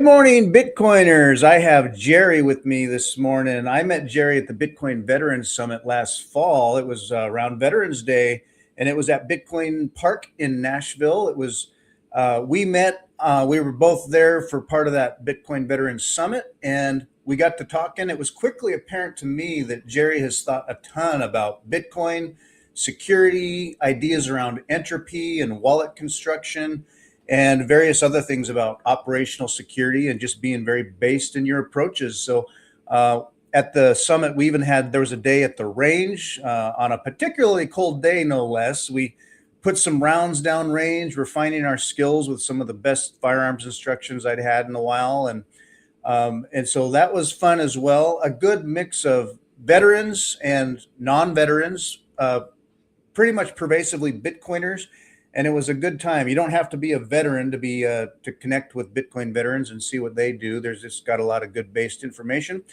Morning, Bitcoiners. I have Jerry with me this morning. I met Jerry at the Bitcoin Veterans Summit last fall. It was around Veterans Day, and it was at Bitcoin Park in Nashville. We met, we were both there for part of that Bitcoin Veterans Summit, and we got to talking. It was quickly apparent to me that Jerry has thought a ton about Bitcoin, security, ideas around entropy and wallet construction, and various other things about operational security and just being very based in your approaches. So at the summit, there was a day at the range on a particularly cold day, no less. We put some rounds down range, refining our skills with some of the best firearms instructions I'd had in a while. And so that was fun as well. A good mix of veterans and non-veterans, pretty much pervasively Bitcoiners. And it was a good time. You don't have to be a veteran to connect with Bitcoin veterans and see what they do. There's just got a lot of good based information.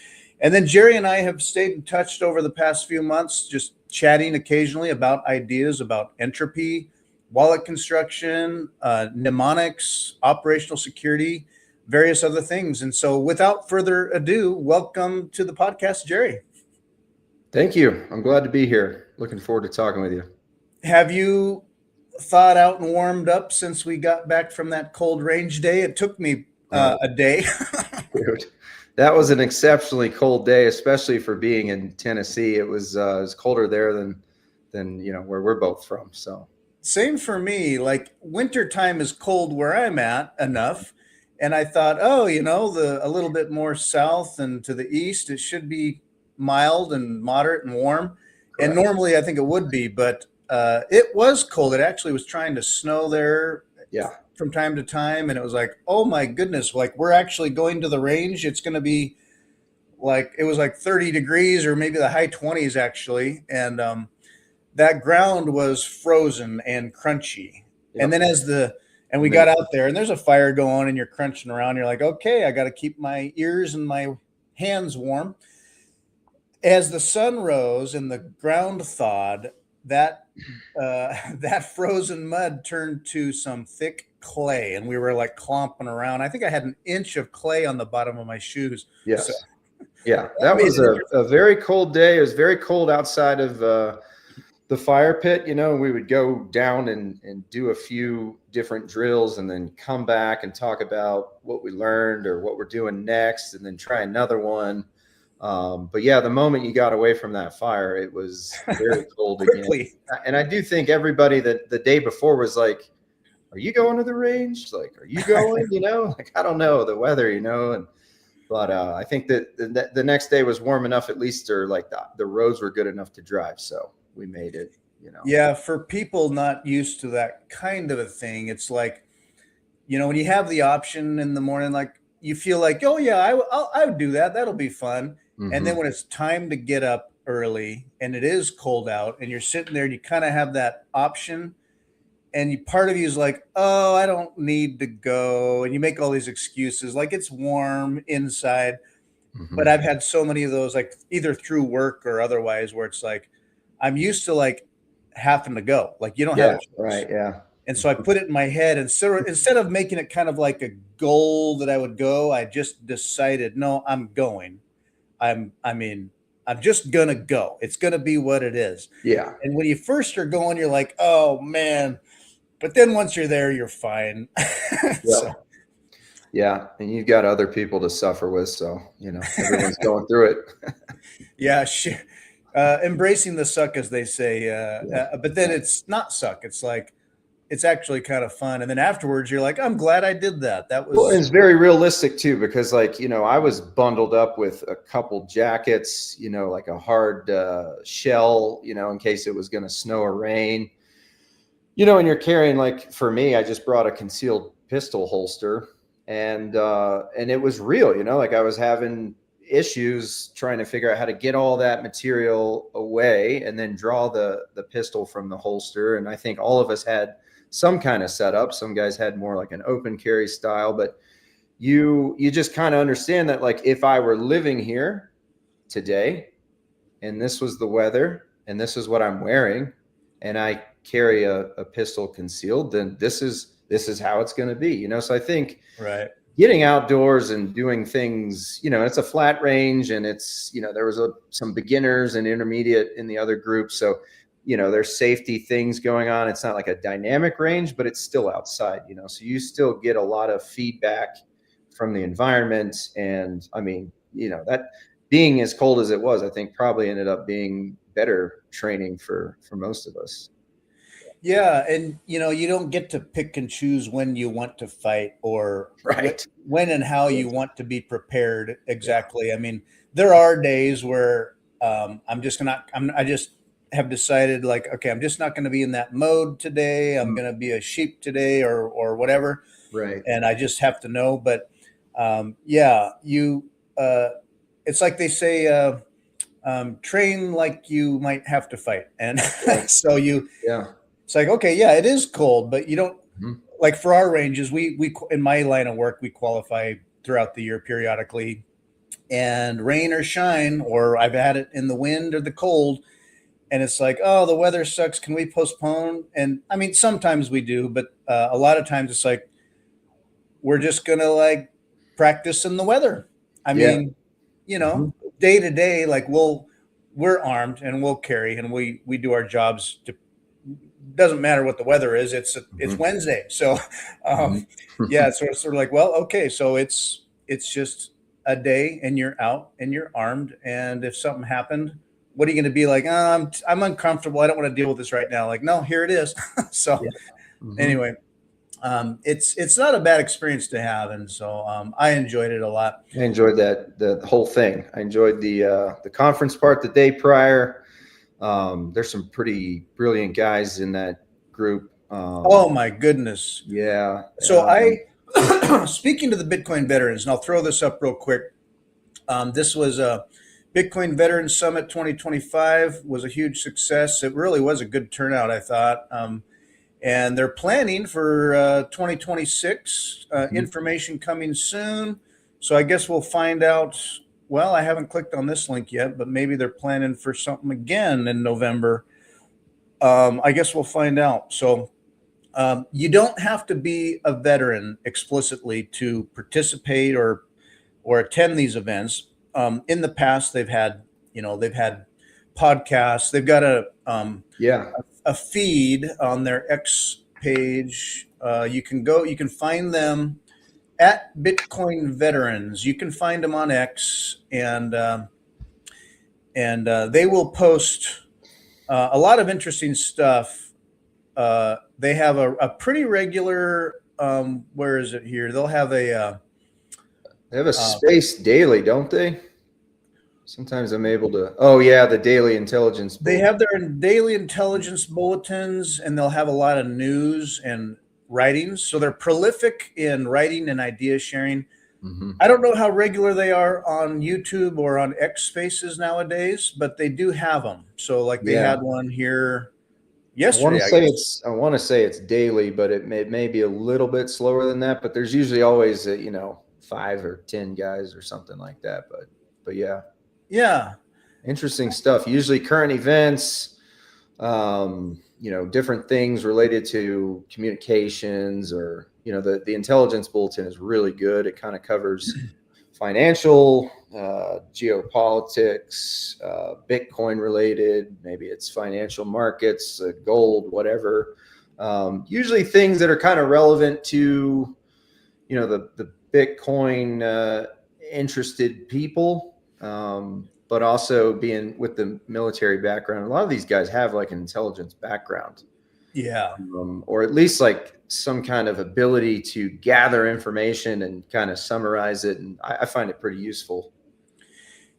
And then Jerry and I have stayed in touch over the past few months, just chatting occasionally about ideas about entropy, wallet construction, mnemonics, operational security, various other things. And so without further ado, welcome to the podcast, Jerry. Thank you. I'm glad to be here. Looking forward to talking with you. Have you thawed out and warmed up since we got back from that cold range day? It took me a day. Dude, that was an exceptionally cold day, especially for being in Tennessee. It was colder there than where we're both from. So same for me. Like wintertime is cold where I'm at enough. And I thought, a little bit more south and to the east, it should be mild and moderate and warm. Correct. And normally I think it would be, but it was cold. It actually was trying to snow there from time to time. And it was like, oh my goodness, like we're actually going to the range. It's going to be it was like 30 degrees or maybe the high 20s actually. And that ground was frozen and crunchy. Yep. And then we got out there and there's a fire going and you're crunching around. You're like, okay, I got to keep my ears and my hands warm. As the sun rose and the ground thawed, that frozen mud turned to some thick clay, and we were like clomping around. I think I had an inch of clay on the bottom of my shoes. Yes. So, yeah, that was a very cold day. It was very cold outside of the fire pit. We would go down and do a few different drills and then come back and talk about what we learned or what we're doing next, and then try another one. But yeah, the moment you got away from that fire, it was very cold again. And I do think everybody that the day before was like, are you going to the range? Like, are you going, I don't know the weather, but I think that the next day was warm enough, at least, or like the roads were good enough to drive. So we made it, Yeah. For people not used to that kind of a thing, it's like, when you have the option in the morning, like you feel like, oh yeah, I would do that. That'll be fun. Mm-hmm. And then when it's time to get up early and it is cold out and you're sitting there and you kind of have that option and part of you is like, oh, I don't need to go. And you make all these excuses like it's warm inside. Mm-hmm. But I've had so many of those, like either through work or otherwise, where it's like, I'm used to like having to go. Like you don't have a choice. Right. Yeah. And so I put it in my head, and so instead of making it kind of like a goal that I would go, I just decided, no, I'm going. I'm just gonna go. It's gonna be what it is. Yeah. And when you first are going, you're like, oh man. But then once you're there, you're fine. Yeah. And you've got other people to suffer with. So, everyone's going through it. Yeah. Embracing the suck, as they say. But then it's not suck. It's like, it's actually kind of fun. And then afterwards you're like, I'm glad I did that. That was, well, it's very realistic too, because I was bundled up with a couple jackets, like a hard shell, in case it was going to snow or rain, and you're carrying, like, for me, I just brought a concealed pistol holster and it was real, like I was having issues trying to figure out how to get all that material away and then draw the pistol from the holster. And I think all of us had some kind of setup. Some guys had more like an open carry style, but you just kind of understand that, like, if I were living here today and this was the weather and this is what I'm wearing and I carry a pistol concealed, then this is how it's going to be, So I think right. getting outdoors and doing things, it's a flat range, and it's, there was some beginners and intermediate in the other group. So, there's safety things going on. It's not like a dynamic range, but it's still outside, so you still get a lot of feedback from the environment. And I mean, that being as cold as it was, I think probably ended up being better training for most of us. Yeah, and you don't get to pick and choose when you want to fight, or Right. when and how you want to be prepared exactly. I mean, there are days where I just have decided, like, okay, I'm just not going to be in that mode today. I'm going to be a sheep today, or whatever, Right. and I just have to know. But yeah, uh, it's like they say, train like you might have to fight, and Right. so Yeah. it's like, okay, yeah, it is cold, but you don't, Mhm. like, for our ranges, we in my line of work, we qualify throughout the year periodically, and rain or shine, or I've had it in the wind or the cold, and it's like, oh, the weather sucks. Can we postpone? And I mean, sometimes we do, but a lot of times it's like, we're just gonna, like, practice in the weather. I Yeah. mean, Mhm. day to day, like, we're armed and we'll carry, and we do our jobs to, doesn't matter what the weather is. It's Mhm. Wednesday, so Mhm. yeah, it's sort of like, well, okay, so it's just a day, and you're out and you're armed, and if something happened, what are you going to be like? I'm uncomfortable. I don't want to deal with this right now. Like, no, here it is. So Yeah. Mhm. anyway, it's not a bad experience to have, and so I enjoyed it a lot. I enjoyed that the whole thing. I enjoyed the conference part the day prior. There's some pretty brilliant guys in that group. Oh my goodness. Yeah. So I, speaking to the Bitcoin veterans, and I'll throw this up real quick. This was a Bitcoin Veterans Summit 2025, was a huge success. It really was a good turnout, I thought. And they're planning for 2026, Mhm. information coming soon. So I guess we'll find out. Well, I haven't clicked on this link yet, but maybe they're planning for something again in November. I guess we'll find out. So you don't have to be a veteran explicitly to participate or attend these events. In the past, they've had podcasts. They've got Yeah. a feed on their X page. You can find them at Bitcoin Veterans. You can find them on X, and they will post a lot of interesting stuff. They have a pretty regular. Where is it here? They'll have They have a uh, space daily, don't they? Sometimes I'm able to. Oh yeah, the daily intelligence they bulletin. have their daily intelligence bulletins, and they'll have a lot of news and writings. So they're prolific in writing and idea sharing. Mhm. I don't know how regular they are on YouTube or on X Spaces nowadays, but they do have them. So, like, they Yeah. had one here I want to yesterday, I say guess. it's daily, but it may be a little bit slower than that. But there's usually always 5 or 10 guys or something like that. But yeah, Yeah, interesting stuff. Usually current events, different things related to communications, or the intelligence bulletin is really good. It kind of covers financial, geopolitics, Bitcoin related, maybe it's financial markets, gold, whatever. Usually things that are kind of relevant to, the Bitcoin interested people, but also being with the military background. A lot of these guys have like an intelligence background, yeah, or at least like some kind of ability to gather information and kind of summarize it. And I find it pretty useful.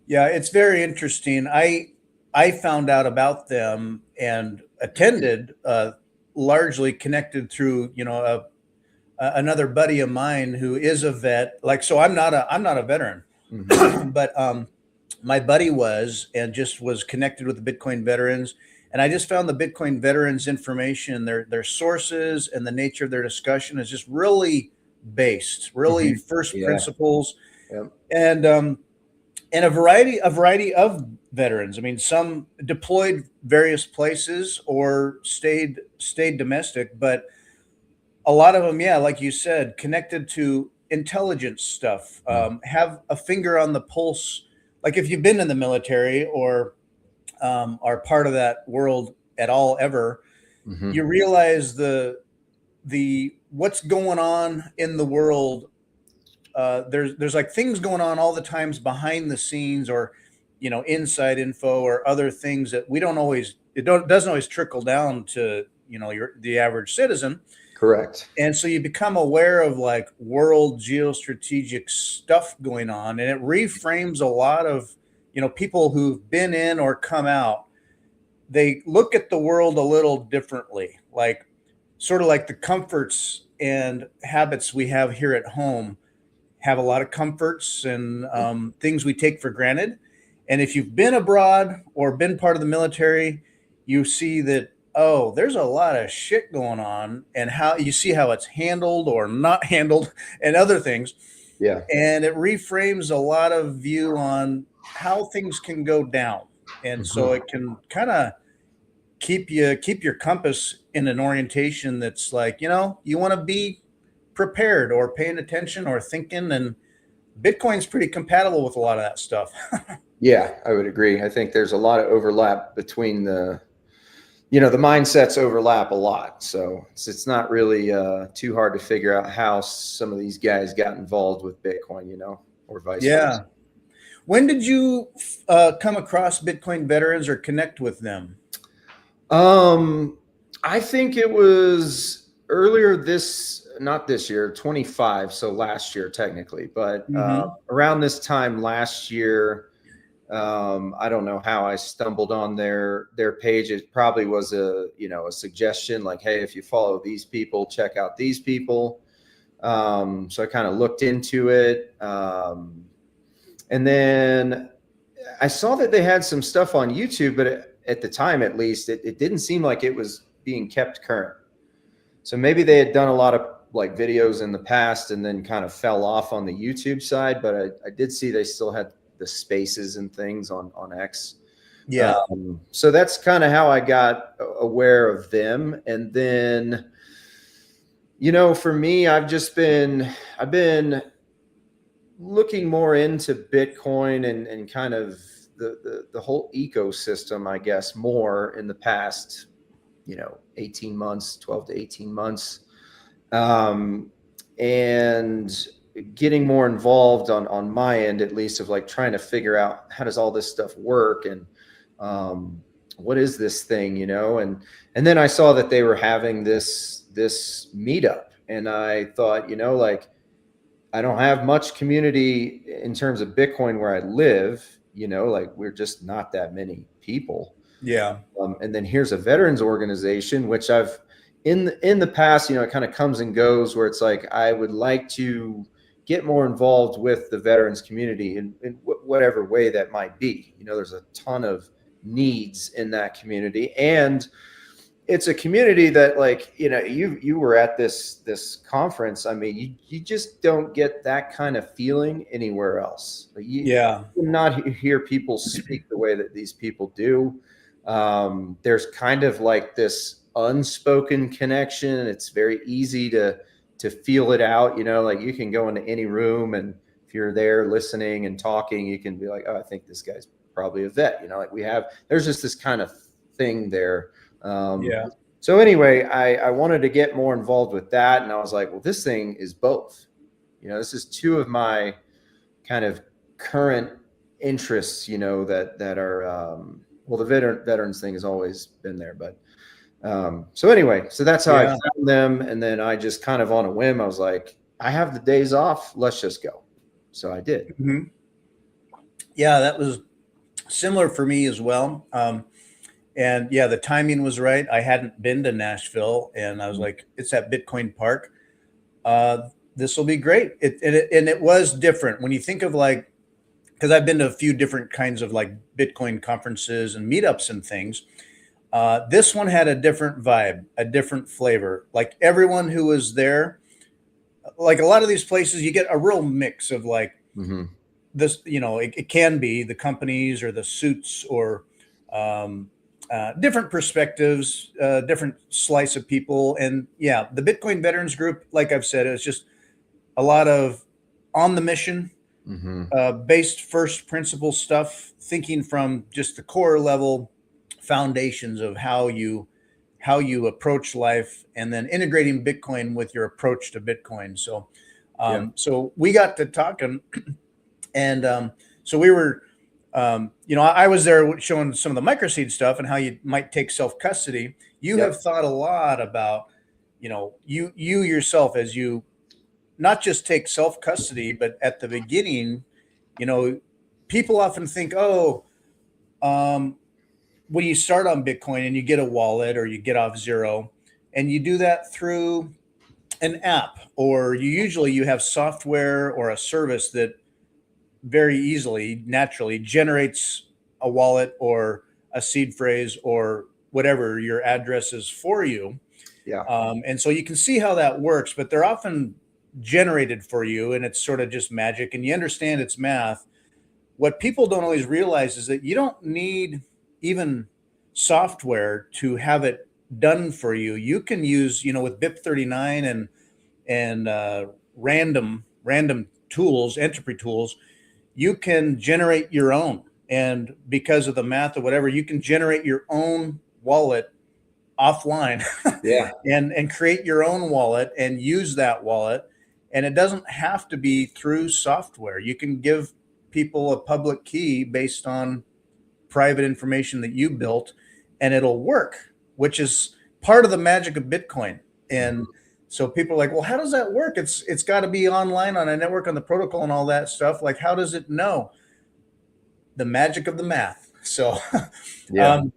yeah. It's very interesting. I found out about them and attended, largely connected through another buddy of mine who is a vet. Like, so I'm not a veteran, Hmm. but my buddy was, and just was connected with the Bitcoin veterans. And I just found the Bitcoin veterans information, their sources, and the nature of their discussion is just really based, really Hmm. first Yeah. principles, Yep. and a variety of veterans. I mean, some deployed various places or stayed domestic, but a lot of them, yeah, like you said, connected to intelligence stuff, have a finger on the pulse. Like if you've been in the military or are part of that world at all ever, Mm-hmm. you realize the what's going on in the world. There's like things going on all the times behind the scenes, or inside info or other things that we don't always doesn't always trickle down to the average citizen. Correct. And so you become aware of like world geostrategic stuff going on, and it reframes a lot of people who've been in or come out. They look at the world a little differently, like sort of like the comforts and habits we have here at home have a lot of comforts and things we take for granted. And if you've been abroad or been part of the military, you see that, oh, there's a lot of shit going on, and how you see how it's handled or not handled and other things. Yeah. And it reframes a lot of view on how things can go down. And so it can kind of keep your compass in an orientation that's like, you want to be prepared or paying attention or thinking, and Bitcoin's pretty compatible with a lot of that stuff. Yeah, I would agree. I think there's a lot of overlap between the mindsets overlap a lot. So it's not really too hard to figure out how some of these guys got involved with Bitcoin, or vice versa. When did you come across Bitcoin veterans or connect with them? I think it was earlier not this year, 25. So last year technically, but around this time last year, I don't know how I stumbled on their page. It probably was a suggestion like, hey, if you follow these people, check out these people. So I kind of looked into it. And then I saw that they had some stuff on YouTube, but at the time, at least, it didn't seem like it was being kept current. So maybe they had done a lot of like videos in the past and then kind of fell off on the YouTube side. But I did see they still had the spaces and things on X. Yeah. So that's kind of how I got aware of them. And then, for me, I've been looking more into Bitcoin and kind of the whole ecosystem, I guess, more in the past, 18 months, 12 to 18 months. And getting more involved on my end, at least, of like trying to figure out how does all this stuff work and what is this thing, and then I saw that they were having this meetup, and I thought, like, I don't have much community in terms of Bitcoin where I live, like we're just not that many people. Yeah. And then here's a veterans organization, which I've in the past, it kind of comes and goes, where it's like, I would like to get more involved with the veterans community in whatever way that might be. There's a ton of needs in that community, and it's a community that, like, you were at this conference. I mean, you just don't get that kind of feeling anywhere else. You not hear people speak the way that these people do. There's kind of like this unspoken connection. It's very easy to feel it out. Like you can go into any room, and if you're there listening and talking, you can be like, oh, I think this guy's probably a vet. Like there's just this kind of thing there. So anyway, I wanted to get more involved with that, and I was like, well, this thing is both. This is two of my kind of current interests. That are well, the veterans thing has always been there, but so anyway, so that's how I found them, and then I just kind of on a whim, I was like, I have the days off, let's just go. So I did. Mm-hmm. Yeah, that was similar for me as well. And yeah, the timing was right. I hadn't been to Nashville, and I was like, it's at Bitcoin Park. This will be great. It was different when you think of, like, because I've been to a few different kinds of like Bitcoin conferences and meetups and things. This one had a different vibe, a different flavor. Like everyone who was there, like a lot of these places, you get a real mix of like this, it can be the companies or the suits or different perspectives, different slice of people. And yeah, the Bitcoin Veterans Group, like I've said, it's just a lot of on the mission, Hmm. based first principle stuff, thinking from just the core level foundations of how you approach life, and then integrating Bitcoin with your approach to Bitcoin. So, Yeah. so we got to talking, and so we were, I was there showing some of the MicroSeed stuff and how you might take self custody. You have Yep. thought a lot about, you yourself, as you not just take self custody, but at the beginning, you know, people often think, oh, um, when you start on Bitcoin and you get a wallet or you get off zero, and you do that through an app, or you have software or a service that very easily, naturally generates a wallet or a seed phrase or whatever your address is for you. Yeah. And so you can see how that works, but they're often generated for you, and it's sort of just magic, and you understand it's math. What people don't always realize is that you don't need even software to have it done for you. You can use, with BIP39 and random tools, Entropy tools, you can generate your own. And because of the math or whatever, you can generate your own wallet offline Yeah. and create your own wallet and use that wallet. And it doesn't have to be through software. You can give people a public key based on private information that you built, and it'll work, which is part of the magic of Bitcoin. And Mhm. so people are like, well, how does that work? It's got to be online on a network, on the protocol and all that stuff. Like, how does it know? The magic of the math. So Yeah. um,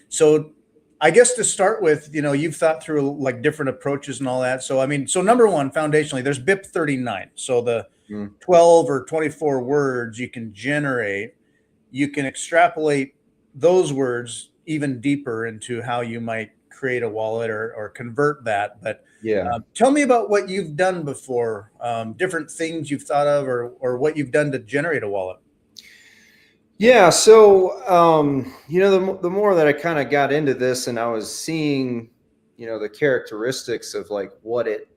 so I guess to start with, you've thought through like different approaches and all that. So I mean, so number one, foundationally, there's BIP39. So the Mm. 12 or 24 words you can generate, you can extrapolate those words even deeper into how you might create a wallet or convert that. But Yeah. tell me about what you've done before, different things you've thought of, or what you've done to generate a wallet. Yeah. So, the more that I kind of got into this and I was seeing, the characteristics of like what it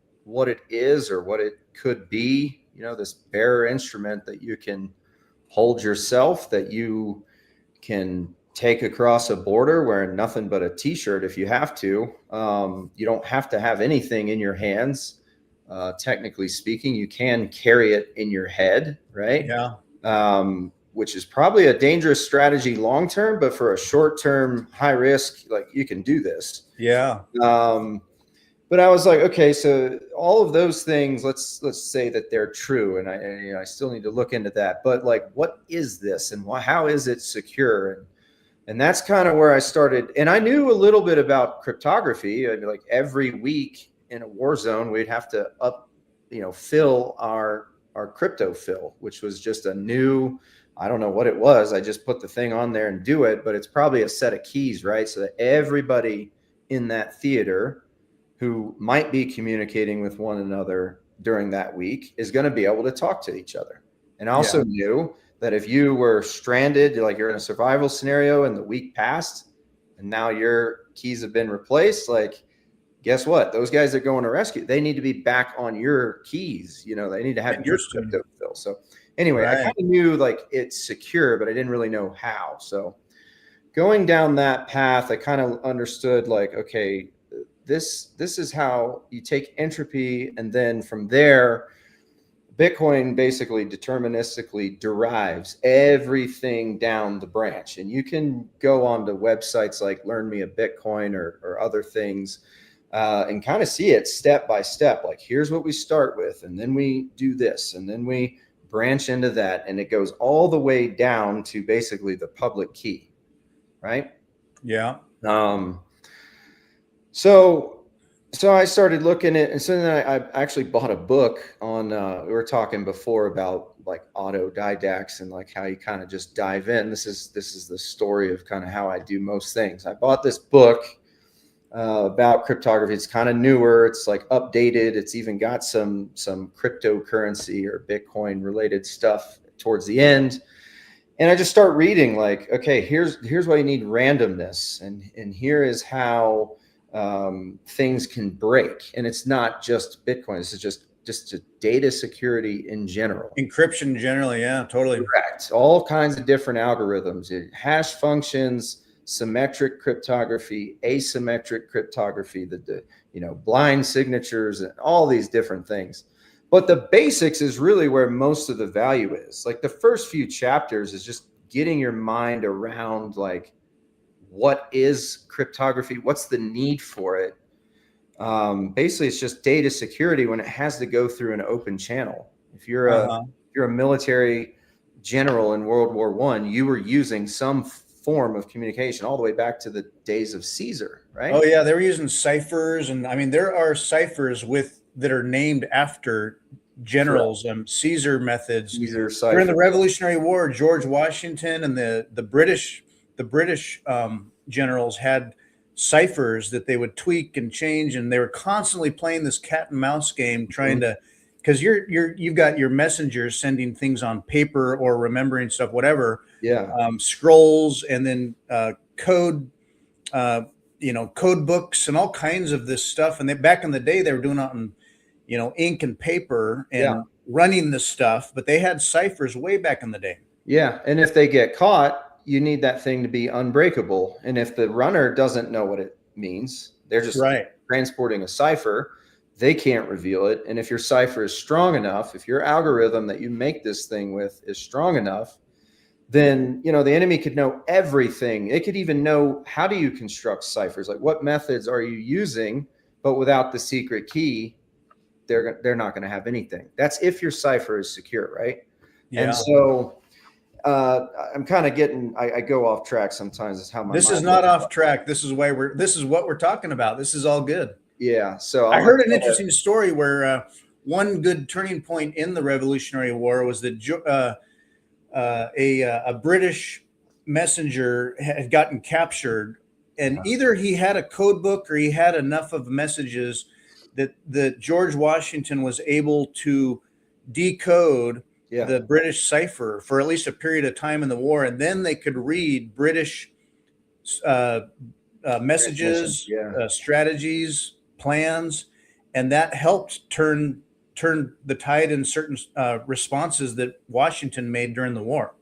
is or what it could be, this bearer instrument that you can hold yourself, that you can take across a border wearing nothing but a t-shirt if you have to. You don't have to have anything in your hands. Technically speaking, you can carry it in your head, right? Yeah. Which is probably a dangerous strategy long term, but for a short term, high risk, like you can do this. Yeah. Um, but I was like, okay, so all of those things, let's say that they're true, and I still need to look into that. But like, what is this, and how is it secure? And that's kind of where I started. And I knew a little bit about cryptography. I mean, like every week in a war zone, we'd have to fill our crypto fill, which was just a new, I don't know what it was. I just put the thing on there and do it, but it's probably a set of keys, right? So that everybody in that theater who might be communicating with one another during that week is going to be able to talk to each other. And I Yeah. also knew that if you were stranded, like you're in a survival scenario and the week passed and now your keys have been replaced, like guess what? Those guys that go on a rescue, they need to be back on your keys. They need to have your Interesting. crypto fill. So anyway, I kind Right. of knew like it's secure, but I didn't really know how. So going down that path, I kind of understood like, okay, this is how you take entropy, and then from there, Bitcoin basically deterministically derives everything down the branch. And you can go onto websites like Learn Me a Bitcoin or other things and kind of see it step by step. Like, here's what we start with, and then we do this, and then we branch into that. And it goes all the way down to basically the public key, right? Yeah. Um, so so I started looking at, and so then I actually bought a book on. We were talking before about like autodidacts and like how you kind of just dive in. This is the story of kind of how I do most things. I bought this book about cryptography. It's kind of newer. It's like updated. It's even got some cryptocurrency or Bitcoin related stuff towards the end. And I just start reading like, okay, here's why you need randomness, and here is how things can break. And it's not just Bitcoin. This is just just to data security in general. Encryption generally, yeah, totally. Correct. All kinds of different algorithms, hash functions, symmetric cryptography, asymmetric cryptography, the blind signatures, and all these different things. But the basics is really where most of the value is. Like the first few chapters is just getting your mind around like what is cryptography, what's the need for it. Basically, it's just data security when it has to go through an open channel. If you're a military general in World War I, you were using some form of communication all the way back to the days of Caesar, right? Oh yeah, they were using ciphers, and I mean there are ciphers that are named after generals, Caesar methods. Caesar cipher. During the Revolutionary War, George Washington and the British generals had ciphers that they would tweak and change, and they were constantly playing this cat and mouse game, trying to, because you've got your messengers sending things on paper or remembering stuff, whatever. Yeah. Scrolls, and then code, code books and all kinds of this stuff. And back in the day, they were doing it on, ink and paper and running the stuff, but they had ciphers way back in the day. Yeah. And if they get caught, you need that thing to be unbreakable. And if the runner doesn't know what it means, they're just transporting a cipher, they can't reveal it. And if your cipher is strong enough, if your algorithm that you make this thing with is strong enough, then, the enemy could know everything. It could even know, how do you construct ciphers? Like, what methods are you using? But without the secret key, they're not going to have anything. That's if your cipher is secure, right? Yeah. And so I'm kind of I go off track sometimes. Is how my this is not off track. This is what we're talking about. This is all good. Yeah. So I heard an interesting story where one good turning point in the Revolutionary War was that a British messenger had gotten captured, and either he had a code book or he had enough of messages that George Washington was able to decode the British cipher for at least a period of time in the war, and then they could read British messages, strategies, plans, and that helped turn the tide in certain responses that Washington made during the war.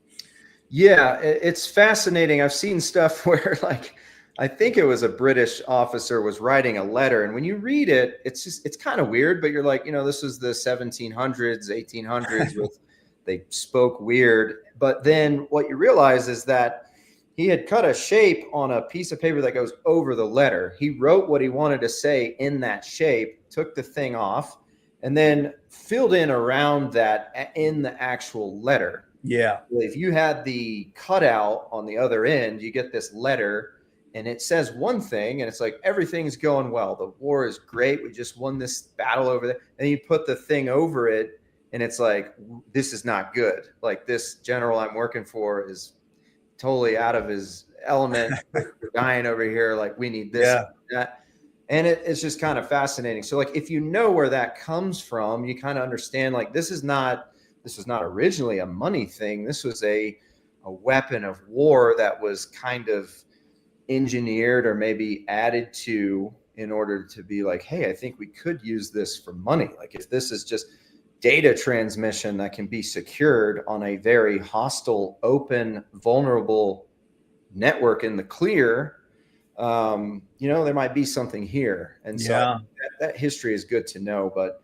Yeah, it's fascinating. I've seen stuff where, like, I think it was a British officer was writing a letter, and when you read it, it's kind of weird, but you're like, this was the 1700s, 1800s with they spoke weird. But then what you realize is that he had cut a shape on a piece of paper that goes over the letter. He wrote what he wanted to say in that shape, took the thing off, and then filled in around that in the actual letter. Yeah. If you had the cutout on the other end, you get this letter and it says one thing, and it's like, everything's going well. The war is great. We just won this battle over there. And you put the thing over it, and it's like, this is not good. Like, this general I'm working for is totally out of his element. We're dying over here. Like, we need this and that. And it's just kind of fascinating. So, like, if you know where that comes from, you kind of understand, like, this was not originally a money thing. This was a weapon of war that was kind of engineered or maybe added to in order to be like, hey, I think we could use this for money. Like, if this is just data transmission that can be secured on a very hostile, open, vulnerable network in the clear, there might be something here. And so that history is good to know. But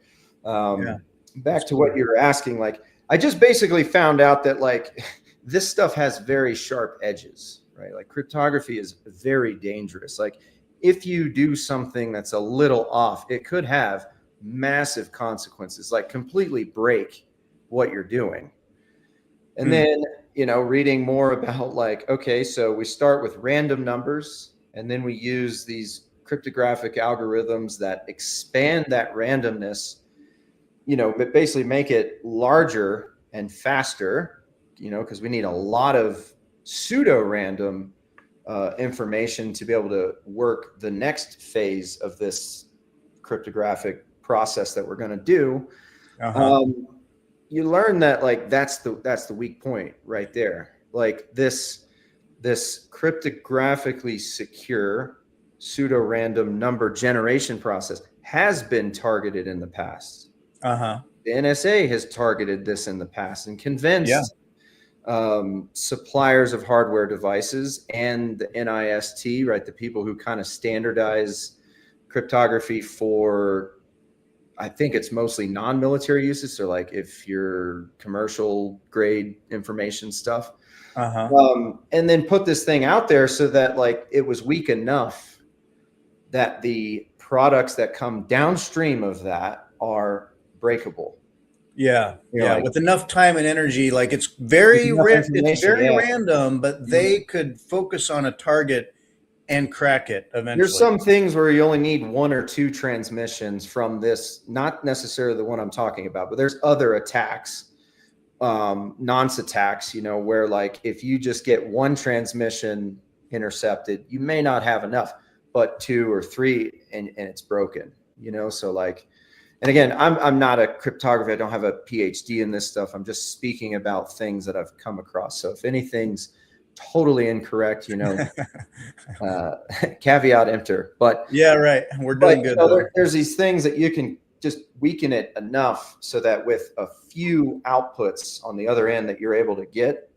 back to what you were asking, like, I just basically found out that, like, this stuff has very sharp edges, right? Like, cryptography is very dangerous. Like, if you do something that's a little off, it could have massive consequences, like completely break what you're doing. And then, reading more about, like, okay, so we start with random numbers, and then we use these cryptographic algorithms that expand that randomness, but basically make it larger and faster, because we need a lot of pseudo-random information to be able to work the next phase of this cryptographic process that we're going to do. You learn that, like, that's the weak point right there. Like, this cryptographically secure pseudo-random number generation process has been targeted in the past. Uh-huh. The NSA has targeted this in the past and Yeah. convinced suppliers of hardware devices and the NIST, right, the people who kind of standardize cryptography for, I think it's mostly non-military uses. So like if you're commercial grade information stuff, Uh-huh. and then put this thing out there so that like it was weak enough that the products that come downstream of that are breakable. Yeah. You're Yeah. like, With enough time and energy, like there's enough it's information. very Yeah. random, but they could focus on a target and crack it There's eventually. some things where you only need one or two transmissions from this, not necessarily the one I'm talking about, but there's other attacks, nonce attacks, where like if you just get one transmission intercepted, you may not have enough, but two or three and it's broken, so like, and again, I'm not a cryptographer. I don't have a PhD in this stuff. I'm just speaking about things that I've come across. So if anything's totally incorrect, caveat emptor. But Yeah, right. We're doing good though. there's these things that you can just weaken it enough so that with a few outputs on the other end that you're able to get,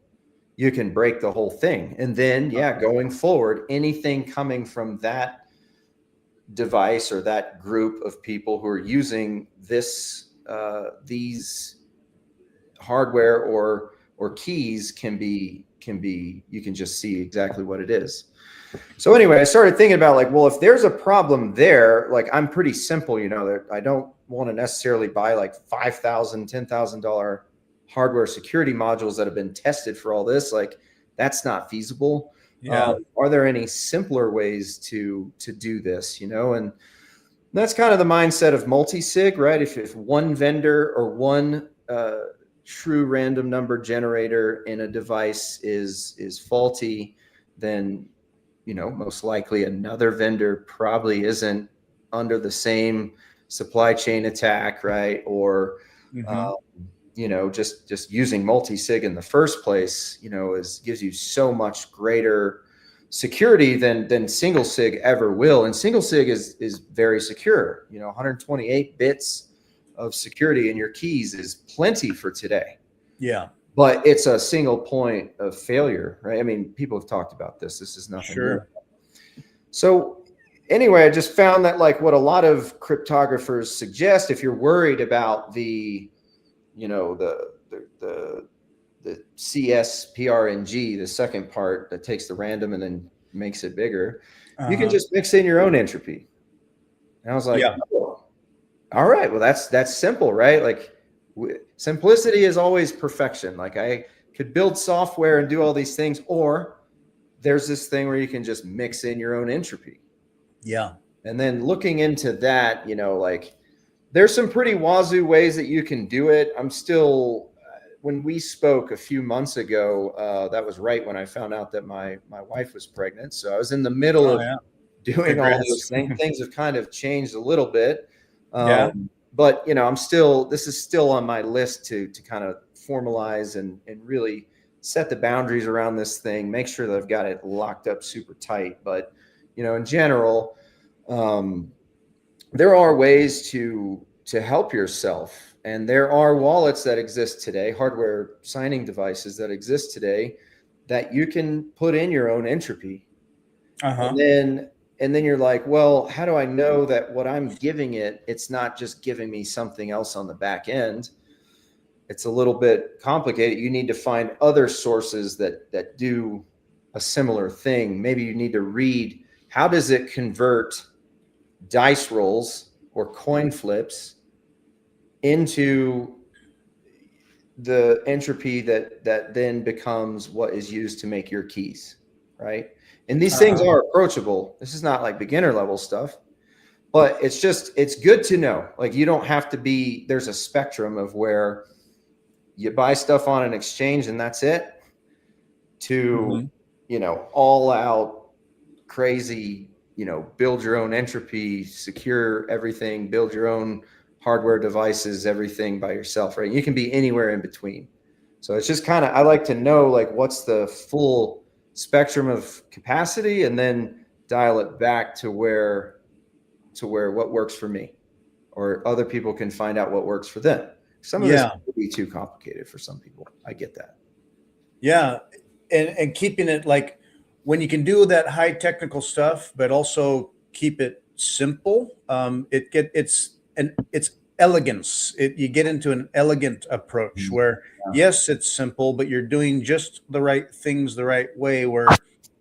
you can break the whole thing. And then, going forward, anything coming from that device or that group of people who are using this, these hardware or keys can be, you can just see exactly what it is. So anyway, I started thinking about like, well, if there's a problem there, like I'm pretty simple, I don't want to necessarily buy like $5,000, $10,000 hardware security modules that have been tested for all this. Like that's not feasible. Yeah. Are there any simpler ways to do this, and that's kind of the mindset of multi-sig, right? If one vendor or one true random number generator in a device is faulty, then most likely another vendor probably isn't under the same supply chain attack, right? Or just using multi-sig in the first place, gives you so much greater security than single sig ever will. And single sig is very secure. 128 bits of security in your keys is plenty for today. Yeah. But it's a single point of failure, right? I mean, people have talked about this. This is nothing new. So anyway, I just found that like what a lot of cryptographers suggest, if you're worried about the CSPRNG, the second part that takes the random and then makes it bigger, you can just mix in your own entropy. And I was like, oh, all right, well, that's simple, right? Like simplicity is always perfection. Like I could build software and do all these things, or there's this thing where you can just mix in your own entropy. Yeah. And then looking into that, like there's some pretty wazoo ways that you can do it. I'm still, when we spoke a few months ago, that was right when I found out that my wife was pregnant. So I was in the middle of doing all those things. Things have kind of changed a little bit. But this is still on my list to kind of formalize and really set the boundaries around this thing, make sure that I've got it locked up super tight. But, in general, there are ways to help yourself. And there are wallets that exist today, hardware signing devices that exist today that you can put in your own entropy. And then you're like, well, how do I know that what I'm giving it's not just giving me something else on the back end? It's a little bit complicated. You need to find other sources that do a similar thing. Maybe you need to read, how does it convert dice rolls or coin flips into the entropy that then becomes what is used to make your keys, right? And these things are approachable. This is not like beginner level stuff, but it's good to know. Like you don't have to be, there's a spectrum of where you buy stuff on an exchange and that's it, to, all out crazy, build your own entropy, secure everything, build your own hardware devices, everything by yourself, right? You can be anywhere in between. So it's just kind of, I like to know like what's the full spectrum of capacity and then dial it back to where what works for me or other people can find out what works for them. Some of this will be too complicated for some people. I get that. Yeah. And keeping it like when you can do that high technical stuff, but also keep it simple. It's elegance. You get into an elegant approach where yes, it's simple, but you're doing just the right things the right way, where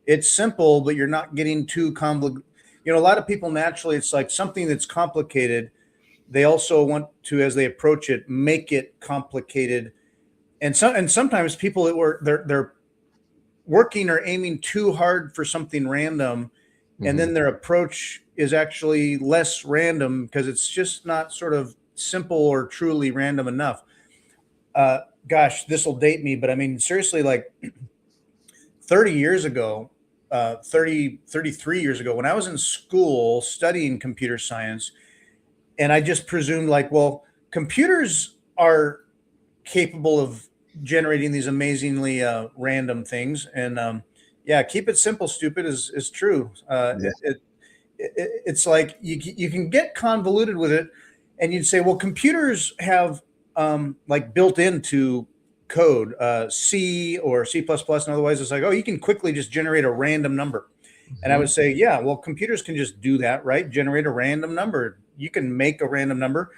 it's simple, but you're not getting too complicated. You know, a lot of people naturally, it's like something that's complicated. They also want to, as they approach it, make it complicated. And sometimes people that were they're working or aiming too hard for something random, and then their approach is actually less random because it's just not sort of simple or truly random enough. Gosh, this will date me, but I mean, seriously, like 30 years ago, 33 years ago, when I was in school studying computer science, and I just presumed like, well, computers are capable of generating these amazingly random things. And yeah, keep it simple, stupid is true. It's like you can get convoluted with it, and you'd say, well, computers have like built into code, C or C++, and otherwise it's like, oh, you can quickly just generate a random number. And I would say, yeah, well, computers can just do that, right? Generate a random number. You can make a random number.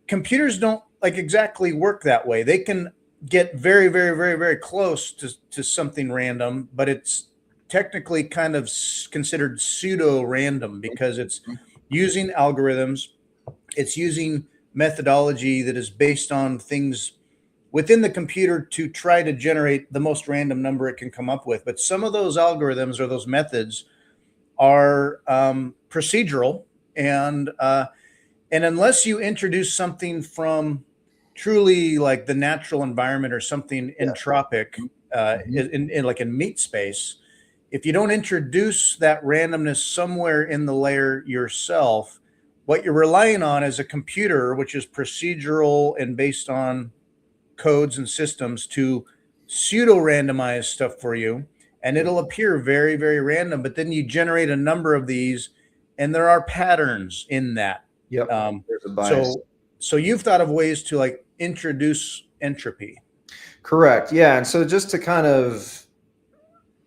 Computers don't like exactly work that way. They can get very, very, very, very close to something random, but it's technically kind of considered pseudo random because it's using algorithms. It's using methodology that is based on things within the computer to try to generate the most random number it can come up with. But some of those algorithms or those methods are procedural, and unless you introduce something from truly like the natural environment or something entropic in like in meat space, if you don't introduce that randomness somewhere in the layer yourself, what you're relying on is a computer, which is procedural and based on codes and systems, to pseudo randomize stuff for you, and it'll appear very, very random. But then you generate a number of these, and there are patterns in that. Yep. There's a bias. So you've thought of ways to like introduce entropy. Correct. Yeah. And so just to kind of,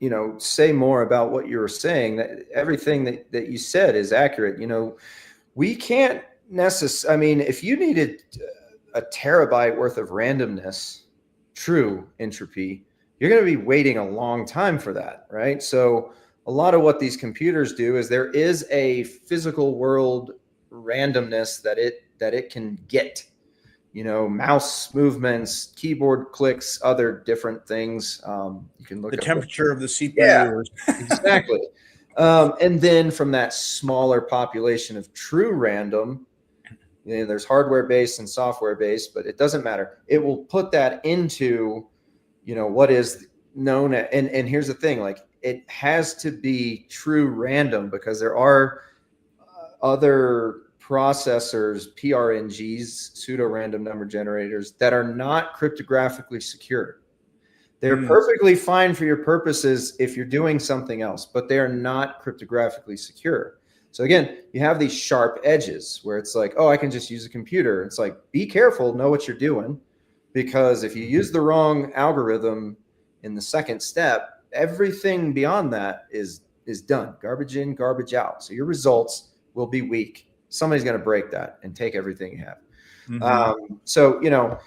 you know, say more about what you were saying, that everything that you said is accurate. You know, we can't necessarily, I mean, if you needed a terabyte worth of randomness, true entropy, you're going to be waiting a long time for that, right? So a lot of what these computers do is there is a physical world randomness that it can get, you know, mouse movements, keyboard clicks, other different things. You can look the at temperature of the CPU. Yeah, exactly. And then from that smaller population of true random, you know, there's hardware-based and software-based, but it doesn't matter. It will put that into, you know, what is known as, and here's the thing, like it has to be true random because there are other processors, PRNGs, pseudo-random number generators, that are not cryptographically secure. They're perfectly fine for your purposes if you're doing something else, but they are not cryptographically secure. So again, you have these sharp edges where it's like, oh, I can just use a computer. It's like, be careful, know what you're doing, because if you use the wrong algorithm in the second step, everything beyond that is done. Garbage in, garbage out. So your results will be weak. Somebody's going to break that and take everything you have. So, you know,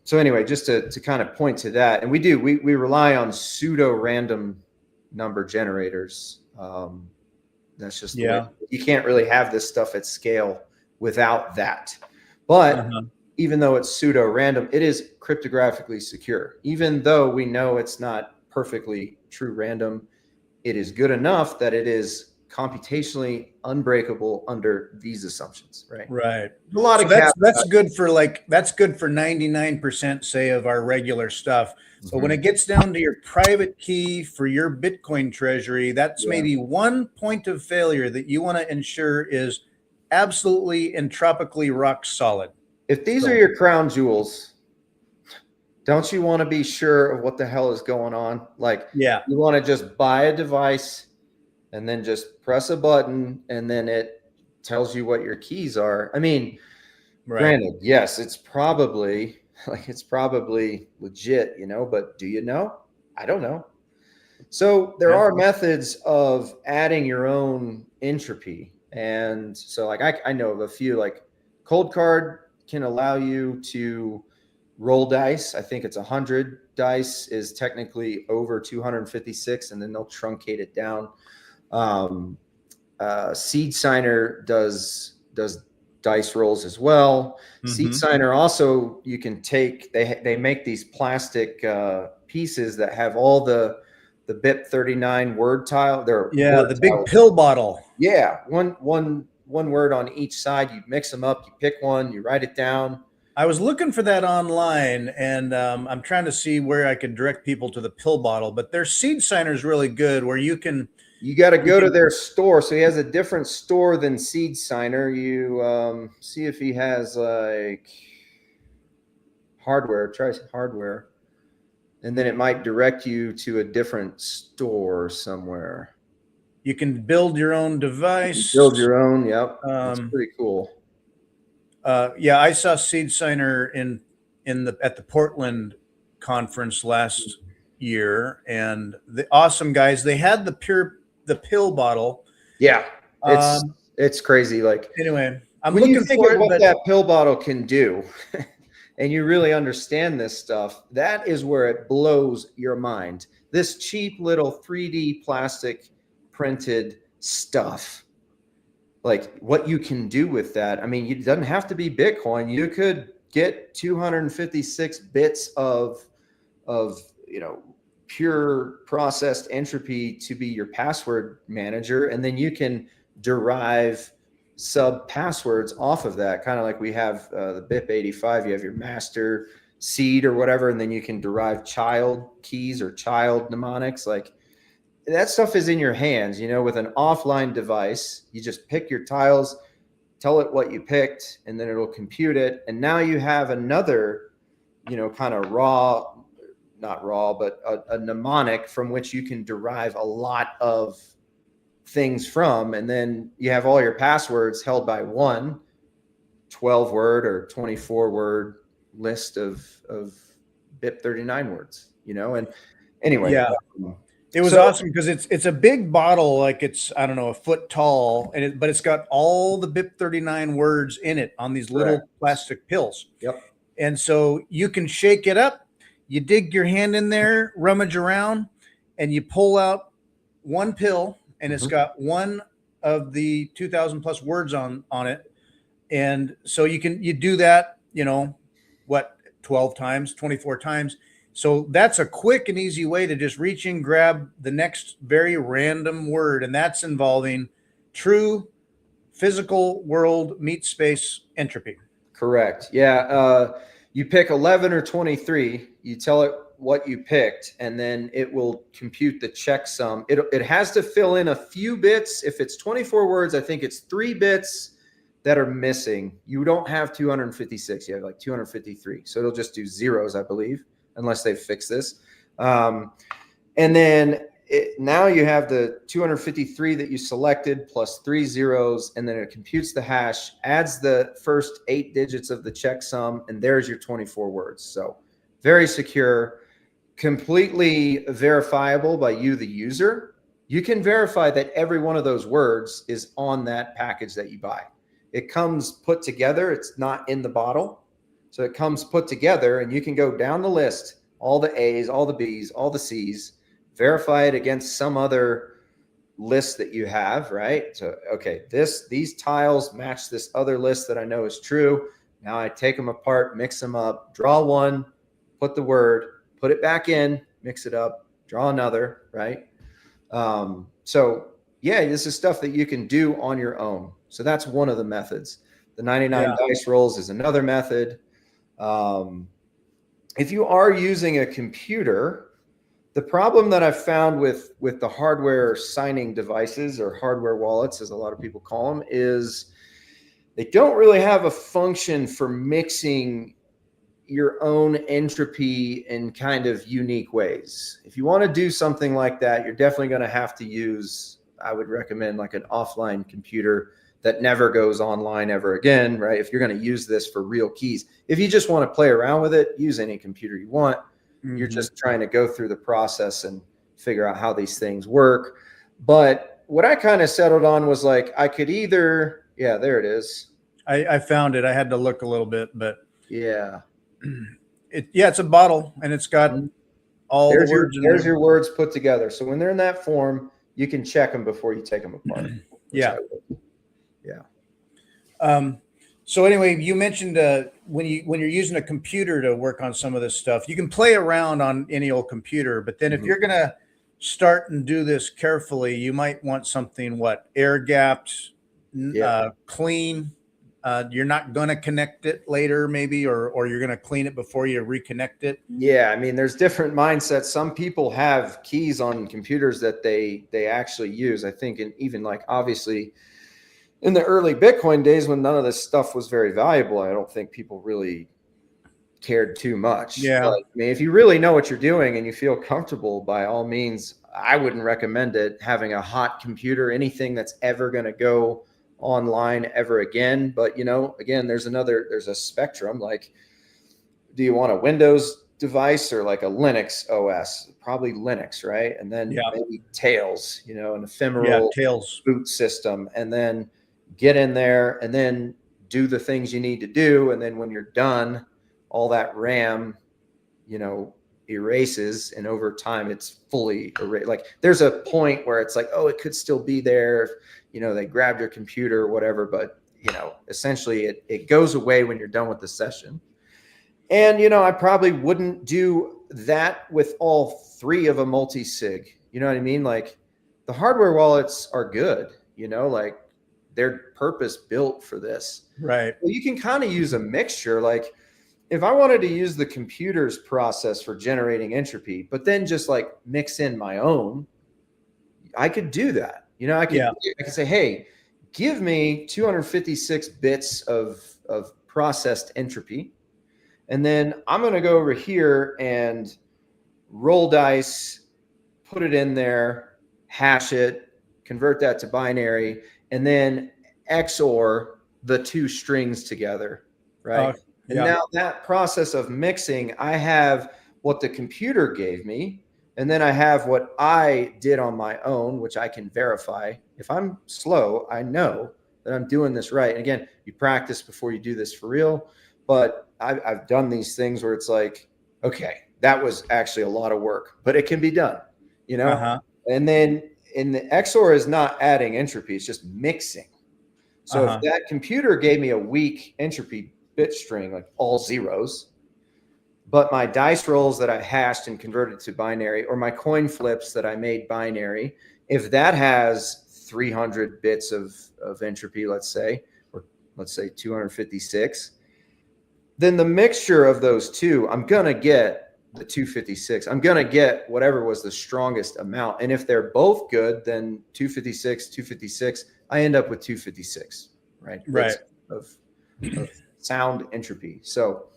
so anyway, just to kind of point to that, and we rely on pseudo random number generators. That's just the way. You can't really have this stuff at scale without that. But even though it's pseudo random, it is cryptographically secure. Even though we know it's not perfectly true random, it is good enough that it is computationally unbreakable under these assumptions, right? Right. A lot of that's good for 99%, say, of our regular stuff. But when it gets down to your private key for your Bitcoin treasury, that's maybe one point of failure that you want to ensure is absolutely entropically rock solid. If these are your crown jewels, don't you want to be sure of what the hell is going on? Like, you want to just buy a device and then just press a button and then it tells you what your keys are. I mean, Right. granted, yes, it's probably legit, but do you know? I don't know. So there Yeah. are methods of adding your own entropy. And so like I know of a few, like Cold Card can allow you to roll dice. I think it's 100 dice is technically over 256, and then they'll truncate it down. Seed Signer does dice rolls as well. Seed Signer also, you can take, they make these plastic pieces that have all the BIP 39 word tile. They're Yeah, word the big tiles. pill bottle. Yeah, one word on each side. You mix them up. You pick one. You write it down. I was looking for that online, and I'm trying to see where I could direct people to the pill bottle. But their seed signer is really good, where you can. You got to go to their store. So he has a different store than Seed Signer. You see if he has like hardware. Try hardware, and then it might direct you to a different store somewhere. You can build your own device. Build your own. Yep, that's pretty cool. Yeah, I saw Seed Signer at the Portland conference last year, and the awesome guys. They had the pill bottle. Yeah, it's crazy. Like anyway, I'm when you looking think for of it, what but that pill bottle can do, and you really understand this stuff, that is where it blows your mind. This cheap little 3D plastic printed stuff, like what you can do with that. I mean, it doesn't have to be Bitcoin. You could get 256 bits of pure processed entropy to be your password manager, and then you can derive sub passwords off of that, kind of like we have the BIP 85. You have your master seed or whatever, and then you can derive child keys or child mnemonics. Like that stuff is in your hands, with an offline device. You just pick your tiles, tell it what you picked, and then it'll compute it. And now you have another, kind of not raw, but a mnemonic from which you can derive a lot of things from. And then you have all your passwords held by one 12-word or 24-word list of BIP 39 words, and anyway. yeah. It was awesome because it's a big bottle, like it's, I don't know, a foot tall, but it's got all the BIP 39 words in it on these little plastic pills. Yep. And so you can shake it up, you dig your hand in there, rummage around, and you pull out one pill, and it's got one of the 2,000 plus words on it. And so you do that, 12 times, 24 times. So that's a quick and easy way to just reach in, grab the next very random word, and that's involving true physical world meet space entropy. Correct. Yeah. You pick 11 or 23, you tell it what you picked, and then it will compute the checksum. It has to fill in a few bits. If it's 24 words, I think it's 3 bits that are missing. You don't have 256. You have like 253. So it'll just do zeros, I believe, unless they fix this. And then now you have the 253 that you selected plus 3 zeros, and then it computes the hash, adds the first 8 digits of the checksum, and there's your 24 words. So very secure, completely verifiable by you, the user. You can verify that every one of those words is on that package that you buy. It comes put together. It's not in the bottle. So it comes put together, and you can go down the list, all the A's, all the B's, all the C's, verify it against some other list that you have, right? So, okay, these tiles match this other list that I know is true. Now I take them apart, mix them up, draw one, put the word, put it back in, mix it up, draw another, right? So yeah, this is stuff that you can do on your own. So that's one of the methods. The 99 dice rolls is another method. If you are using a computer, the problem that I've found with the hardware signing devices, or hardware wallets, as a lot of people call them, is they don't really have a function for mixing your own entropy in kind of unique ways. If you want to do something like that, you're definitely going to have to use, I would recommend, like an offline computer that never goes online ever again, right? If you're going to use this for real keys, if you just want to play around with it, use any computer you want. You're just trying to go through the process and figure out how these things work. But what I kind of settled on was like, I could either, yeah, there it is. I found it. I had to look a little bit, but Yeah. it's a bottle and it's got all the words in there's there. your words put together. So when they're in that form, you can check them before you take them apart. Yeah. Yeah. So anyway, you mentioned when you're using a computer to work on some of this stuff, you can play around on any old computer, but then if you're gonna start and do this carefully, you might want something air gapped, clean. You're not gonna connect it later, maybe, or you're gonna clean it before you reconnect it. Yeah, I mean, there's different mindsets. Some people have keys on computers that they actually use. I think, and even like obviously in the early Bitcoin days when none of this stuff was very valuable, I don't think people really cared too much. Yeah. But, I mean, if you really know what you're doing and you feel comfortable, by all means, I wouldn't recommend it. Having a hot computer, anything that's ever going to go online ever again. But, you know, again, there's a spectrum. Like, do you want a Windows device or like a Linux OS? Probably Linux, right? And then maybe Tails, you know, an ephemeral Tails boot system, and then get in there and then do the things you need to do. And then when you're done, all that RAM, you know, erases, and over time it's fully erased. Like there's a point where it's like, oh, it could still be there if, you know, they grabbed your computer or whatever, but you know, essentially it goes away when you're done with the session. And, you know, I probably wouldn't do that with all three of a multi-sig. You know what I mean? Like the hardware wallets are good, you know, like they're purpose built for this. Right. Well, you can kind of use a mixture. Like if I wanted to use the computer's process for generating entropy, but then just like mix in my own, I could do that. You know, I could say, hey, give me 256 bits of processed entropy. And then I'm going to go over here and roll dice, put it in there, hash it, convert that to binary, and then XOR the two strings together, right? And now that process of mixing, I have what the computer gave me, and then I have what I did on my own, which I can verify. If I'm slow, I know that I'm doing this right. And again, you practice before you do this for real. But I've done these things where it's like, okay, that was actually a lot of work, but it can be done, you know? And then in the XOR is not adding entropy, it's just mixing. So if that computer gave me a weak entropy bit string, like all zeros, but my dice rolls that I hashed and converted to binary, or my coin flips that I made binary, if that has 300 bits of entropy, let's say, or let's say 256, then the mixture of those two, I'm going to get the 256. I'm going to get whatever was the strongest amount. And if they're both good, then 256, I end up with 256, right? Right. Of sound entropy. So,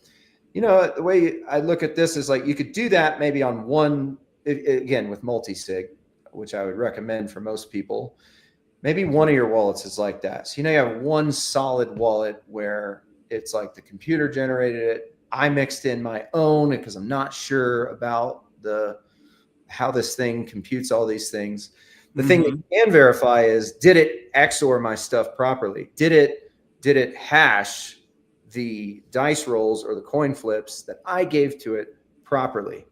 you know, the way I look at this is like you could do that maybe on one, again, with multi-sig, which I would recommend for most people. Maybe one of your wallets is like that. So, you know, you have one solid wallet where it's like the computer generated it. I mixed in my own because I'm not sure about how this thing computes all these things. The thing that you can verify is, did it XOR my stuff properly? Did it hash the dice rolls or the coin flips that I gave to it properly?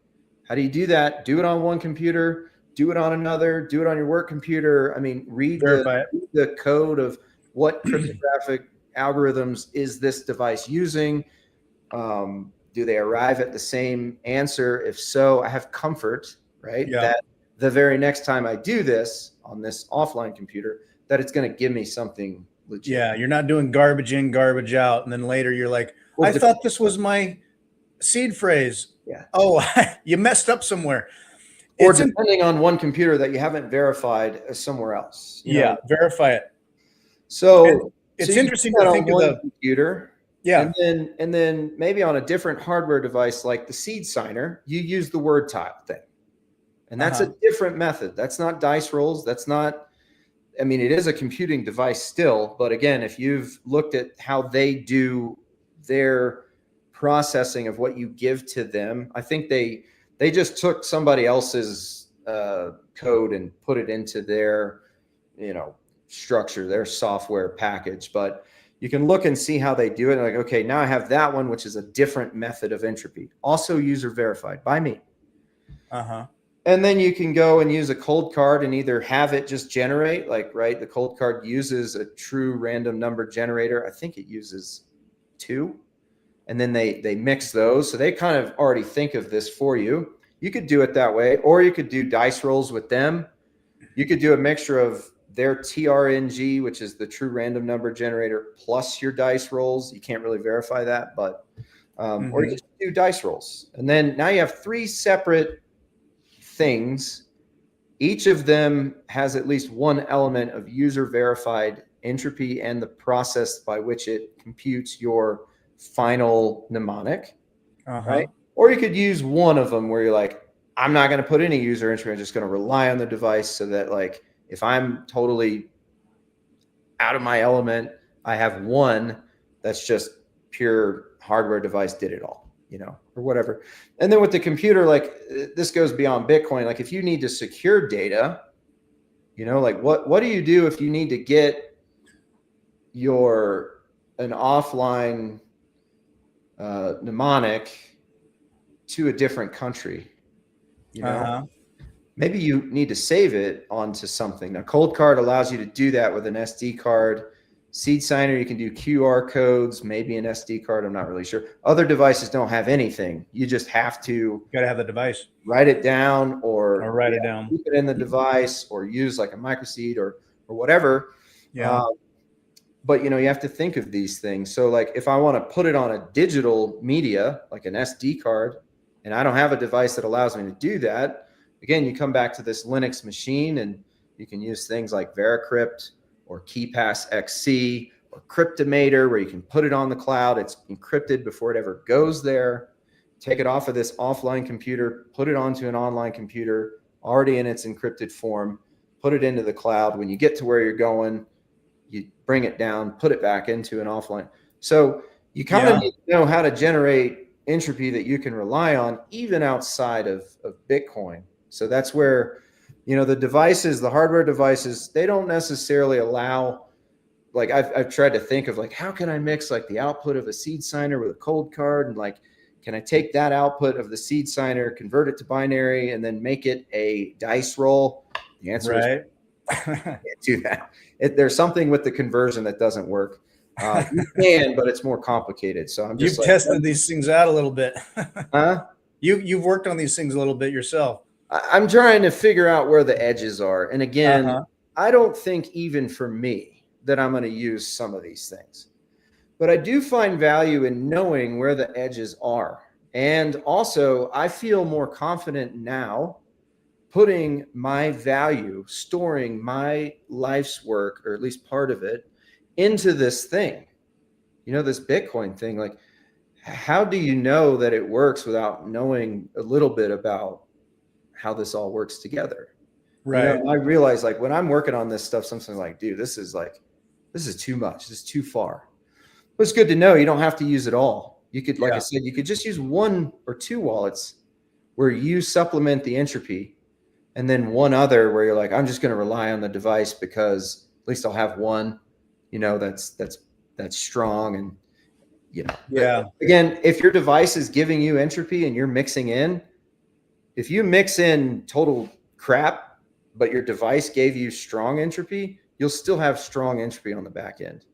How do you do that? Do it on one computer, do it on another, do it on your work computer. I mean, read the code of what cryptographic algorithms is this device using? Do they arrive at the same answer? If so, I have comfort, right? That the very next time I do this on this offline computer, that it's going to give me something legit. Yeah, you're not doing garbage in, garbage out, and then later you're like, I thought this was my seed phrase. Yeah. Oh, you messed up somewhere. Or depending on one computer that you haven't verified somewhere else. You know? Verify it. So it's interesting to think of the computer. Yeah. And then maybe on a different hardware device like the seed signer, you use the word tile thing. And that's a different method. That's not dice rolls. That's not I mean, it is a computing device still, but again, if you've looked at how they do their processing of what you give to them, I think they just took somebody else's code and put it into their, structure, their software package. But you can look and see how they do it. Like, okay, now I have that one, which is a different method of entropy, also user verified by me. And then you can go and use a cold card and either have it just generate, like, right, the cold card uses a true random number generator. I think it uses 2. And then they mix those. So they kind of already think of this for you. You could do it that way, or you could do dice rolls with them. You could do a mixture of their TRNG, which is the true random number generator, plus your dice rolls. You can't really verify that, but or you just do dice rolls. And then now you have 3 separate things. Each of them has at least one element of user verified entropy and the process by which it computes your final mnemonic, right? Or you could use one of them where you're like, I'm not going to put any user entropy. I'm just going to rely on the device so that, like, if I'm totally out of my element, I have one that's just pure hardware device did it all, or whatever. And then with the computer, like, this goes beyond Bitcoin. Like, if you need to secure data, like what do you do if you need to get an offline mnemonic to a different country? Maybe you need to save it onto something. Now, cold card allows you to do that with an SD card. Seed signer, you can do QR codes, maybe an SD card. I'm not really sure. Other devices don't have anything. You just have to got to have the device, write it down, or write it down, keep it in the device, or use like a MicroSeed or whatever. But you have to think of these things. So, like, if I want to put it on a digital media, like an SD card, and I don't have a device that allows me to do that, again, you come back to this Linux machine, and you can use things like VeraCrypt or KeePass XC or Cryptomator, where you can put it on the cloud. It's encrypted before it ever goes there. Take it off of this offline computer, put it onto an online computer already in its encrypted form, put it into the cloud. When you get to where you're going, you bring it down, put it back into an offline. So you kind of need to know how to generate entropy that you can rely on even outside of Bitcoin. So that's where, the devices, the hardware devices, they don't necessarily allow, like, I've tried to think of, like, how can I mix, like, the output of a seed signer with a cold card? And, like, can I take that output of the seed signer, convert it to binary, and then make it a dice roll? The answer is can't do that. There's something with the conversion that doesn't work. You can, but it's more complicated. So I'm just you've tested these things out a little bit. Huh? You've worked on these things a little bit yourself. I'm trying to figure out where the edges are. And again, I don't think even for me that I'm going to use some of these things, but I do find value in knowing where the edges are. And also, I feel more confident now putting my value, storing my life's work, or at least part of it, into this thing, this Bitcoin thing. Like, how do you know that it works without knowing a little bit about how this all works together? Right. I realize, like, when I'm working on this stuff, something like, dude, this is too much. This is too far. But it's good to know you don't have to use it all. You could, like I said, you could just use 1 or 2 wallets where you supplement the entropy, and then one other where you're like, I'm just going to rely on the device because at least I'll have one, that's strong. And, again, if your device is giving you entropy and you're mixing in, if you mix in total crap, but your device gave you strong entropy, you'll still have strong entropy on the back end.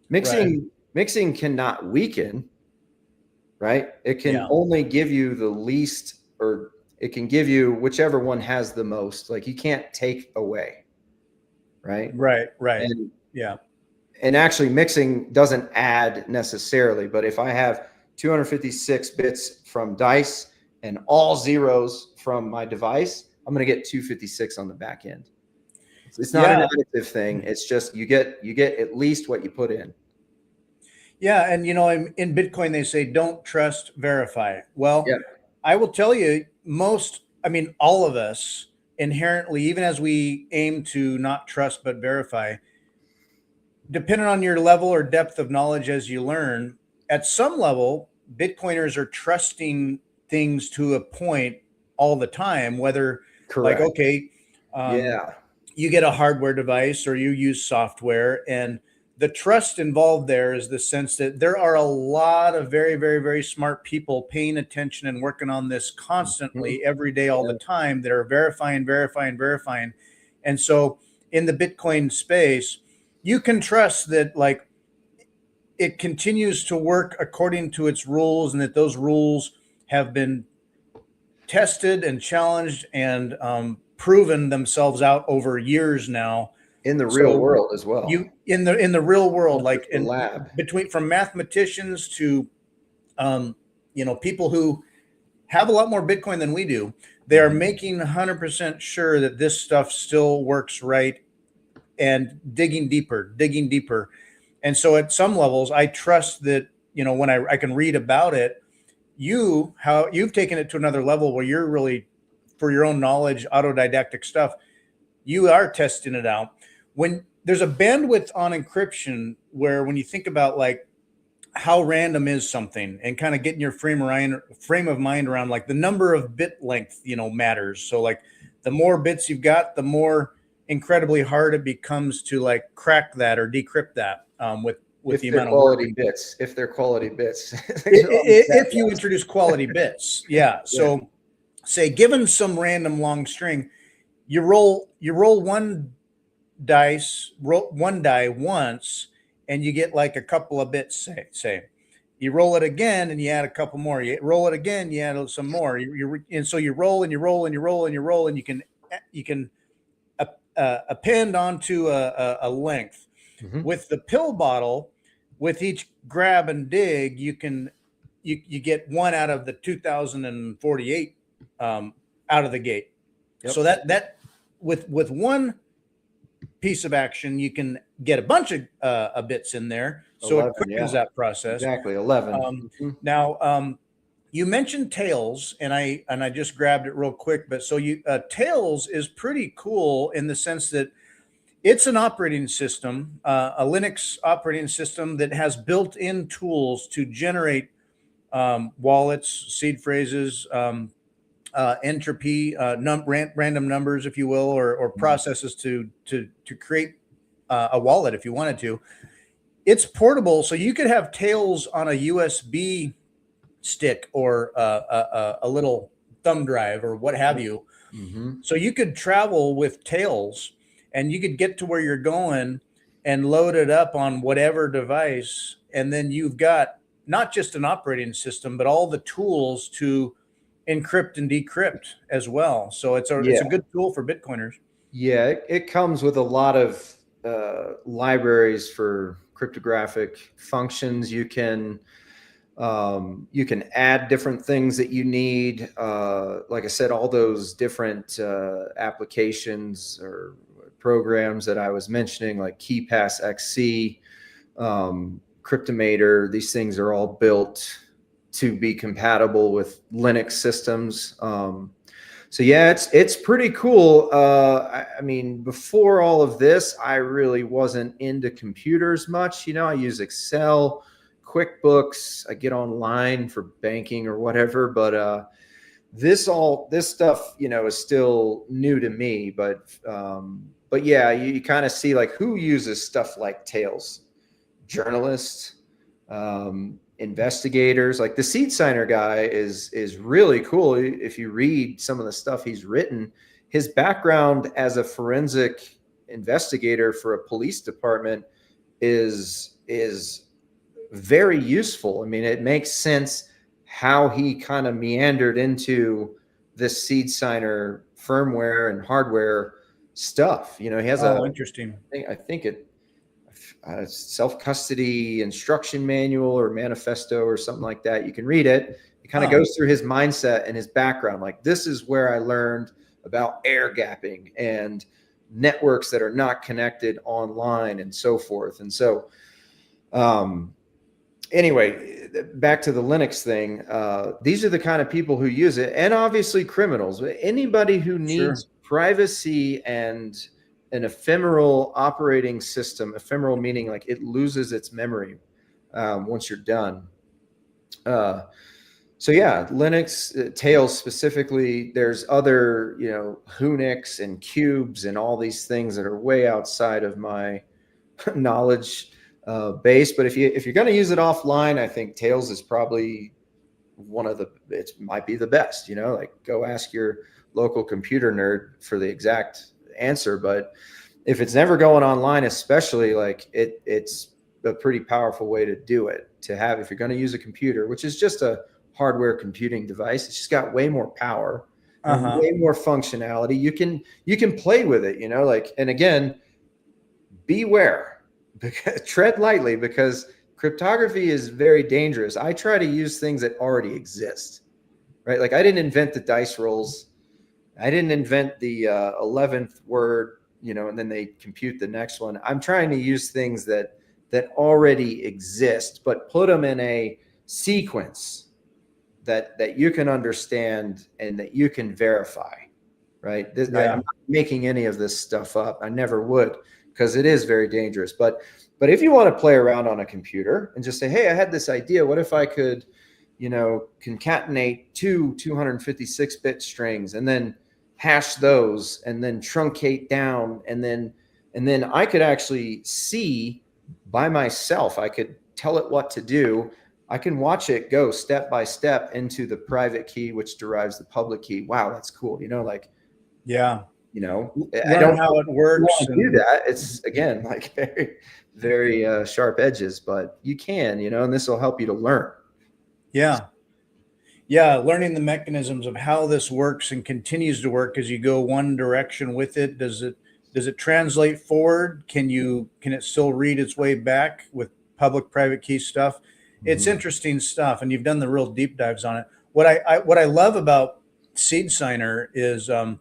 Mixing cannot weaken, right? It can only give you the least, or it can give you whichever one has the most. Like, you can't take away, right? Right. And actually, mixing doesn't add necessarily, but if I have 256 bits from dice and all zeros from my device, I'm going to get 256 on the back end. It's not an additive thing. It's just you get at least what you put in. Yeah, and in Bitcoin they say don't trust, verify. Well, I will tell you, all of us inherently, even as we aim to not trust but verify, depending on your level or depth of knowledge as you learn, at some level, Bitcoiners are trusting things to a point all the time, whether like, Correct. okay, um, Yeah. you get a hardware device or you use software, and the trust involved there is the sense that there are a lot of very, very, very smart people paying attention and working on this Mhm. constantly every day, all the Yeah. time, that are verifying, verifying, verifying. And so in the Bitcoin space, you can trust that like it continues to work according to its rules, and that those rules have been tested and challenged and proven themselves out over years now. In the real So world as well, you in the real world, not like just the in lab. between from mathematicians to um, people who have a lot more Bitcoin than we do, they are Mhm. making 100% sure that this stuff still works right, and digging deeper, digging deeper. And so at some levels, I trust that, when I can read about it, how you've taken it to another level where you're really, for your own knowledge, autodidactic stuff, you are testing it out. When there's a bandwidth on encryption, where when you think about like how random is something, and kind of getting your frame of mind around like the number of bit length, matters. So like the more bits you've got, the more incredibly hard it becomes to like crack that or decrypt that, with If the they're amount of work. quality bits, if they're quality bits, there's always that If you introduce quality bits, yeah. yeah. So say given some random long string, you roll one die once, and you get like a couple of bits. Say you roll it again and you add a couple more. You roll it again, you add some more. And so you roll and you roll and you roll and you roll, and you can append onto a length. Mhm. With the pill bottle, with each grab and dig, you get one out of the 2048 out of the gate. So Yep. that with one piece of action, you can get a bunch of bits in there, so it 11, quickens yeah. that process. Exactly, 11. Mhm. Now, you mentioned Tails, and I just grabbed it real quick, but so Tails is pretty cool in the sense that it's an operating system, a Linux operating system that has built-in tools to generate wallets, seed phrases, entropy, random numbers, if you will, or processes to create a wallet if you wanted to. It's portable, so you could have Tails on a USB stick, or a little thumb drive or what have you. Mhm. So you could travel with Tails, and you could get to where you're going and load it up on whatever device, and then you've got not just an operating system, but all the tools to encrypt and decrypt as well. So it's a Yeah. good tool for Bitcoiners. Yeah, it comes with a lot of libraries for cryptographic functions. You can add different things that you need. Like I said, all those different applications or programs that I was mentioning, like KeyPass XC, Cryptomator. These things are all built to be compatible with Linux systems. So yeah, it's pretty cool. I mean, before all of this, I really wasn't into computers much. I use Excel, QuickBooks. I get online for banking or whatever. But this stuff, is still new to me. But yeah, you kind of see like who uses stuff like Tails. Journalists, investigators. Like the seed signer guy is really cool. If you read some of the stuff he's written, his background as a forensic investigator for a police department is very useful. I mean, it makes sense how he kind of meandered into this seed signer firmware and hardware stuff. He has Oh, interesting. I think it self-custody instruction manual or manifesto or something like that. You can read it. It kind of Huh. goes through his mindset and his background. Like, this is where I learned about air gapping and networks that are not connected online and so forth. And so, anyway, back to the Linux thing. These are the kind of people who use it, and obviously criminals. Anybody who needs Sure. privacy and an ephemeral operating system, ephemeral meaning like it loses its memory once you're done. So yeah, Linux, Tails specifically, there's other, Unix and cubes and all these things that are way outside of my knowledge base. But if you're going to use it offline, I think Tails is probably it might be the best, like go ask your local computer nerd for the exact answer. But if it's never going online, especially, like it's a pretty powerful way to do it, to have, if you're going to use a computer, which is just a hardware computing device. It's just got way more power and way more functionality. You can play with it, like, and again, beware, because tread lightly, because cryptography is very dangerous. I try to use things that already exist, right? Like I didn't invent the dice rolls. I didn't invent the 11th word, and then they compute the next one. I'm trying to use things that already exist, but put them in a sequence that you can understand and that you can verify, right? I'm not making any of this stuff up. I never would, because it is very dangerous. But if you want to play around on a computer and just say, hey, I had this idea. What if I could, concatenate two 256-bit strings and then hash those and then truncate down, and then I could actually see by myself, I could tell it what to do. I can watch it go step by step into the private key, which derives the public key. Wow, that's cool. Yeah. I don't know how it works. Do that. It's, again, like very, very sharp edges, but you can, and this will help you to learn. Yeah. Learning the mechanisms of how this works and continues to work as you go one direction with it. Does it translate forward? Can it still read its way back with public private key stuff? It's interesting stuff, and you've done the real deep dives on it. What I love about Seed Signer is I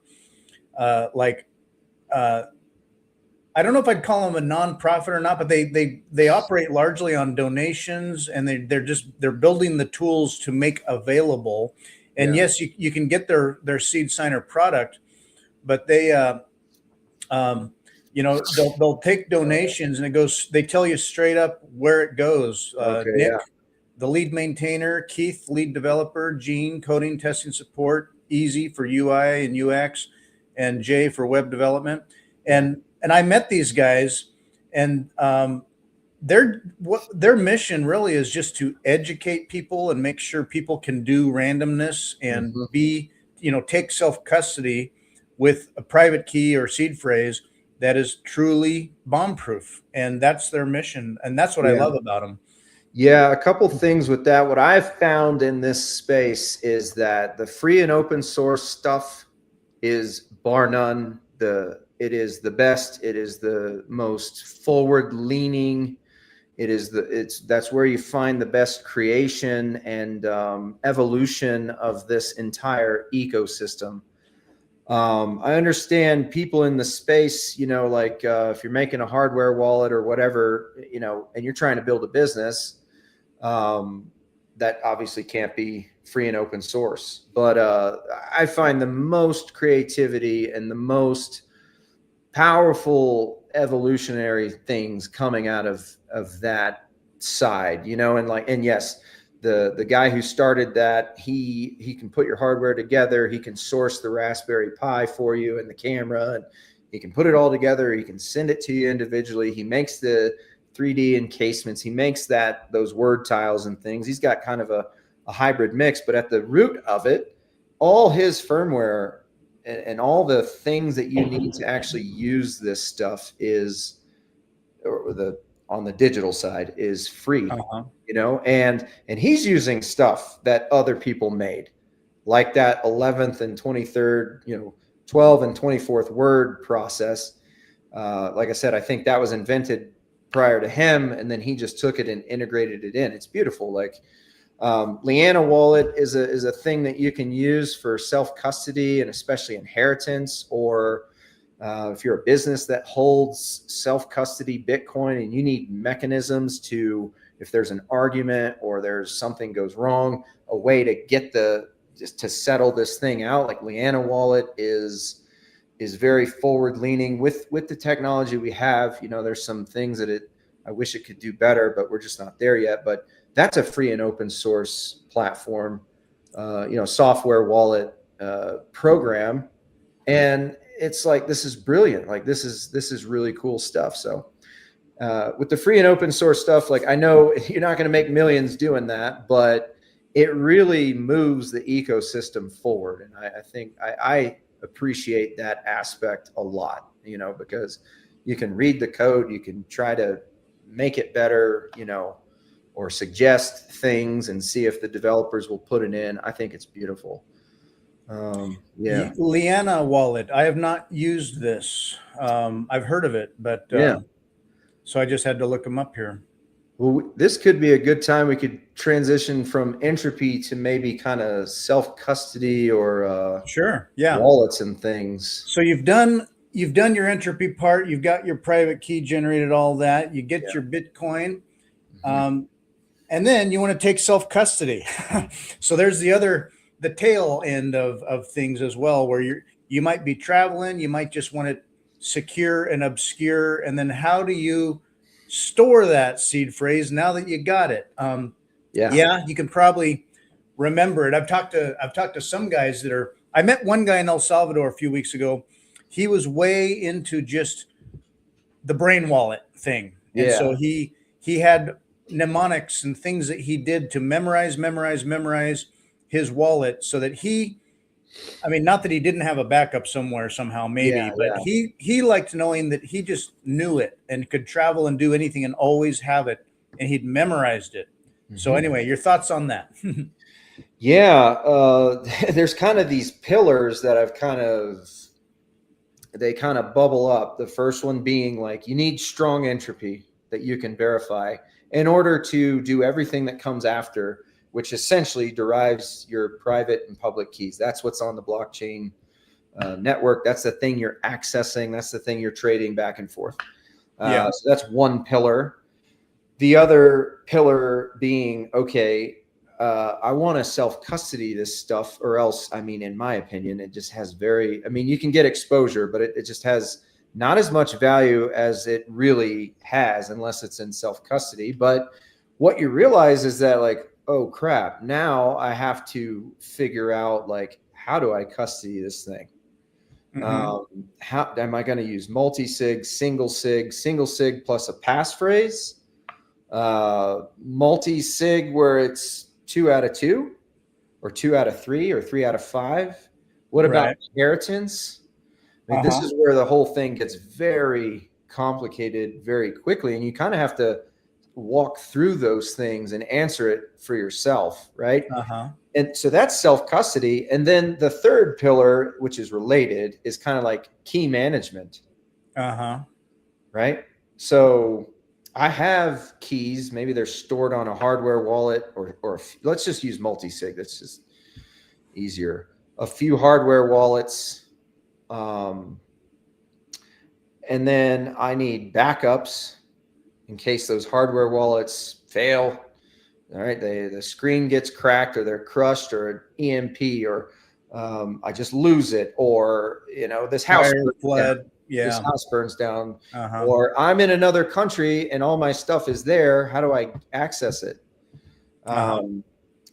don't know if I'd call them a nonprofit or not, but they operate largely on donations, and they're building the tools to make available. And yes, you can get their Seed Signer product, but they they'll take donations, and they tell you straight up where it goes. Nick, the lead maintainer; Keith, lead developer; Gene, coding, testing, support; Easy for UI and UX; and Jay for web development. And I met these guys, and their mission really is just to educate people and make sure people can do randomness and take self-custody with a private key or seed phrase that is truly bomb-proof. And that's their mission. And that's what I love about them. Yeah, a couple things with that. What I've found in this space is that the free and open source stuff is bar none. It is the best. It is the most forward leaning. That's where you find the best creation and evolution of this entire ecosystem. I understand people in the space, like if you're making a hardware wallet or whatever, and you're trying to build a business, that obviously can't be free and open source. But I find the most creativity and the most powerful evolutionary things coming out of that side, and yes, the guy who started that, he can put your hardware together. He can source the Raspberry Pi for you and the camera, and he can put it all together. He can send it to you individually. He makes the 3D encasements. He makes those word tiles and things. He's got kind of a hybrid mix, but at the root of it, all his firmware and all the things that you need to actually use this stuff on the digital side is free, and he's using stuff that other people made, like that 11th and 23rd, 12 and 24th word process. Like I said, I think that was invented prior to him, and then he just took it and integrated it in. It's beautiful. Like Leanna wallet is a thing that you can use for self-custody and especially inheritance, or if you're a business that holds self-custody Bitcoin and you need mechanisms to, if there's an argument or there's something goes wrong, a way to get just to settle this thing out. Like Leanna wallet is is very forward leaning with the technology we have. You know, there's some things that I wish it could do better, but we're just not there yet. But that's a free and open source platform, software wallet program. And it's like, this is brilliant. Like this is really cool stuff. So with the free and open source stuff, like I know you're not going to make millions doing that, but it really moves the ecosystem forward. And I think I appreciate that aspect a lot, because you can read the code, you can try to make it better, or suggest things and see if the developers will put it in. I think it's beautiful. Yeah. Liana wallet. I have not used this. I've heard of it, but Yeah. so I just had to look them up here. Well, this could be a good time. We could transition from Entropy to maybe kind of self-custody or sure. Yeah. wallets and things. So you've done your Entropy part. You've got your private key generated, all that. You get your Bitcoin. And then you want to take self-custody. So there's the tail end of things as well, where you might be traveling, you might just want it secure and obscure. And then how do you store that seed phrase now that you got it? Yeah, you can probably remember it. I've talked to some guys I met one guy in El Salvador a few weeks ago. He was way into just the brain wallet thing. And so he had mnemonics and things that he did to memorize his wallet, so that not that he didn't have a backup somewhere somehow, maybe, but he liked knowing that he just knew it and could travel and do anything and always have it, and he'd memorized it. So anyway, your thoughts on that? There's kind of these pillars that they kind of bubble up. The first one being like, you need strong entropy that you can verify in order to do everything that comes after, which essentially derives your private and public keys. That's what's on the blockchain network. That's the thing you're accessing. That's the thing you're trading back and forth. So that's one pillar. The other pillar being, okay, I want to self-custody this stuff, or else, in my opinion, it just has you can get exposure, but it just has not as much value as it really has unless it's in self-custody. But what you realize is that, like, oh crap, now I have to figure out, like, how do I custody this thing? How am I going to use multi-sig, single sig plus a passphrase, multi-sig where it's 2 out of 2 or 2 out of 3 or 3 out of 5? What about inheritance? This is where the whole thing gets very complicated very quickly, and you kind of have to walk through those things and answer it for yourself, right? And so that's self-custody. And then the third pillar, which is related, is kind of like key management. Right? So I have keys, maybe they're stored on a hardware wallet, or let's just use multi-sig. That's just easier. A few hardware wallets. And then I need backups in case those hardware wallets fail. All right, the screen gets cracked, or they're crushed, or an EMP, or I just lose it, or this house flood. This house burns down, or I'm in another country and all my stuff is there. How do I access it? I'm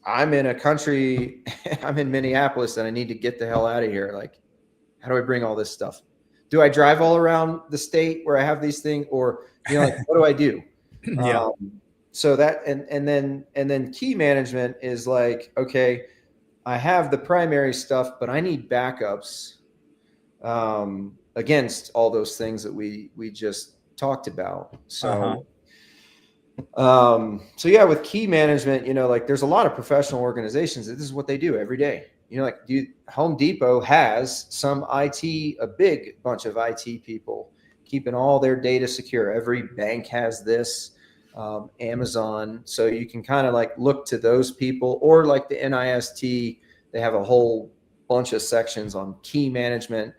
in a country, I'm in Minneapolis, and I need to get the hell out of here. Like, how do I bring all this stuff? Do I drive all around the state where I have these things, or what do I do? So that and then key management is like, okay, I have the primary stuff, but I need backups against all those things that we just talked about. So so yeah, with key management, like, there's a lot of professional organizations that this is what they do every day. Home Depot has some IT, a big bunch of IT people keeping all their data secure. Every bank has this, Amazon. So you can kind of like look to those people, or like the NIST, they have a whole bunch of sections on key management.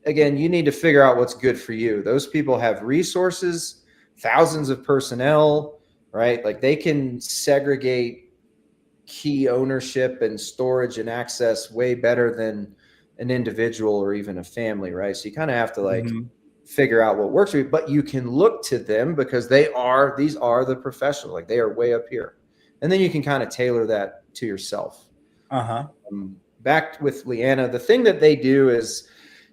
Again, you need to figure out what's good for you. Those people have resources, thousands of personnel, right? Like, they can segregate key ownership and storage and access way better than an individual or even a family, right? So you kind of have to like Mhm. figure out what works for you, but you can look to them because these are the professionals, like they are way up here. And then you can kind of tailor that to yourself. Uh-huh. Back with Leanna, the thing that they do is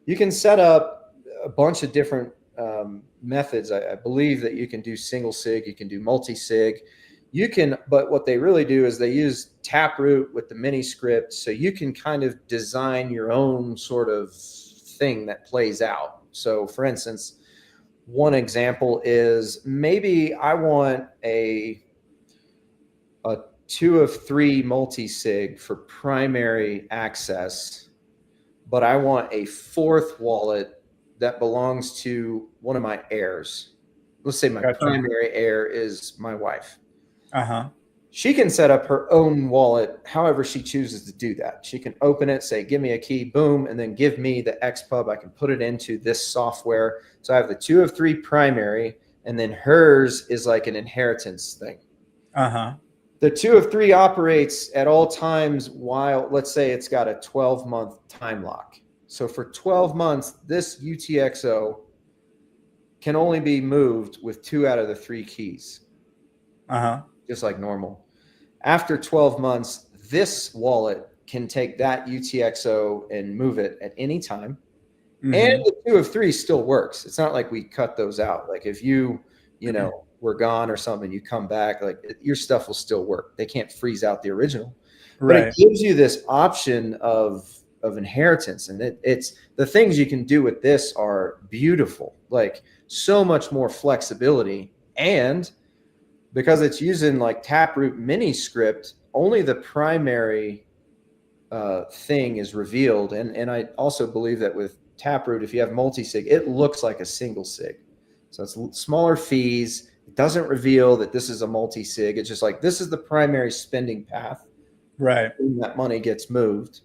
you can set up a bunch of different methods. I believe that you can do single sig, you can do multi-sig. But what they really do is they use Taproot with the mini script. So you can kind of design your own sort of thing that plays out. So for instance, one example is maybe I want a 2 of 3 multi-sig for primary access, but I want a fourth wallet that belongs to one of my heirs. Let's say my Gotcha. primary heir is my wife. Uh-huh. She can set up her own wallet however she chooses to do that. She can open it, say, give me a key, boom, and then give me the XPub. I can put it into this software. So I have the 2 of 3 primary, and then hers is like an inheritance thing. Uh-huh. The 2 of 3 operates at all times while, let's say it's got a 12-month time lock. So for 12 months, this UTXO can only be moved with 2 out of the 3 keys. Uh-huh. Just like normal. After 12 months, this wallet can take that UTXO and move it at any time. Mm-hmm. And the 2 of 3 still works. It's not like we cut those out. Like if you were gone or something, you come back, like your stuff will still work. They can't freeze out the original. But Right. it gives you this option of inheritance. And it's the things you can do with this are beautiful, like so much more flexibility. And because it's using like Taproot mini script, only the primary thing is revealed. And I also believe that with Taproot, if you have multi-sig, it looks like a single sig. So it's smaller fees. It doesn't reveal that this is a multi-sig. It's just like, this is the primary spending path. Right. That money gets moved.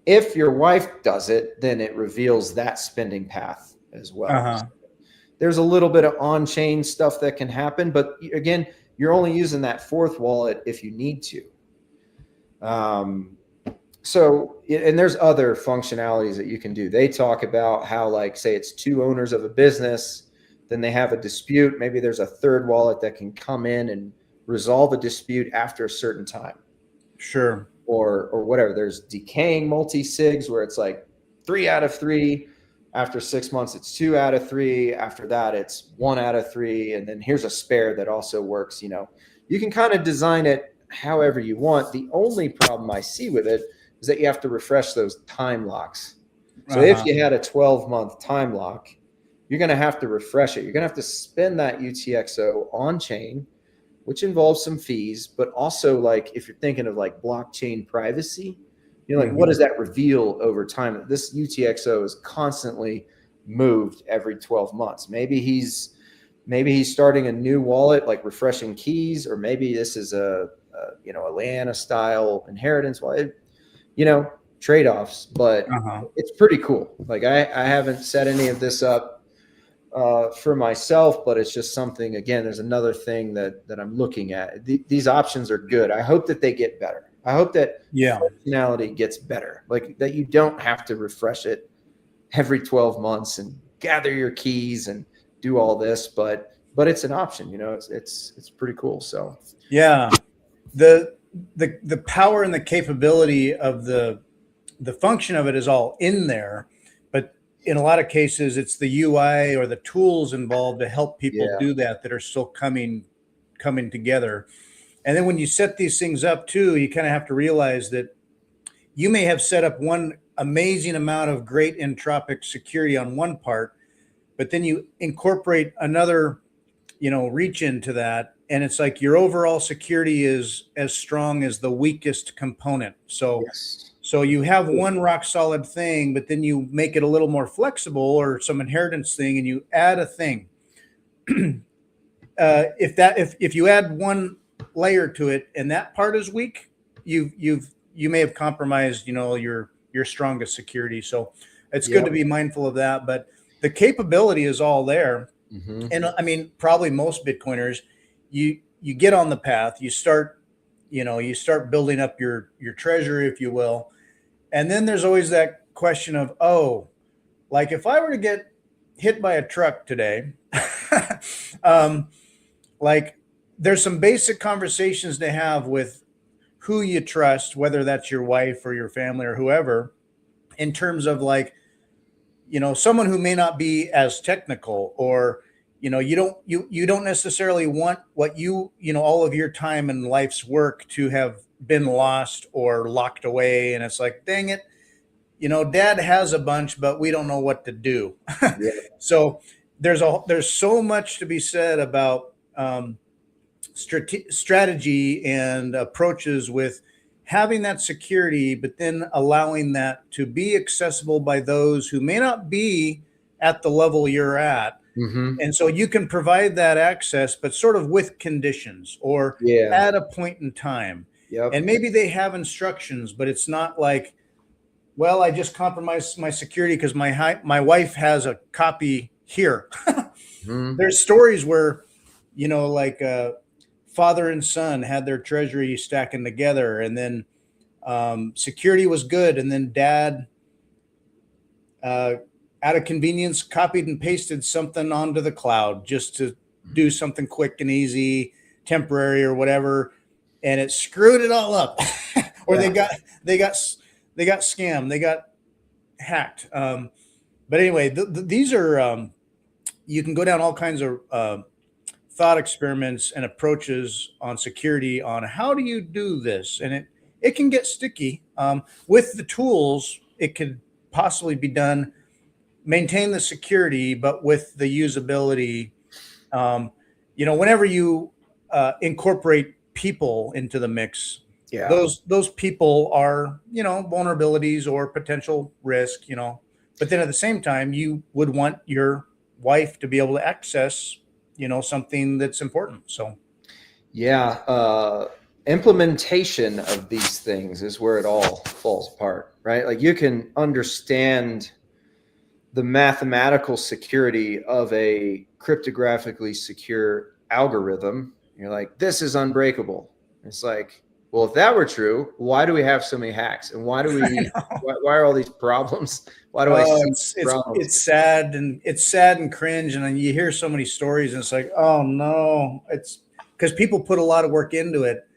If your wife does it, then it reveals that spending path as well. Uh-huh. So there's a little bit of on-chain stuff that can happen, but again, you're only using that fourth wallet if you need to. So, and there's other functionalities that you can do. They talk about how, like, say it's 2 owners of a business, then they have a dispute. Maybe there's a third wallet that can come in and resolve a dispute after a certain time. Sure. Or whatever. There's decaying multi-sigs where it's like 3 out of 3. After 6 months, it's 2 out of 3. After that, it's 1 out of 3. And then here's a spare that also works. You can kind of design it however you want. The only problem I see with it is that you have to refresh those time locks. So if you had a 12-month time lock, you're going to have to refresh it. You're going to have to spend that UTXO on chain, which involves some fees, but also, like, if you're thinking of like blockchain privacy, like, what does that reveal over time? This UTXO is constantly moved every 12 months. Maybe he's starting a new wallet, like refreshing keys, or maybe this is a Lana style inheritance wallet, trade-offs, but it's pretty cool. Like I haven't set any of this up for myself, but it's just something, again, there's another thing that I'm looking at. These options are good. I hope that they get better. I hope that functionality gets better, like that you don't have to refresh it every 12 months and gather your keys and do all this, but it's an option, it's pretty cool. So yeah, the power and the capability of the function of it is all in there, but in a lot of cases it's the UI or the tools involved to help people do that are still coming together. And then when you set these things up too, you kind of have to realize that you may have set up one amazing amount of great entropic security on one part, but then you incorporate another, reach into that, and it's like your overall security is as strong as the weakest component. So you have one rock solid thing, but then you make it a little more flexible or some inheritance thing, and you add a thing. If you add one layer to it and that part is weak, you may have compromised, your strongest security. So it's good to be mindful of that, but the capability is all there. And I mean, probably most Bitcoiners, you get on the path, you start building up your treasure, if you will. And then there's always that question of, oh, like if I were to get hit by a truck today, um, like there's some basic conversations to have with who you trust, whether that's your wife or your family or whoever, in terms of like, someone who may not be as technical, or you don't necessarily want what all of your time and life's work to have been lost or locked away, and it's like, dang it, dad has a bunch but we don't know what to do. Yeah. So there's so much to be said about strategy and approaches with having that security, but then allowing that to be accessible by those who may not be at the level you're at. Mm-hmm. And so you can provide that access, but sort of with conditions or Yeah. at a point in time. Yep. And maybe they have instructions, but it's not like, well, I just compromised my security because my wife has a copy here. Mm-hmm. There's stories where, like father and son had their treasury stacking together, and then security was good, and then dad, out of convenience, copied and pasted something onto the cloud just to do something quick and easy, temporary or whatever, and it screwed it all up. Or Yeah. they got scammed, they got hacked. But anyway, these are you can go down all kinds of thought experiments and approaches on security, on how do you do this, and it can get sticky. With the tools, it could possibly be done, maintain the security, but with the usability. Whenever you incorporate people into the mix, Yeah. those people are, vulnerabilities or potential risk, but then at the same time, you would want your wife to be able to access, something that's important. So Yeah. Implementation of these things is where it all falls apart, right? Like you can understand the mathematical security of a cryptographically secure algorithm. You're like, this is unbreakable. It's like, well, if that were true, why do we have so many hacks? And why do we, why are all these problems? Why do I see problems? it's sad, and it's sad and cringe. And then you hear so many stories and it's like, oh no, it's because people put a lot of work into it,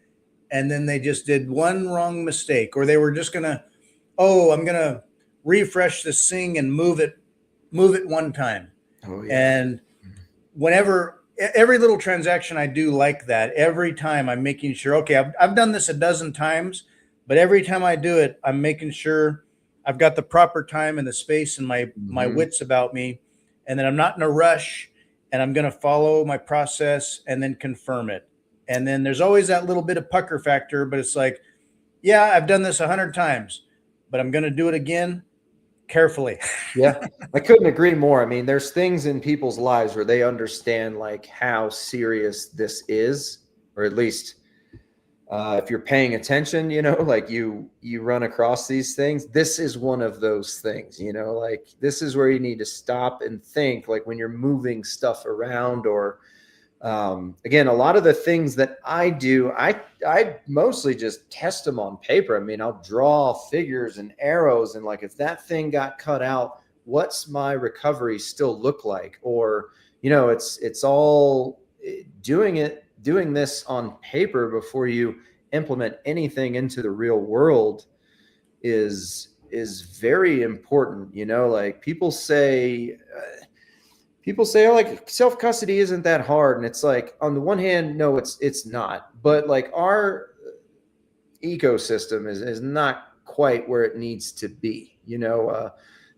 and then they just did one wrong mistake, or they were just gonna, oh, I'm gonna refresh this thing and move it one time. Oh, yeah. And every little transaction I do like that, every time I'm making sure, okay, I've done this a dozen times, but every time I do it, I'm making sure I've got the proper time and the space and my wits about me, and then I'm not in a rush, and I'm going to follow my process and then confirm it. And then there's always that little bit of pucker factor, but it's like, yeah, I've done this 100 times, but I'm going to do it again carefully. Yeah, I couldn't agree more. I mean, there's things in people's lives where they understand like how serious this is, or at least if you're paying attention, like you run across these things. This is one of those things, like this is where you need to stop and think, like when you're moving stuff around, or again, a lot of the things that I do, I mostly just test them on paper. I mean, I'll draw figures and arrows, and like if that thing got cut out, what's my recovery still look like? Or it's all doing this on paper before you implement anything into the real world is very important. Like people say, oh, like self-custody isn't that hard. And it's like, on the one hand, no, it's not. But like our ecosystem is not quite where it needs to be.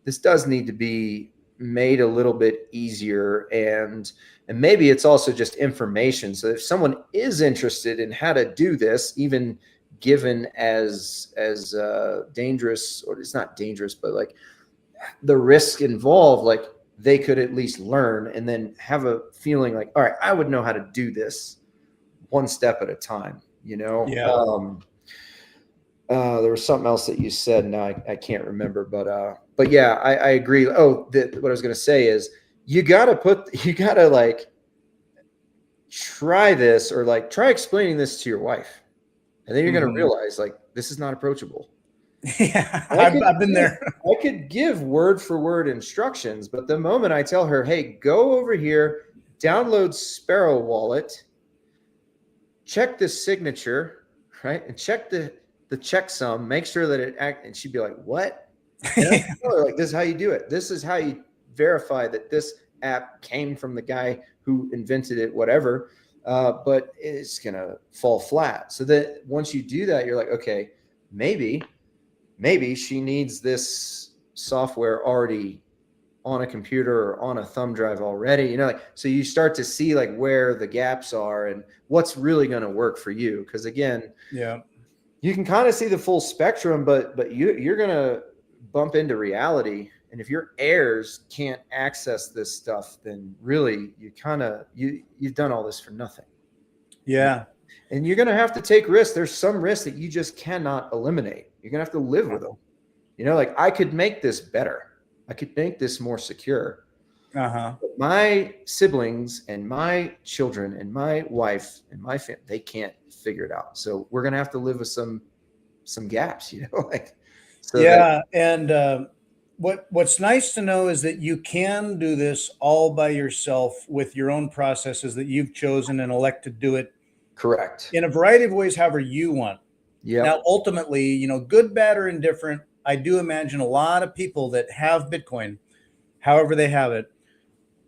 This does need to be made a little bit easier, and maybe it's also just information. So if someone is interested in how to do this, even given as dangerous, or it's not dangerous, but like the risk involved, like they could at least learn and then have a feeling like, all right, I would know how to do this one step at a time. Yeah. There was something else that you said. Now I can't remember, but yeah, I agree. Oh, what I was going to say is you gotta like try this, or like try explaining this to your wife, and then you're going to realize like this is not approachable. Yeah, I could I've been there. I could give word for word instructions, but the moment I tell her, hey, go over here, download Sparrow Wallet, check this signature, right? And check the checksum, make sure that it act, and she'd be like, what? And I tell her, like, this is how you do it. This is how you verify that this app came from the guy who invented it, whatever. But it's gonna fall flat. So that once you do that, you're like, okay, maybe she needs this software already on a computer or on a thumb drive already, like, so you start to see like where the gaps are and what's really going to work for you. Because again, Yeah. you can kind of see the full spectrum, but you're going to bump into reality. And if your heirs can't access this stuff, then really you've done all this for nothing. Yeah. And you're going to have to take risks. There's some risks that you just cannot eliminate. You're going to have to live with them. Like, I could make this better. I could make this more secure. Uh-huh. But my siblings and my children and my wife and my family, they can't figure it out. So we're going to have to live with some gaps, like. So yeah. And what's nice to know is that you can do this all by yourself with your own processes that you've chosen and elect to do it correct. in a variety of ways, however you want. Yeah. Now, ultimately, good, bad, or indifferent, I do imagine a lot of people that have Bitcoin, however they have it,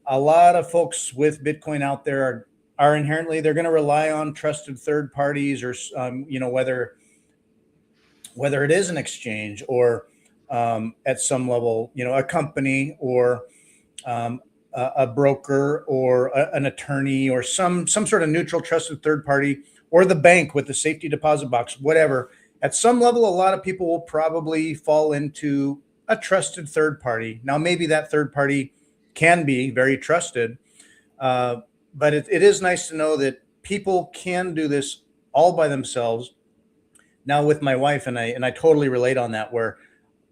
a lot of folks with Bitcoin out there are inherently, they're going to rely on trusted third parties, or whether it is an exchange or at some level, a company or a broker or an attorney or some sort of neutral trusted third party, or the bank with the safety deposit box, whatever. At some level, a lot of people will probably fall into a trusted third party. Now, maybe that third party can be very trusted, but it is nice to know that people can do this all by themselves. Now, with my wife, and I totally relate on that, where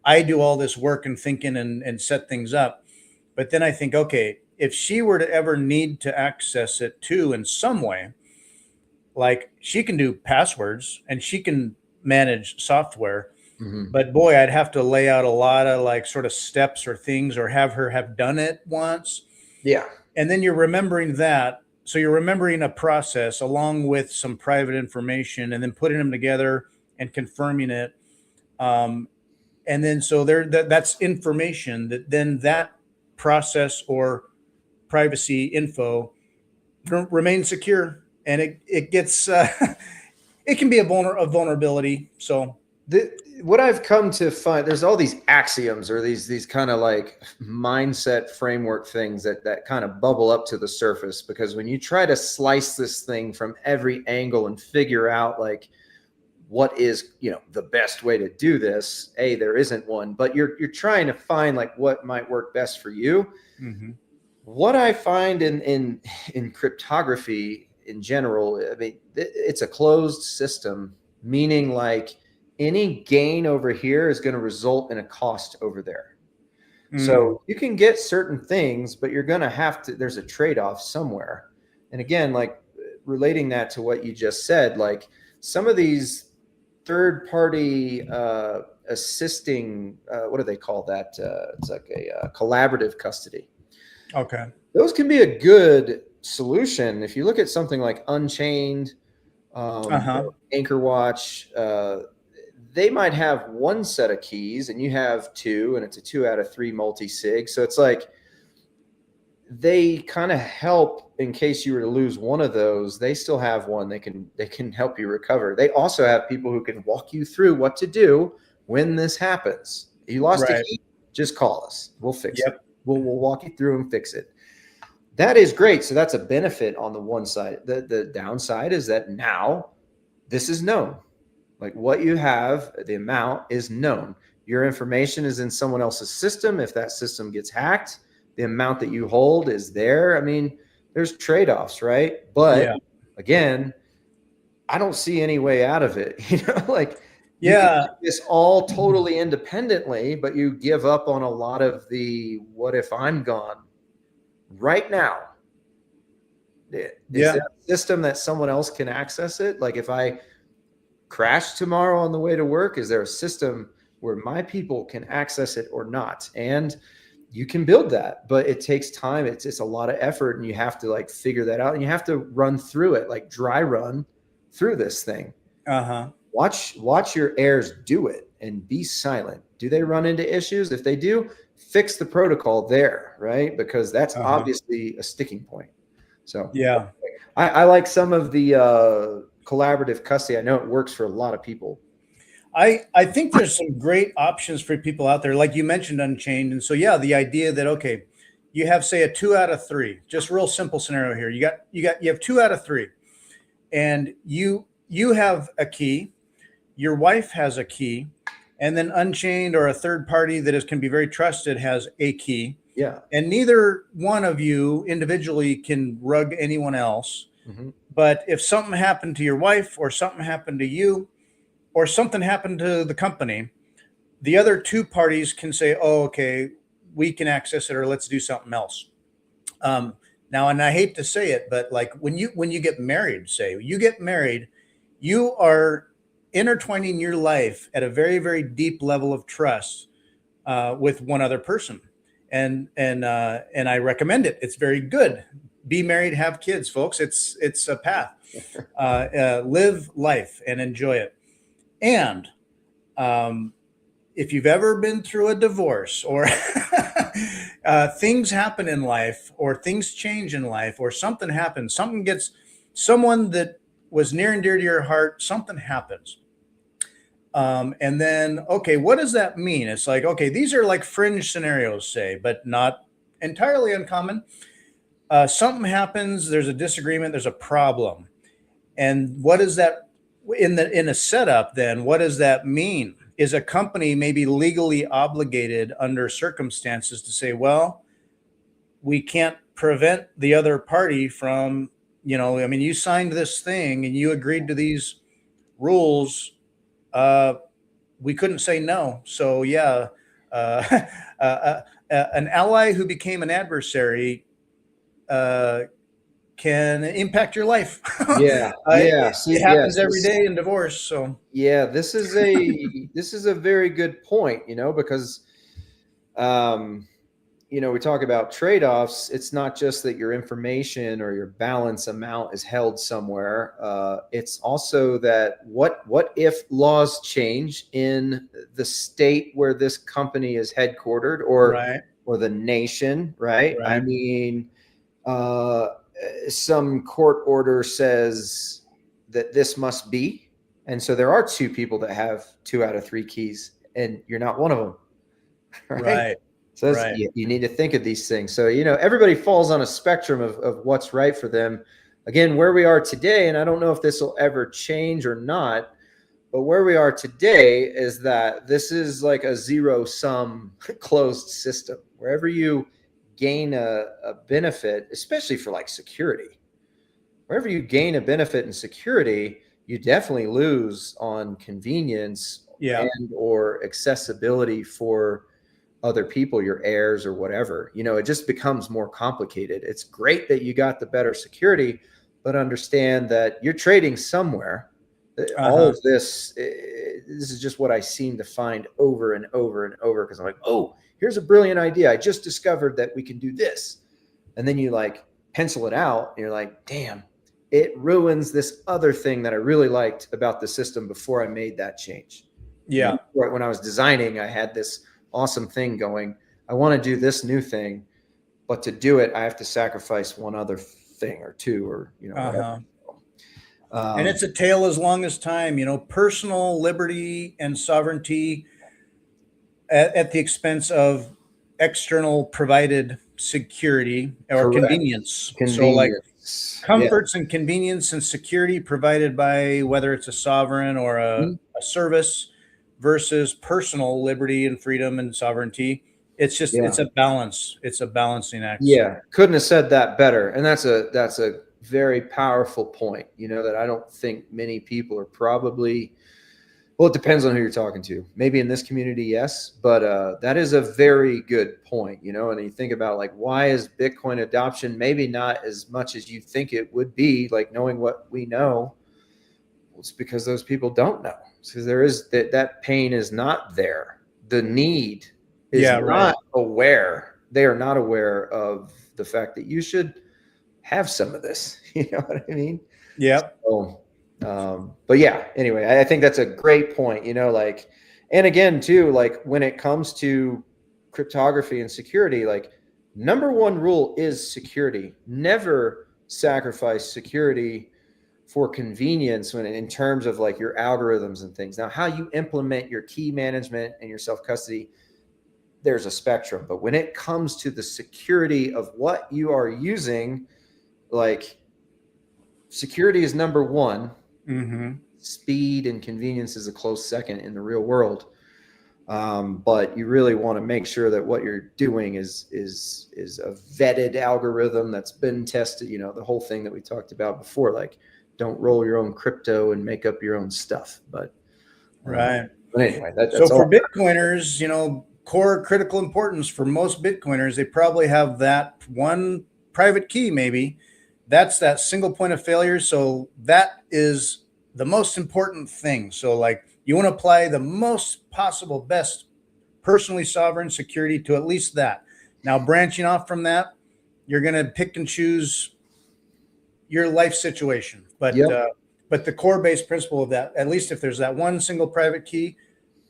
I do all this work and thinking and set things up. But then I think, okay, if she were to ever need to access it too in some way, like, she can do passwords and she can manage software, but boy, I'd have to lay out a lot of like sort of steps or things, or have her have done it once. Yeah. And then you're remembering that. So you're remembering a process along with some private information, and then putting them together and confirming it. And then so that's information that then that process or privacy info remains secure, and it gets it can be a vulnerability. So what I've come to find, there's all these axioms or these kind of like mindset framework things that kind of bubble up to the surface, because when you try to slice this thing from every angle and figure out like what is the best way to do this, there isn't one, but you're trying to find like what might work best for you. mm-hmm. What I find in cryptography in general, I mean, it's a closed system, meaning like any gain over here is going to result in a cost over there. Mm. So you can get certain things, but you're going to have to, there's a trade-off somewhere. And again, like relating that to what you just said, like some of these third-party assisting, what do they call that? It's like a collaborative custody. Okay. Those can be a good solution. If you look at something like Unchained, Anchor Watch, they might have one set of keys and you have two, and it's a 2 out of 3 multi-sig. So it's like they kind of help in case you were to lose one of those. They still have one. They can help you recover. They also have people who can walk you through what to do when this happens. You lost a key, just call us. We'll fix it. We'll walk you through and fix it. That is great. So that's a benefit on the one side. The downside is that now this is known. Like what you have, the amount is known. Your information is in someone else's system. If that system gets hacked, the amount that you hold is there. I mean, there's trade-offs, right? But again, I don't see any way out of it. Like you can do this all totally independently, but you give up on a lot of the what if I'm gone right now. Is there a system that someone else can access it? Like if I crash tomorrow on the way to work, is there a system where my people can access it or not. And you can build that, but it takes time. It's a lot of effort, and you have to like figure that out, and you have to run through it, like dry run through this thing. Uh-huh. Watch your heirs do it and be silent. Do they run into issues? If they do, fix the protocol there, right? Because that's obviously a sticking point. So yeah, I like some of the collaborative custody. I know it works for a lot of people. I think there's some great options for people out there, like you mentioned, Unchained. And so, yeah, the idea that, okay, you have, say, a 2 out of 3, just real simple scenario here. You have 2 out of 3, and you have a key, your wife has a key, and then Unchained or a third party that can be very trusted has a key. Yeah. And neither one of you individually can rug anyone else. Mm-hmm. But if something happened to your wife, or something happened to you, or something happened to the company, the other 2 parties can say, oh, okay, we can access it, or let's do something else. Now, and I hate to say it, but like when you get married, say you get married, you are intertwining your life at a very, very deep level of trust with one other person. And I recommend it. It's very good. Be married, have kids, folks. It's a path. Live life and enjoy it. And if you've ever been through a divorce, or things happen in life, or things change in life, or something happens, someone that was near and dear to your heart, something happens. And then, okay, what does that mean? It's like, okay, these are like fringe scenarios, say, but not entirely uncommon. Something happens, there's a disagreement, there's a problem. And what is that in a setup? Then what does that mean? Is a company maybe legally obligated under circumstances to say, well, we can't prevent the other party from, I mean, you signed this thing and you agreed to these rules. We couldn't say no. So yeah, an ally who became an adversary can impact your life. Yeah. Yeah. See, it happens every day in divorce. So yeah, this is a very good point, because we talk about trade-offs. It's not just that your information or your balance amount is held somewhere. It's also that what if laws change in the state where this company is headquartered, or right. or the nation, right? I mean, some court order says that this must be, and so there are 2 people that have 2 out of 3 keys, and you're not one of them, right? So you need to think of these things. So, everybody falls on a spectrum of what's right for them. Again, where we are today, and I don't know if this will ever change or not, but where we are today is that this is like a zero-sum closed system. Wherever you gain a benefit, especially for like security, wherever you gain a benefit in security, you definitely lose on convenience and or accessibility for other people, your heirs or whatever. It just becomes more complicated. It's great that you got the better security, but understand that you're trading somewhere. All of this is just what I seem to find over and over and over, because I'm like, oh, here's a brilliant idea. I just discovered that we can do this. And then you like pencil it out and you're like, damn, it ruins this other thing that I really liked about the system before I made that change. Yeah. When I was designing, I had this awesome thing going. I want to do this new thing, but to do it, I have to sacrifice one other thing or 2, or, whatever. And it's a tale as long as time, personal liberty and sovereignty at the expense of external provided security or convenience. So like comforts and convenience and security provided by whether it's a sovereign or a service, versus personal liberty and freedom and sovereignty. It's just, it's a balance. It's a balancing act. Yeah. Couldn't have said that better. And that's a very powerful point, that I don't think many people are probably, well, it depends on who you're talking to. Maybe in this community, yes, but that is a very good point, and you think about like, why is Bitcoin adoption maybe not as much as you think it would be, like knowing what we know, It's because those people don't know. It's because there is that pain is not there. The need is not aware. They are not aware of the fact that you should have some of this. You know what I mean? Yep. So, but yeah, anyway, I think that's a great point, like, and again, too, like when it comes to cryptography and security, like number one rule is security. Never sacrifice security for convenience when in terms of like your algorithms and things. Now, how you implement your key management and your self-custody, there's a spectrum, but when it comes to the security of what you are using, like security is number one. Mm-hmm. Speed and convenience is a close second in the real world. But you really want to make sure that what you're doing is a vetted algorithm that's been tested, the whole thing that we talked about before, like don't roll your own crypto and make up your own stuff. But but anyway, that's so for all. Bitcoiners, core critical importance for most Bitcoiners, they probably have that one private key, maybe. That's that single point of failure. So that is the most important thing. So like you want to apply the most possible best personally sovereign security to at least that. Now, branching off from that, you're going to pick and choose your life situation. But but the core base principle of that, at least if there's that one single private key,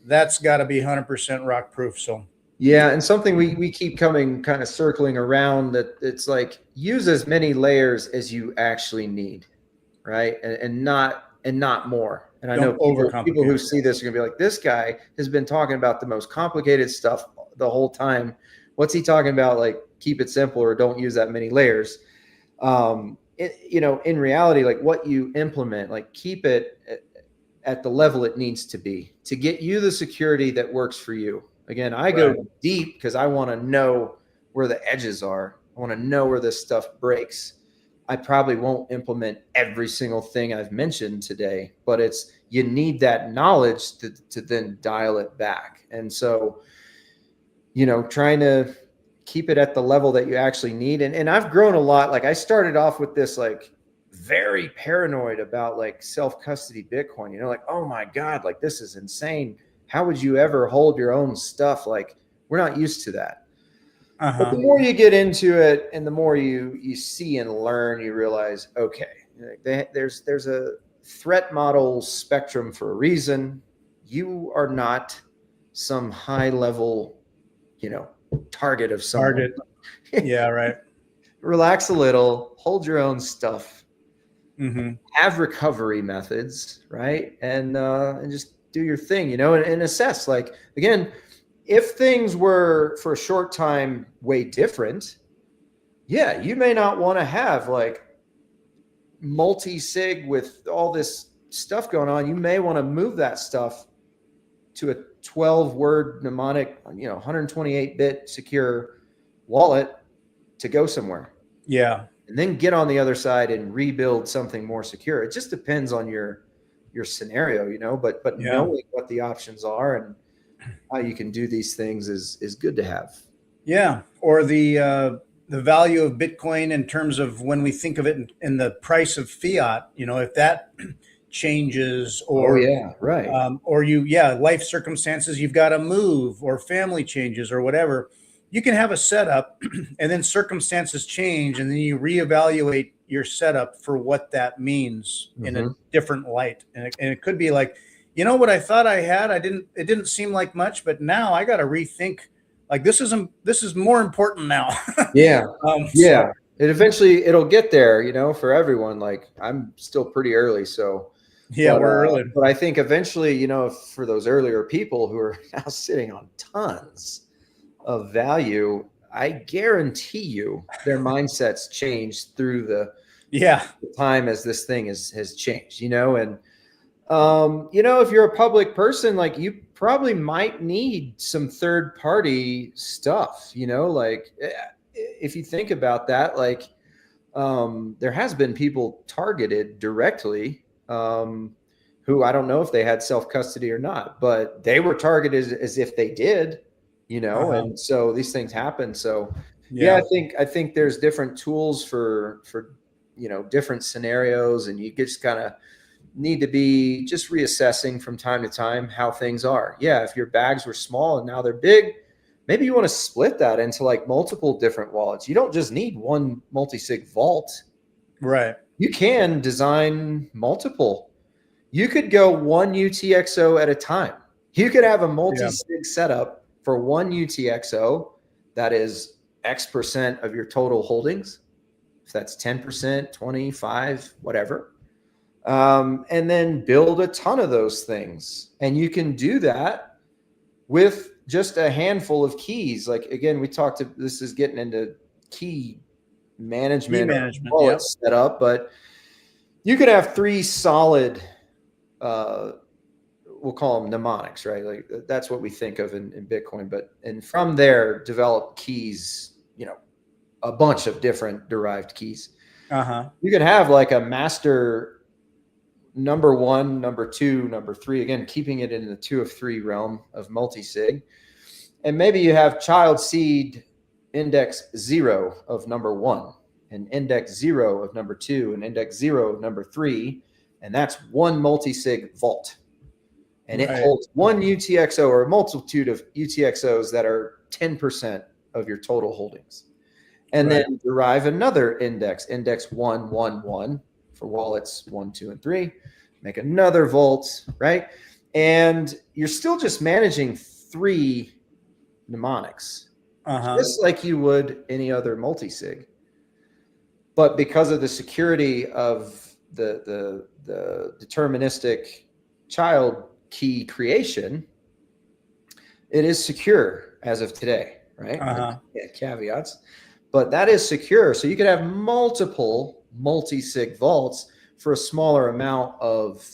that's got to be 100% rock proof. So yeah, and something we keep coming kind of circling around, that it's like use as many layers as you actually need, right? And not more. And I know people who see this are gonna be like, this guy has been talking about the most complicated stuff the whole time. What's he talking about? Like, keep it simple or don't use that many layers. In reality, like what you implement, like keep it at the level it needs to be to get you the security that works for you. Again, I go deep because I want to know where the edges are. I want to know where this stuff breaks. I probably won't implement every single thing I've mentioned today, but you need that knowledge to then dial it back. And so, trying to keep it at the level that you actually need. And I've grown a lot. Like I started off with this, like very paranoid about like self-custody Bitcoin, like, oh my God, like this is insane. How would you ever hold your own stuff? Like we're not used to that. But the more you get into it and the more you see and learn, you realize, okay, there's a threat model spectrum for a reason. You are not some high level, target of someone. Yeah, right. Relax a little, hold your own stuff, mm-hmm. have recovery methods, right? And just do your thing, and assess. Like, again, if things were for a short time way different, yeah, you may not want to have like multi-sig with all this stuff going on. You may want to move that stuff to a 12-word mnemonic, 128-bit secure wallet to go somewhere. Yeah. And then get on the other side and rebuild something more secure. It just depends on your scenario, but knowing what the options are and how you can do these things is good to have. Yeah. Or the value of Bitcoin in terms of when we think of it in the price of fiat, if that changes or life circumstances, you've got to move or family changes or whatever, you can have a setup and then circumstances change and then you reevaluate your setup for what that means in a different light. And it could be like, what I thought I had, it didn't seem like much, but now I got to rethink, like this is more important now. Yeah. So it'll get there, for everyone. Like I'm still pretty early. So we're early, but I think eventually, for those earlier people who are now sitting on tons of value, I guarantee you their mindsets changed through the time as this thing has changed, and if you're a public person, like you probably might need some third party stuff, like if you think about that, like there has been people targeted directly who I don't know if they had self-custody or not, but they were targeted as if they did, and so these things happen. So I think there's different tools for different scenarios, and you just kind of need to be just reassessing from time to time how things are. Yeah, if your bags were small and now they're big, maybe you want to split that into like multiple different wallets. You don't just need one multi-sig vault. Right. You can design multiple. You could go one UTXO at a time. You could have a multi-sig setup for one UTXO that is X% of your total holdings. If that's 10%, 25, whatever. And then build a ton of those things. And you can do that with just a handful of keys. Like, again, this is getting into key management, wallet setup, but you could have 3 solid, we'll call them mnemonics, right? Like that's what we think of in Bitcoin, and from there develop keys, a bunch of different derived keys. You could have like a master number 1, number 2, number 3, again, keeping it in the 2 of 3 realm of multi-sig. And maybe you have child seed index 0 of number 1 and index 0 of number 2 and index 0 of number 3. And that's one multi-sig vault. And it holds one UTXO or a multitude of UTXOs that are 10% of your total holdings. And then derive another index 1, 1, 1 for wallets 1, 2, and 3. Make another vault, right? And you're still just managing 3 mnemonics, just like you would any other multi-sig. But because of the security of the deterministic child key creation, it is secure as of today, right? Yeah, caveats. But that is secure. So you could have multiple multi-sig vaults for a smaller amount of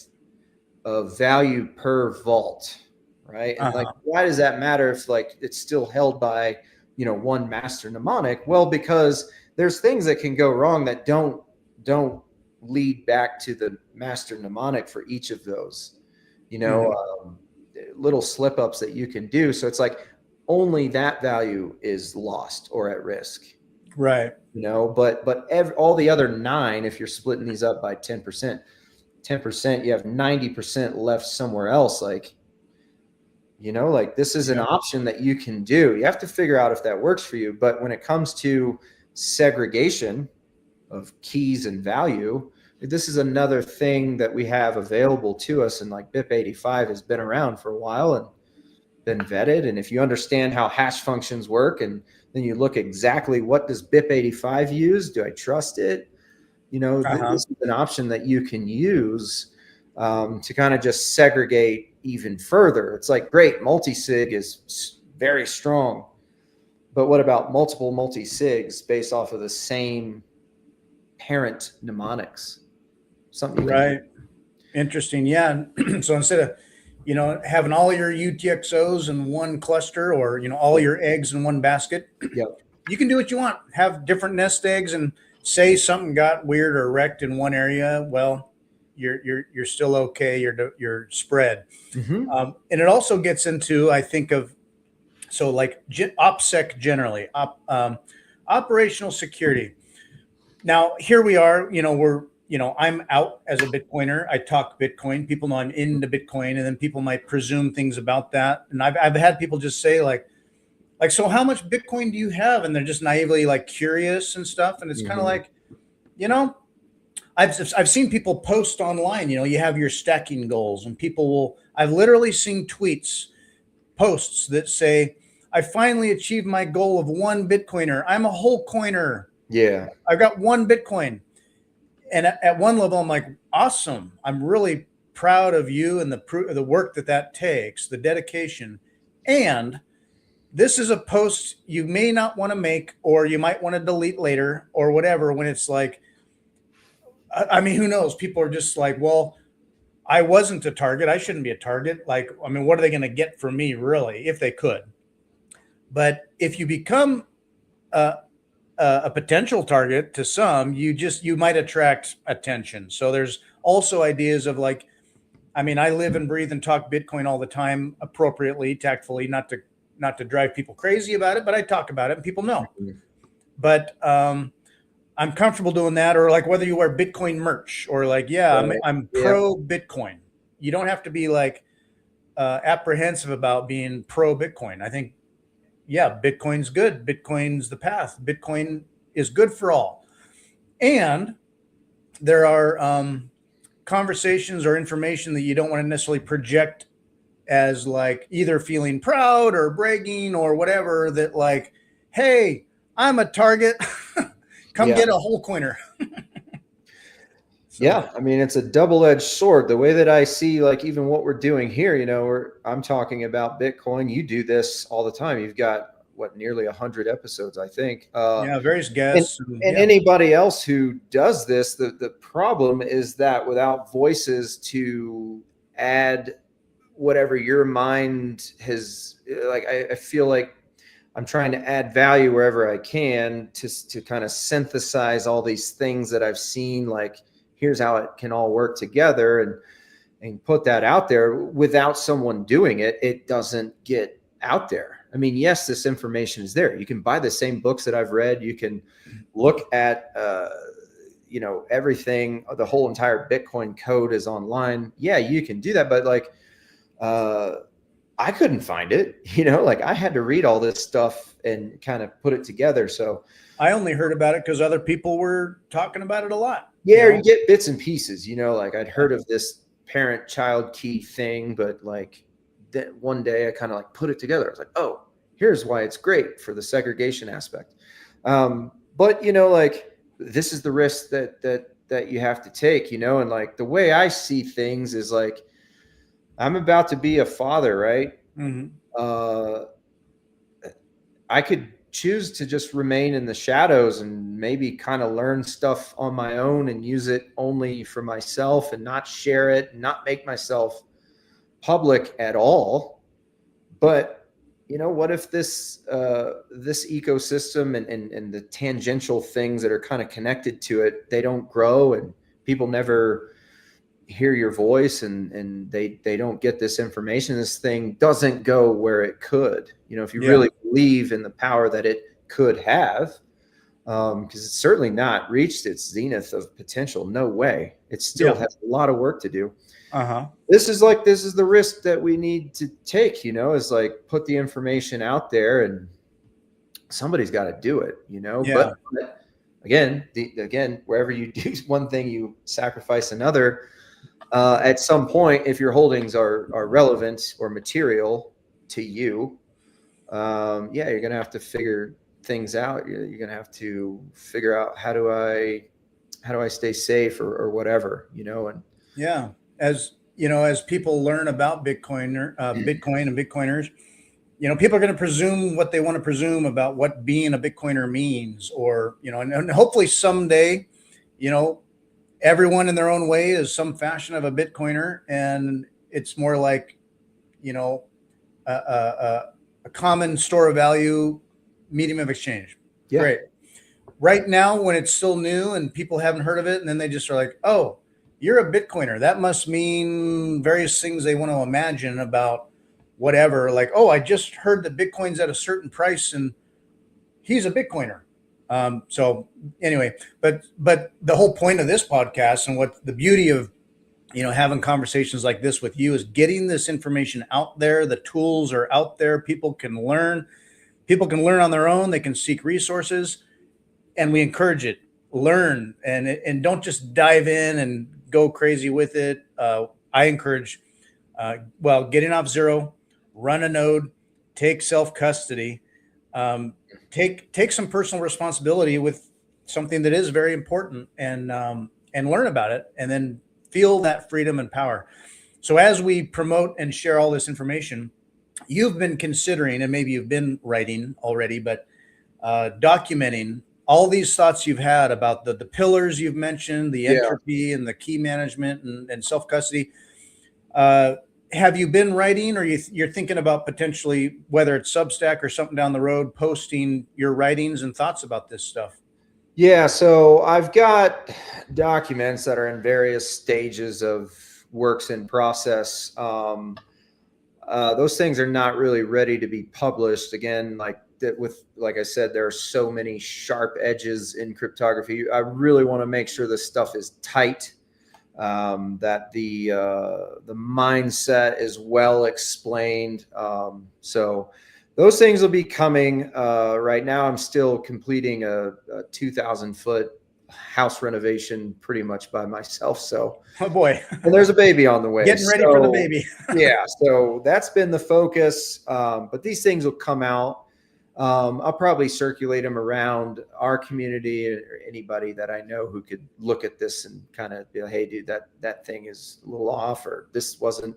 value per vault, right? And like, why does that matter if like it's still held by, one master mnemonic? Well, because there's things that can go wrong that don't lead back to the master mnemonic for each of those, little slip ups that you can do. So it's like only that value is lost or at risk. Right. But all the other 9, if you're splitting these up by 10%, you have 90% left somewhere else. Like, this is an option that you can do. You have to figure out if that works for you. But when it comes to segregation of keys and value, this is another thing that we have available to us. And like BIP85 has been around for a while and been vetted. And if you understand how hash functions work, and then you look exactly what does BIP85 use, do I trust it? This is an option that you can use to kind of just segregate even further. It's like, great, multi-sig is very strong, but what about multiple multi-sigs based off of the same parent mnemonics? Something Interesting. Yeah. So instead of having all your UTXOs in one cluster, or all your eggs in one basket, you can do what you want. Have different nest eggs, and say something got weird or wrecked in one area. Well, you're still okay. You're spread. And it also gets into, I think of, so like OPSEC generally, operational security. Now here we are. I'm out as a Bitcoiner. I talk Bitcoin. People know I'm into Bitcoin, and then people might presume things about that. And I've had people just say like, so how much Bitcoin do you have? And they're just naively like curious and stuff. And it's kind of like, I've seen people post online, you have your stacking goals, and I've literally seen posts that say, I finally achieved my goal of 1 Bitcoiner. I'm a whole coiner. Yeah. I've got 1 Bitcoin. And at one level, I'm like, awesome. I'm really proud of you and the work that takes, the dedication. And this is a post you may not want to make, or you might want to delete later or whatever, when it's like, I mean, who knows? People are just like, well, I wasn't a target. I shouldn't be a target. Like, I mean, what are they going to get from me, really, if they could? But if you become a potential target to some, you might attract attention. So there's also ideas of like, I mean, I live and breathe and talk Bitcoin all the time, appropriately, tactfully, not to drive people crazy about it, but I talk about it and people know. But I'm comfortable doing that, or like whether you wear Bitcoin merch, or like, yeah, Right. I'm Yep. pro Bitcoin. You don't have to be like apprehensive about being pro Bitcoin. I think, yeah, Bitcoin's good. Bitcoin's the path. Bitcoin is good for all. And there are conversations or information that you don't want to necessarily project as like either feeling proud or bragging or whatever, that like, hey, I'm a target. Come Yeah. get a whole coiner. So Yeah, I mean, it's a double-edged sword. The way that I see, like, even what we're doing here, I'm talking about Bitcoin. You do this all the time. You've got what, nearly 100 episodes, I think. yeah, various And guests. And and yeah. anybody else who does this, the problem is that without voices to add whatever your mind has, like, I feel like I'm trying to add value wherever I can to kind of synthesize all these things that I've seen, like, here's how it can all work together, and put that out there. Without someone doing it, it doesn't get out there. I mean, yes, this information is there. You can buy the same books that I've read. You can look at, everything. The whole entire Bitcoin code is online. Yeah, you can do that. But like, I couldn't find it, like I had to read all this stuff and kind of put it together. So I only heard about it because other people were talking about it a lot. yeah, you get bits and pieces, like I'd heard of this parent child key thing, but like that one day I kind of like put it together. I was like, oh, here's why it's great for the segregation aspect. But like, this is the risk that you have to take, and like the way I see things is like, I'm about to be a father, right? Mm-hmm. I could choose to just remain in the shadows and maybe kind of learn stuff on my own and use it only for myself and not share it, and not make myself public at all. But what if this ecosystem and the tangential things that are kind of connected to it, they don't grow, and people never hear your voice, and they don't get this information. This thing doesn't go where it could, if you really believe in the power that it could have, because it's certainly not reached its zenith of potential. No way. It still has a lot of work to do. This is the risk that we need to take, is like, put the information out there, and somebody's got to do it, but again, wherever you do one thing, you sacrifice another. At some point, if your holdings are relevant or material to you, you're going to have to figure things out. You're going to have to figure out, how do I stay safe, or whatever, and as people learn about Bitcoin and Bitcoiners, people are going to presume what they want to presume about what being a Bitcoiner means, or, and hopefully someday, everyone in their own way is some fashion of a Bitcoiner, and it's more like, a common store of value, medium of exchange. Yeah. Great. Right now, when it's still new and people haven't heard of it, and then they just are like, oh, you're a Bitcoiner. That must mean various things they want to imagine about whatever. Like, oh, I just heard that Bitcoin's at a certain price and he's a Bitcoiner. So anyway, but the whole point of this podcast, and what the beauty of, having conversations like this with you, is getting this information out there. The tools are out there. People can learn on their own. They can seek resources, and we encourage it. Learn, and don't just dive in and go crazy with it. I encourage, getting off zero, run a node, take self-custody, take some personal responsibility with something that is very important, and learn about it, and then feel that freedom and power. So as we promote and share all this information, you've been considering, and maybe you've been writing already, but documenting all these thoughts you've had about the pillars you've mentioned, the entropy and the key management and self-custody. Have you been writing, or you're thinking about potentially, whether it's Substack or something down the road, posting your writings and thoughts about this stuff? Yeah, so I've got documents that are in various stages of works in process. Those things are not really ready to be published. Again, like that with, like I said, there are so many sharp edges in cryptography. I really want to make sure this stuff is tight, that the mindset is well explained. So those things will be coming. Right now, I'm still completing a 2,000-foot house renovation pretty much by myself. So, Oh boy, and there's a baby on the way. getting ready for the baby. Yeah, so that's been the focus. But these things will come out. I'll probably circulate them around our community, or anybody that I know who could look at this and kind of be like, hey, dude, that thing is a little off, or this wasn't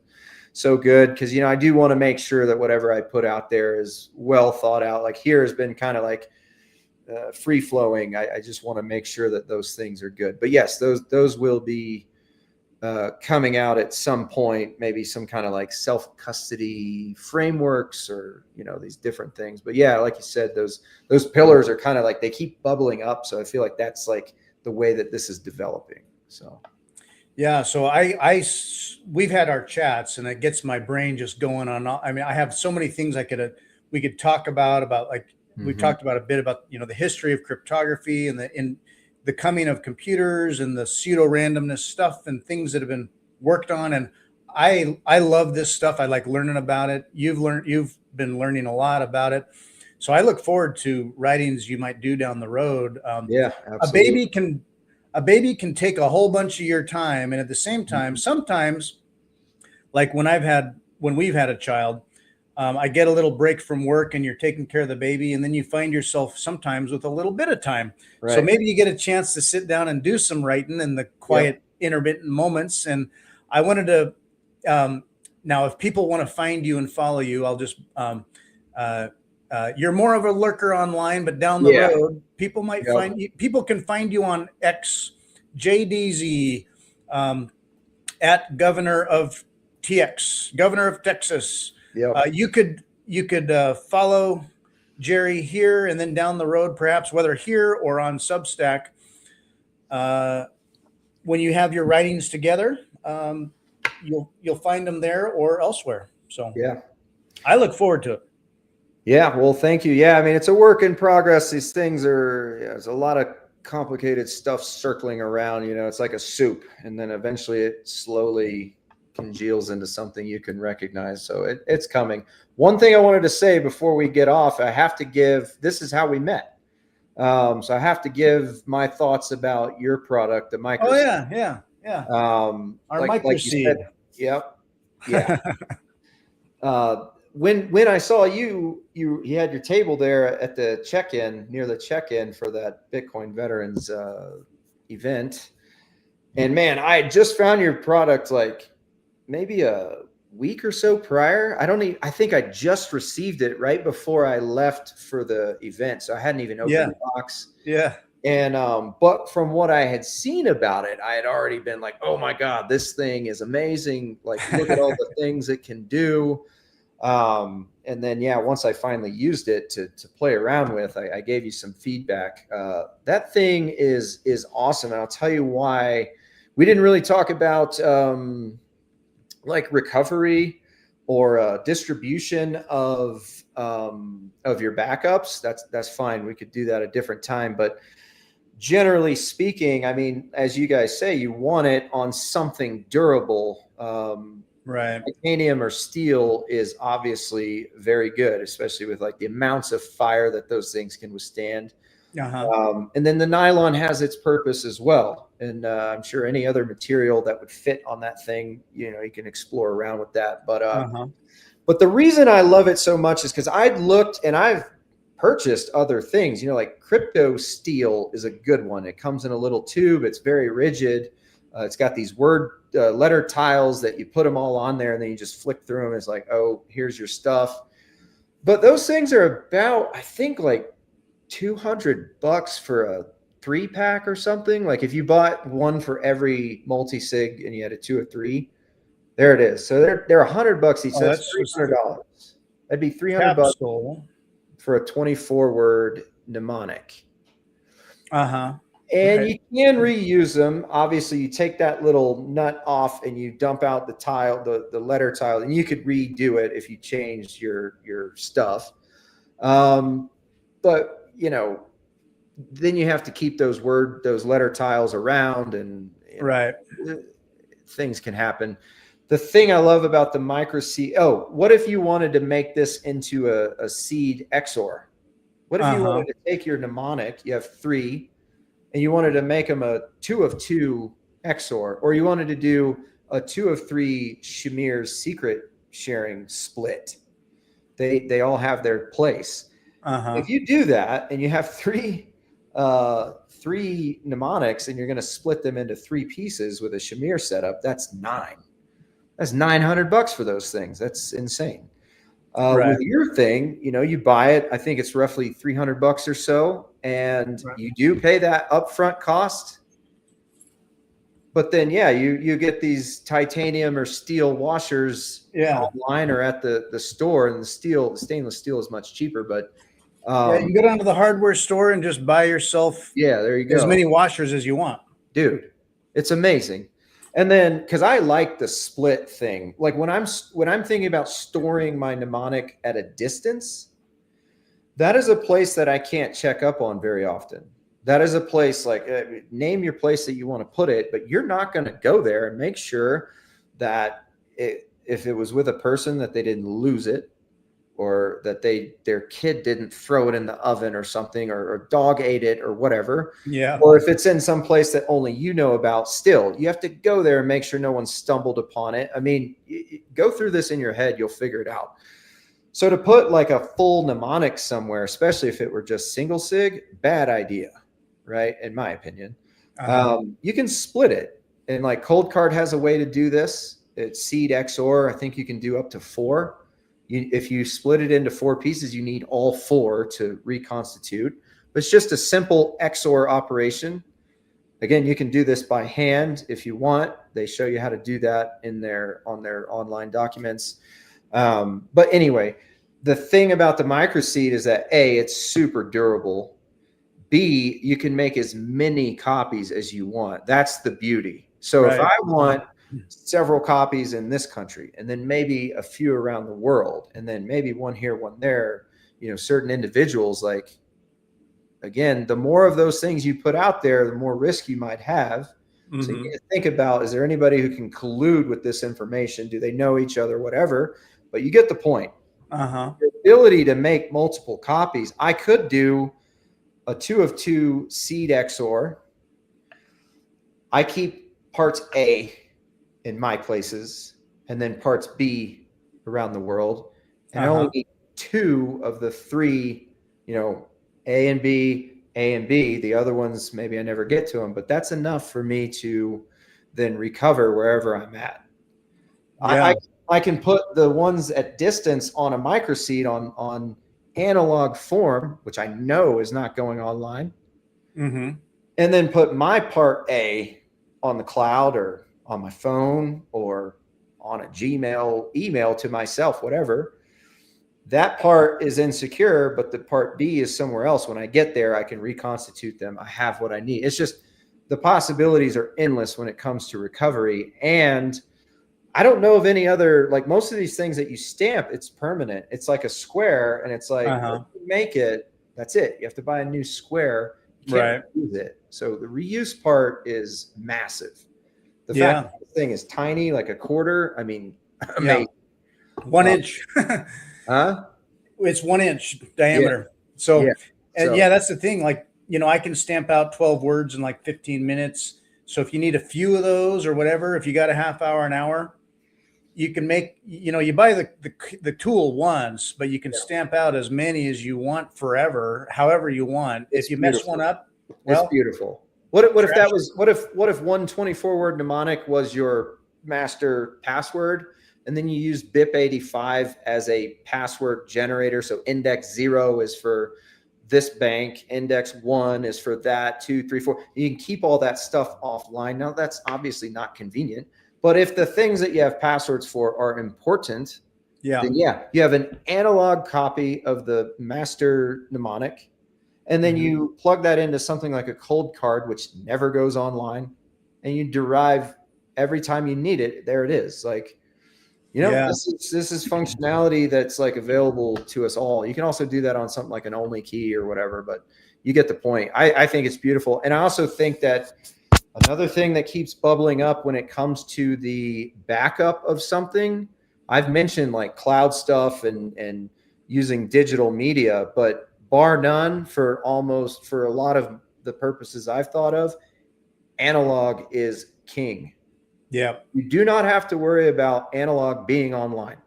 so good. Because, I do want to make sure that whatever I put out there is well thought out. Like here has been kind of like free flowing. I just want to make sure that those things are good. But yes, those will be coming out at some point, maybe some kind of like self-custody frameworks, or these different things. But yeah, like you said, those pillars are kind of like, they keep bubbling up. So I feel like that's like the way that this is developing. So yeah, so we've had our chats, and it gets my brain just going on. I mean, I have so many things we could talk about like we talked about a bit about the history of cryptography and the coming of computers and the pseudo randomness stuff and things that have been worked on. And I love this stuff. I like learning about it. You've been learning a lot about it. So I look forward to writings you might do down the road. Yeah, absolutely. A baby can take a whole bunch of your time. And at the same time, sometimes like when we've had a child, I get a little break from work and you're taking care of the baby, and then you find yourself sometimes with a little bit of time. Right. So maybe you get a chance to sit down and do some writing in the quiet, intermittent moments. And I wanted to, now if people want to find you and follow you, I'll just, you're more of a lurker online, but down the road, people might find you. People can find you on X, JDZ, at Governor of TX, Governor of Texas. You could follow Jerry here, and then down the road, perhaps whether here or on Substack, when you have your writings together, you'll find them there or elsewhere. So yeah, I look forward to it. Yeah, well, thank you. Yeah, I mean, it's a work in progress. These things there's a lot of complicated stuff circling around. It's like a soup, and then eventually it slowly congeals into something you can recognize. So it's coming. One thing I wanted to say before we get off, I have to give, this is how we met. So I have to give my thoughts about your product, the MicroSeed. Oh yeah. Our MicroSeed. Yep. Yeah. When I saw you had your table there at the check-in, near the check-in for that Bitcoin Veterans event. And man, I had just found your product like maybe a week or so prior. I think I just received it right before I left for the event. So I hadn't even opened the box. Yeah. And, but from what I had seen about it, I had already been like, oh my God, this thing is amazing. Like, look at all the things it can do. And then, once I finally used it to play around with, I gave you some feedback. That thing is awesome. And I'll tell you why. We didn't really talk about, like recovery or distribution of your backups. That's fine. We could do that a different time. But generally speaking, I mean, as you guys say, you want it on something durable. Right. Titanium or steel is obviously very good, especially with like the amounts of fire that those things can withstand. And then the nylon has its purpose as well. And I'm sure any other material that would fit on that thing, you can explore around with that. But the reason I love it so much is because I'd looked and I've purchased other things, like crypto steel is a good one. It comes in a little tube. It's very rigid. It's got these letter tiles that you put them all on there, and then you just flick through them. It's like, oh, here's your stuff. But those things are about, I think, like $200 for a 3-pack or something. Like if you bought one for every multi-sig and you had a 2 or 3, there it is. So they're $100 each. So that's $300. That'd be $300 for a 24-word mnemonic. And you can reuse them. Obviously, you take that little nut off and you dump out the tile, the letter tile, and you could redo it if you changed your stuff. But then you have to keep those letter tiles around, and Right. things can happen. The thing I love about the MicroSeed, what if you wanted to make this into a seed XOR? What if you Uh-huh. wanted to take your mnemonic, you have 3, and you wanted to make them a 2 of 2 XOR, or you wanted to do a 2 of 3 Shamir's secret sharing split? They all have their place. Uh-huh. If you do that and you have 3 mnemonics and you're going to split them into 3 pieces with a Shamir setup, that's 9. That's $900 for those things. That's insane. Right. With your thing, you buy it. I think it's roughly $300 or so, and Right. you do pay that upfront cost. But then, you get these titanium or steel washers online or at the store, and the stainless steel is much cheaper. But You go down to the hardware store and just buy yourself there you go. as many washers as you want. Dude, it's amazing. And then, because I like the split thing, like when I'm thinking about storing my mnemonic at a distance, that is a place that I can't check up on very often. That is a place, like, name your place that you want to put it, but you're not going to go there and make sure that if it was with a person, that they didn't lose it, or that their kid didn't throw it in the oven or something, or dog ate it or whatever. Yeah. Or if it's in some place that only you know about, still, you have to go there and make sure no one stumbled upon it. I mean, go through this in your head, you'll figure it out. So to put like a full mnemonic somewhere, especially if it were just single sig, bad idea, right? In my opinion. You can split it. And like Cold Card has a way to do this. It's Seed XOR. I think you can do up to 4. If you split it into 4 pieces, you need all 4 to reconstitute. But it's just a simple XOR operation. Again, you can do this by hand if you want. They show you how to do that on their online documents. But anyway, the thing about the MicroSeed is that A, it's super durable. B, you can make as many copies as you want. That's the beauty. So if I want several copies in this country, and then maybe a few around the world, and then maybe one here, one there, certain individuals, like, again, the more of those things you put out there, the more risk you might have. Mm-hmm. So you need to think about, is there anybody who can collude with this information? Do they know each other? Whatever. But you get the point. The ability to make multiple copies. I could do a 2 of 2 seed XOR. I keep parts A in my places, and then parts B around the world. And I only need 2 of the 3, A and B, A and B. The other ones, maybe I never get to them, but that's enough for me to then recover wherever I'm at. Yeah. I can put the ones at distance on a MicroSeed on analog form, which I know is not going online, and then put my part A on the cloud or on my phone or on a Gmail email to myself, whatever. That part is insecure, but the part B is somewhere else. When I get there, I can reconstitute them. I have what I need. It's just the possibilities are endless when it comes to recovery. And I don't know of any other, like most of these things that you stamp, it's permanent. It's like a square, and it's like, when you make it, that's it. You have to buy a new square. You can't use it. So the reuse part is massive. The fact that the thing is tiny, like a quarter, I mean, amazing. 1 inch. It's 1 inch diameter. So that's the thing. Like, I can stamp out 12 words in like 15 minutes. So if you need a few of those or whatever, if you got a half hour, an hour, you can make, you buy the tool once, but you can stamp out as many as you want forever, however you want. If you mess one up, well, it's beautiful. What if that was, what if 124-word mnemonic was your master password, and then you use BIP85 as a password generator? So index 0 is for this bank, index 1 is for that, 2, 3, 4. You can keep all that stuff offline. Now, that's obviously not convenient, but if the things that you have passwords for are important, then you have an analog copy of the master mnemonic, and then you plug that into something like a Cold Card, which never goes online, and you derive every time you need it. There it is. Like, You know, Yeah. this is functionality that's like available to us all. You can also do that on something like an only key or whatever, but you get the point. I think it's beautiful. And I also think that another thing that keeps bubbling up when it comes to the backup of something, I've mentioned like cloud stuff and using digital media, but bar none for a lot of the purposes I've thought of, analog is king. Yeah. You do not have to worry about analog being online.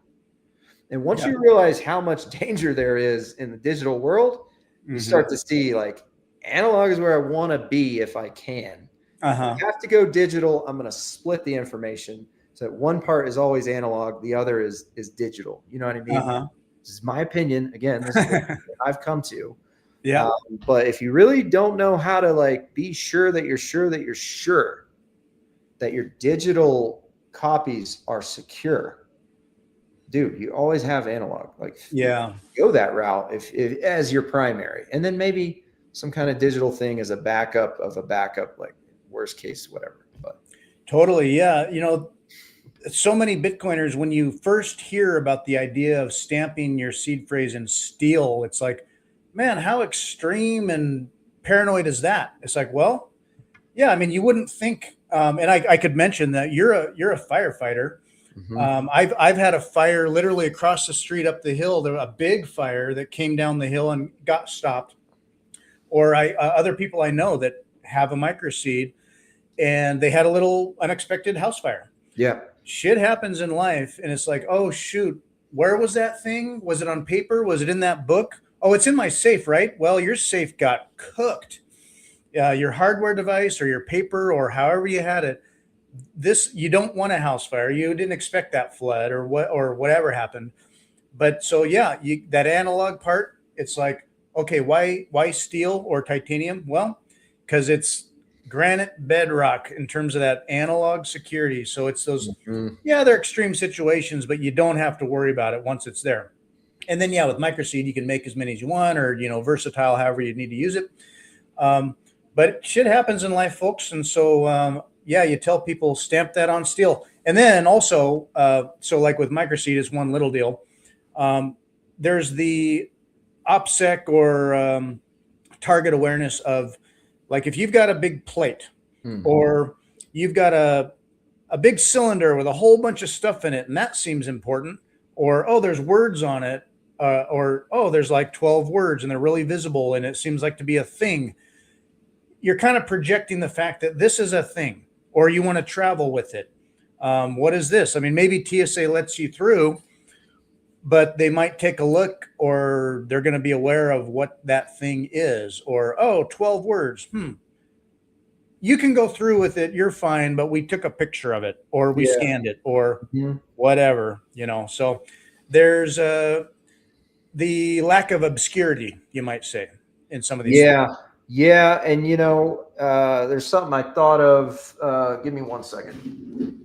And once Yeah. you realize how much danger there is in the digital world, you Mm-hmm. start to see like analog is where I want to be if I can. If Uh-huh. I have to go digital, I'm going to split the information so that one part is always analog, the other is digital. You know what I mean? Uh-huh. This is my opinion. Again, this is what I've come to. Yeah. But if you really don't know how to like be sure that you're sure that you're sure that your digital copies are secure, dude, you always have analog. Like, Yeah. go that route if as your primary, and then maybe some kind of digital thing as a backup of a backup, like worst case, whatever. But Totally. Yeah. So many Bitcoiners, when you first hear about the idea of stamping your seed phrase in steel, it's like, man, how extreme and paranoid is that? It's like, well, yeah, I mean, you wouldn't think, and I could mention that you're a firefighter. I've had a fire literally across the street up the hill. There was a big fire that came down the hill and got stopped. Or other people I know that have a MicroSeed, and they had a little unexpected house fire. yeah, Shit happens in life, and it's like, oh shoot, where was that thing? Was it on paper? Was it in that book? Oh, it's in my safe, right? Well, your safe got cooked. Your hardware device or your paper or however you had it, this, you don't want a house fire. You didn't expect that flood or whatever happened. But so yeah, that analog part, it's like, okay, why steel or titanium? Well, because it's granite bedrock in terms of that analog security. So it's those, yeah, they're extreme situations, but you don't have to worry about it once it's there. And then yeah, with MicroSeed, you can make as many as you want, or versatile, however you need to use it. But shit happens in life, folks, and so yeah, you tell people stamp that on steel, and then also, so like with MicroSeed is one little deal. There's the OPSEC or target awareness of, like, if you've got a big plate or you've got a big cylinder with a whole bunch of stuff in it, and that seems important, or oh, there's words on it, or oh, there's like 12 words and they're really visible and it seems like to be a thing. You're kind of projecting the fact that this is a thing, or you want to travel with it. What is this? I mean, maybe TSA lets you through, but they might take a look, or they're going to be aware of what that thing is, or, oh, 12 words. You can go through with it. You're fine. But we took a picture of it, or we scanned it, or whatever, so there's the lack of obscurity, you might say, in some of these things. Yeah, and there's something I thought of. Give me 1 second.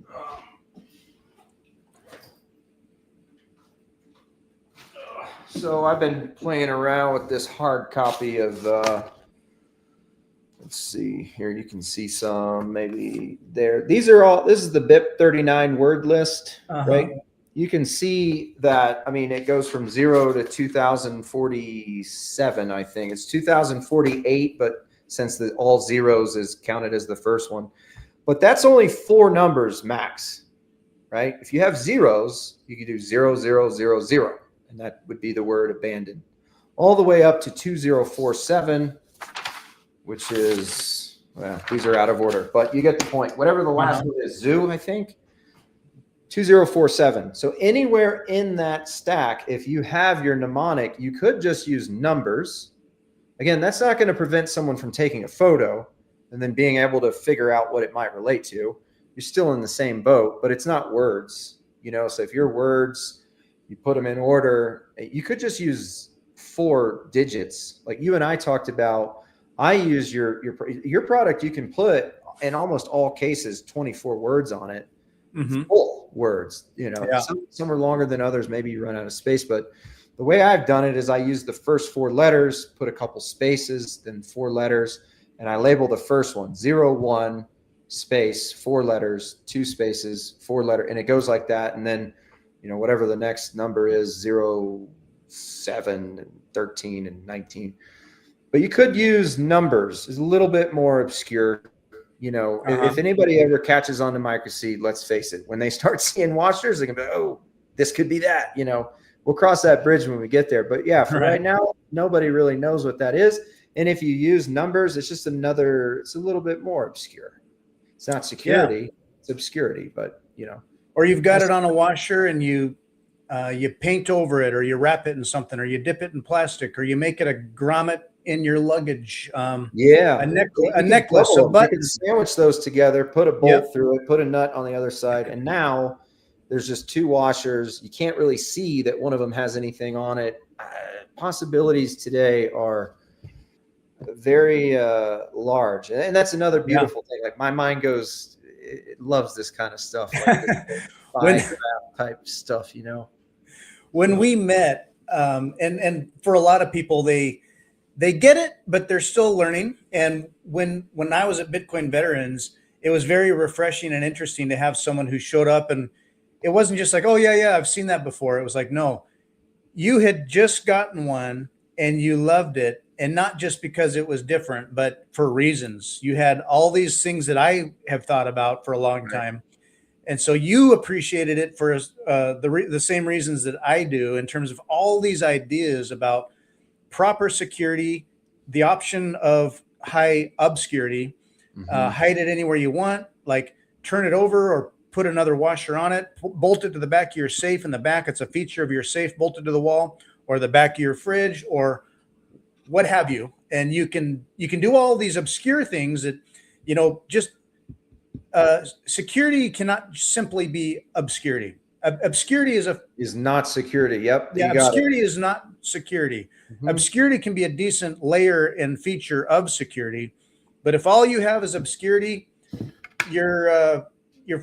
So I've been playing around with this hard copy of. Let's see here. You can see some maybe there. These are all. This is the BIP 39 word list, right? You can see that. I mean, it goes from 0 to 2047. I think it's 2048, but since all zeros is counted as the first one, but that's only 4 numbers max, right? If you have zeros, you can do 0, 0, 0, 0, and that would be the word abandoned, all the way up to 2047, which is, well, these are out of order, but you get the point. Whatever the last one is, zoo, I think. 2047. So anywhere in that stack, if you have your mnemonic, you could just use numbers. Again, that's not going to prevent someone from taking a photo and then being able to figure out what it might relate to. You're still in the same boat, but it's not words, So if your words, you put them in order, you could just use 4 digits. Like you and I talked about, I use your product. You can put in almost all cases 24 words on it. Full words, some are longer than others. Maybe you run out of space, but the way I've done it is I use the first 4 letters, put a couple spaces, then 4 letters, and I label the first one 0, 1 space, 4 letters, 2 spaces, 4 letter, and it goes like that. And then whatever the next number is, 0, 7, and 13, and 19. But you could use numbers. It's a little bit more obscure. If anybody ever catches on to MicroSeed, let's face it, when they start seeing washers, they can be, oh, this could be that. We'll cross that bridge when we get there. But yeah, for right now, nobody really knows what that is. And if you use numbers, it's just it's a little bit more obscure. It's not security, it's obscurity, but Or you've got it on a washer and you paint over it, or you wrap it in something, or you dip it in plastic, or you make it a grommet in your luggage. A necklace, a button. You can sandwich those together, put a bolt through it, put a nut on the other side, and now there's just 2 washers. You can't really see that one of them has anything on it. Possibilities today are very large, and that's another beautiful thing. Like, my mind it loves this kind of stuff, like type stuff. When we met, and for a lot of people, they get it, but they're still learning. And when I was at Bitcoin Veterans, it was very refreshing and interesting to have someone who showed up, and it wasn't just like, oh yeah, I've seen that before. It was like, no, you had just gotten one and you loved it. And not just because it was different, but for reasons. You had all these things that I have thought about for a long time. And so you appreciated it for the same reasons that I do, in terms of all these ideas about proper security, the option of high obscurity, hide it anywhere you want, like turn it over or put another washer on it, bolt it to the back of your safe. In the back, it's a feature of your safe bolted to the wall, or the back of your fridge, or what have you. And you can do all these obscure things that, just security cannot simply be obscurity. Obscurity is not security. Yep. Yeah. Obscurity is not security. Obscurity can be a decent layer and feature of security. But if all you have is obscurity, you're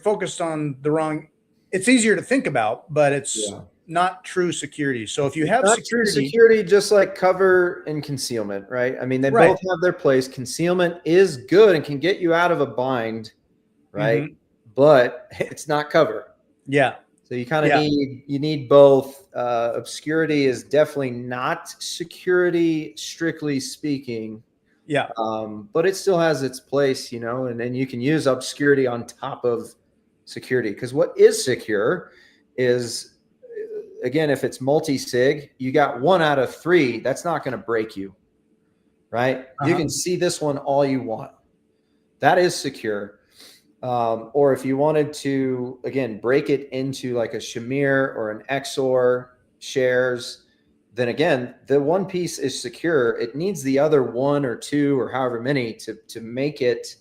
focused on the wrong. It's easier to think about, but it's not true security. So if you have security, just like cover and concealment, right? I mean, they both have their place. Concealment is good and can get you out of a bind, right? But it's not cover. Yeah. So you kind of need both. Obscurity is definitely not security, strictly speaking. Yeah. But it still has its place, and then you can use obscurity on top of security, because what is secure is, again, if it's multi-sig, you got 1 out of 3. That's not going to break you, right? You can see this one all you want. That is secure. Or if you wanted to, again, break it into like a Shamir or an XOR shares, then again, the one piece is secure. It needs the other 1 or 2 or however many to make it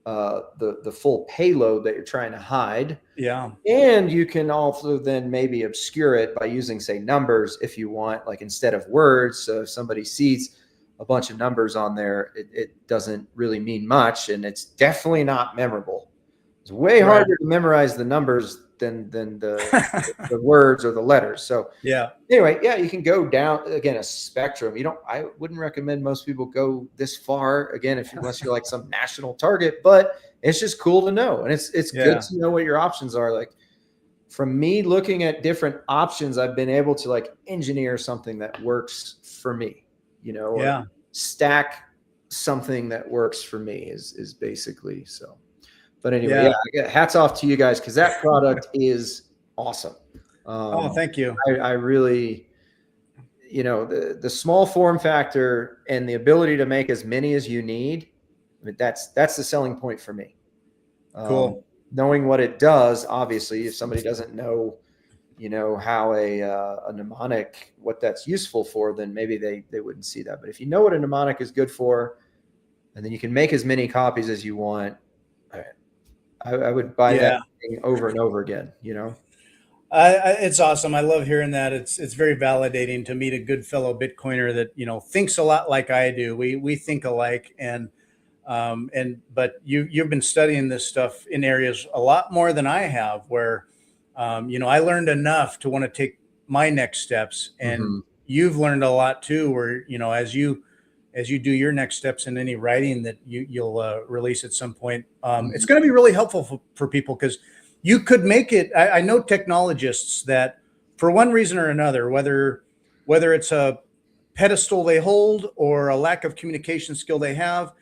the full payload that you're trying to hide. Yeah. And you can also then maybe obscure it by using, say, numbers if you want, like instead of words. So if somebody sees a bunch of numbers on there, it doesn't really mean much, and it's definitely not memorable. It's way harder to memorize the numbers than the words or the letters. So anyway, you can go down, again, a spectrum. I wouldn't recommend most people go this far, again, unless you're like some national target, but it's just cool to know. And it's good to know what your options are. Like, from me looking at different options, I've been able to like engineer something that works for me, or stack something that works for me is basically so. But anyway, hats off to you guys, because that product is awesome. Thank you. I really, the small form factor and the ability to make as many as you need, I mean, that's the selling point for me. Cool. Knowing what it does, obviously, if somebody doesn't know, how a mnemonic, what that's useful for, then maybe they wouldn't see that. But if you know what a mnemonic is good for, and then you can make as many copies as you want, I would buy that thing over and over again, It's awesome. I love hearing that. It's very validating to meet a good fellow Bitcoiner that, thinks a lot like I do. We think alike, but you've been studying this stuff in areas a lot more than I have, where, I learned enough to want to take my next steps, and you've learned a lot too, where, as you do your next steps in any writing that you'll release at some point, it's going to be really helpful for people, because you could make it. I know technologists that, for one reason or another, whether it's a pedestal they hold or a lack of communication skill they have,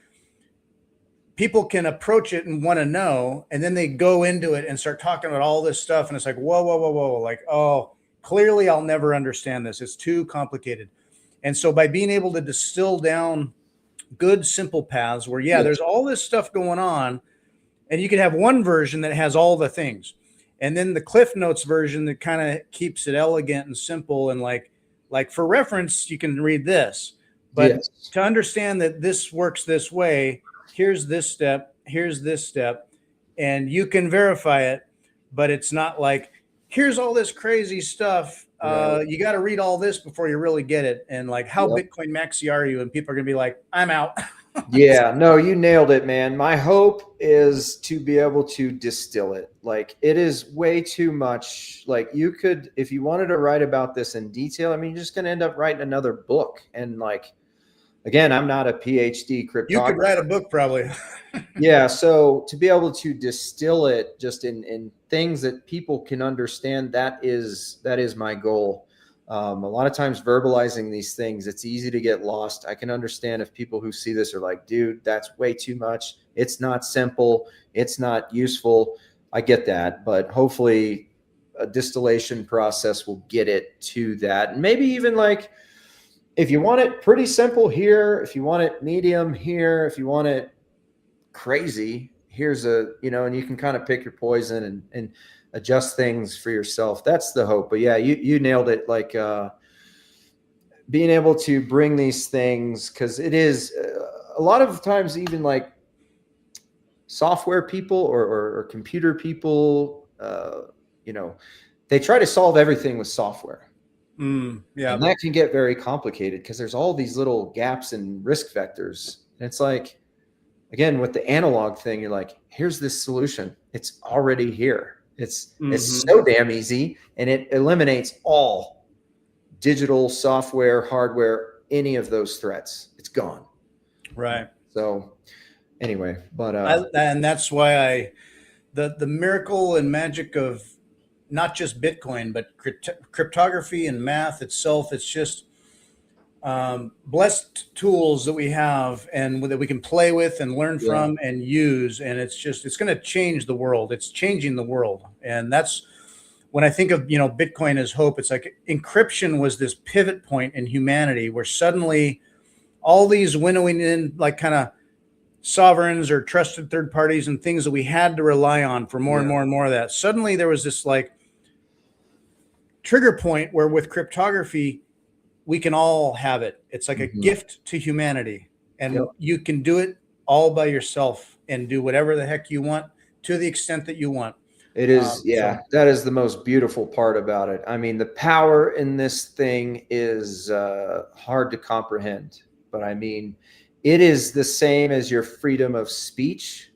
people can approach it and want to know, and then they go into it and start talking about all this stuff, and it's like, whoa, whoa, whoa, whoa, like, oh, clearly I'll never understand this. It's too complicated. And so by being able to distill down good, simple paths where, yeah, there's all this stuff going on, and you can have one version that has all the things, and then the Cliff Notes version that kind of keeps it elegant and simple, and like for reference, you can read this. But Yes. to understand that this works this way, here's this step, and you can verify it, but it's not like, here's all this crazy stuff. Right. You got to read all this before you really get it. And like, how Yep. Bitcoin maxi are you? And people are going to be like, I'm out. Yeah, no, you nailed it, man. My hope is to be able to distill it. Like, it is way too much. Like, you could, if you wanted to write about this in detail, I mean, you're just going to end up writing another book. And like, again, I'm not a PhD cryptographer. You could write a book probably. Yeah, so to be able to distill it just in things that people can understand, that is my goal. A lot of times verbalizing these things, it's easy to get lost. I can understand if people who see this are like, dude, that's way too much. It's not simple. It's not useful. I get that, but hopefully a distillation process will get it to that. And maybe even like, if you want it pretty simple here, if you want it medium here, if you want it crazy, here's a, and you can kind of pick your poison and adjust things for yourself. That's the hope. But yeah, you nailed it. Like being able to bring these things, because it is a lot of times, even like software people or computer people, they try to solve everything with software. Yeah. And that can get very complicated because there's all these little gaps and risk vectors. And it's like, again, with the analog thing, you're like, here's this solution. It's already here. It's so damn easy, and it eliminates all digital software, hardware, any of those threats. It's gone. Right. So anyway, but and that's why the miracle and magic of not just Bitcoin, but cryptography and math itself, it's just blessed tools that we have and that we can play with and learn from and use. And it's going to change the world. It's changing the world. And that's when I think of, Bitcoin as hope. It's like encryption was this pivot point in humanity where suddenly all these winnowing in like kind of sovereigns or trusted third parties and things that we had to rely on for more and more and more of that. Suddenly there was this like trigger point where with cryptography, we can all have it. It's like a gift to humanity, and you can do it all by yourself and do whatever the heck you want to the extent that you want. It is, that is the most beautiful part about it. I mean, the power in this thing is hard to comprehend, but I mean, it is the same as your freedom of speech,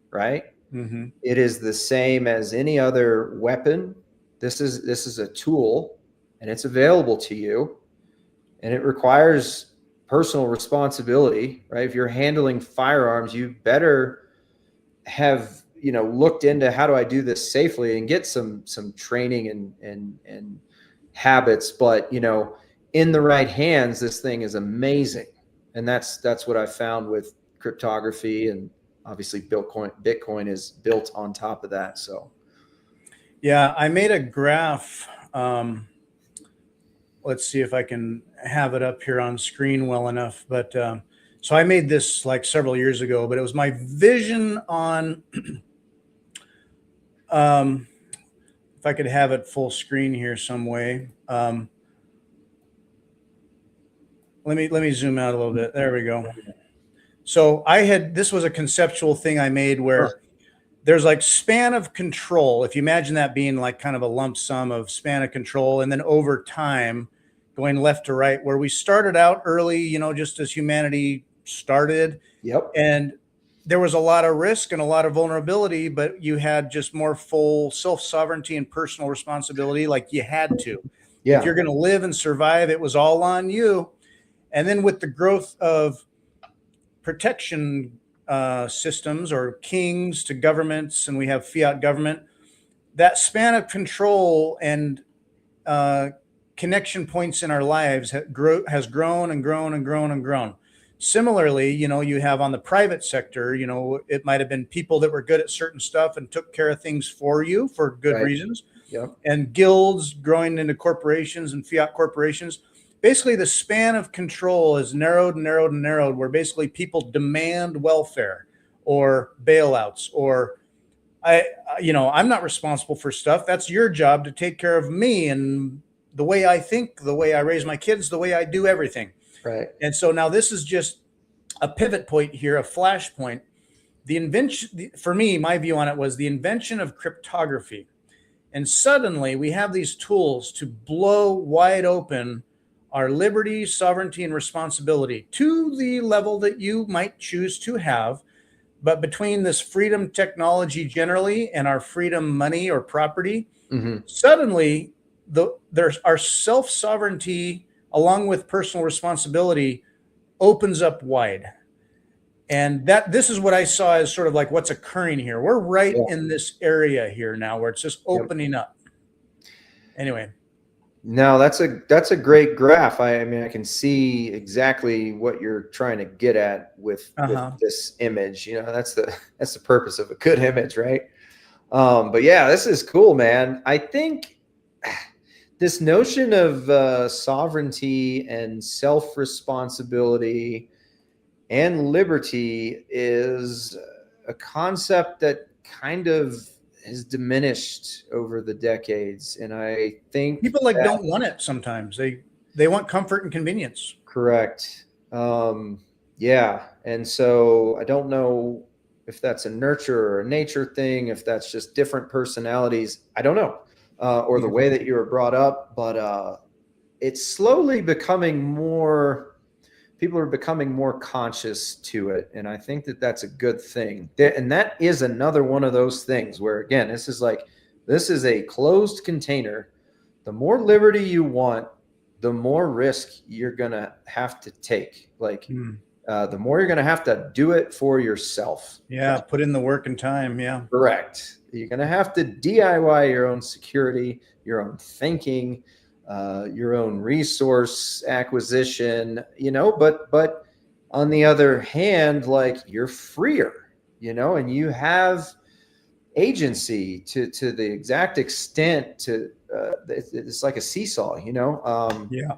right? It is the same as any other weapon. This is a tool, and it's available to you. And it requires personal responsibility, right? If you're handling firearms, you better have, looked into how do I do this safely and get some training and habits. But, in the right hands, this thing is amazing. And that's what I found with cryptography, and obviously Bitcoin is built on top of that. So, yeah, I made a graph. Let's see if I can have it up here on screen well enough. But so I made this like several years ago, but it was my vision on, if I could have it full screen here some way. Let me zoom out a little bit. There we go. So this was a conceptual thing I made where there's like span of control. If you imagine that being like kind of a lump sum of span of control, and then over time going left to right, where we started out early, just as humanity started. And there was a lot of risk and a lot of vulnerability, but you had just more full self-sovereignty and personal responsibility. Like you had to, if you're going to live and survive, it was all on you. And then with the growth of protection systems or kings to governments, and we have fiat government, that span of control and connection points in our lives has grown and grown and grown and grown. Similarly, you have on the private sector, it might have been people that were good at certain stuff and took care of things for you for good Right. reasons, Yep. and guilds growing into corporations and fiat corporations. Basically, the span of control is narrowed and narrowed and narrowed, where basically people demand welfare or bailouts, or I'm not responsible for stuff. That's your job to take care of me and the way I think, the way I raise my kids, the way I do everything. Right. And so now this is just a pivot point here, a flashpoint. The invention, for me, my view on it was the invention of cryptography. And suddenly we have these tools to blow wide open our liberty, sovereignty, and responsibility to the level that you might choose to have. But between this freedom technology generally and our freedom money or property, suddenly there's our self-sovereignty along with personal responsibility opens up wide. And this is what I saw as sort of like what's occurring here. We're right in this area here now where it's just opening up. Anyway. No, that's a great graph. I mean, I can see exactly what you're trying to get at with this image. That's the purpose of a good image, right? But yeah, this is cool, man. I think this notion of sovereignty and self-responsibility and liberty is a concept that kind of has diminished over the decades, and I think people don't want it sometimes. They want comfort and convenience. Correct. Yeah, and so I don't know if that's a nurture or a nature thing, if that's just different personalities. I don't know, or the way that you were brought up, but it's slowly becoming more. People are becoming more conscious to it. And I think that that's a good thing. And that is another one of those things where, again, this is a closed container. The more liberty you want, the more risk you're going to have to take. The more you're going to have to do it for yourself. Yeah. Put in the work and time. Yeah. Correct. You're going to have to DIY your own security, your own thinking, your own resource acquisition, but on the other hand, you're freer, and you have agency to the exact extent to, it's like a seesaw, Yeah.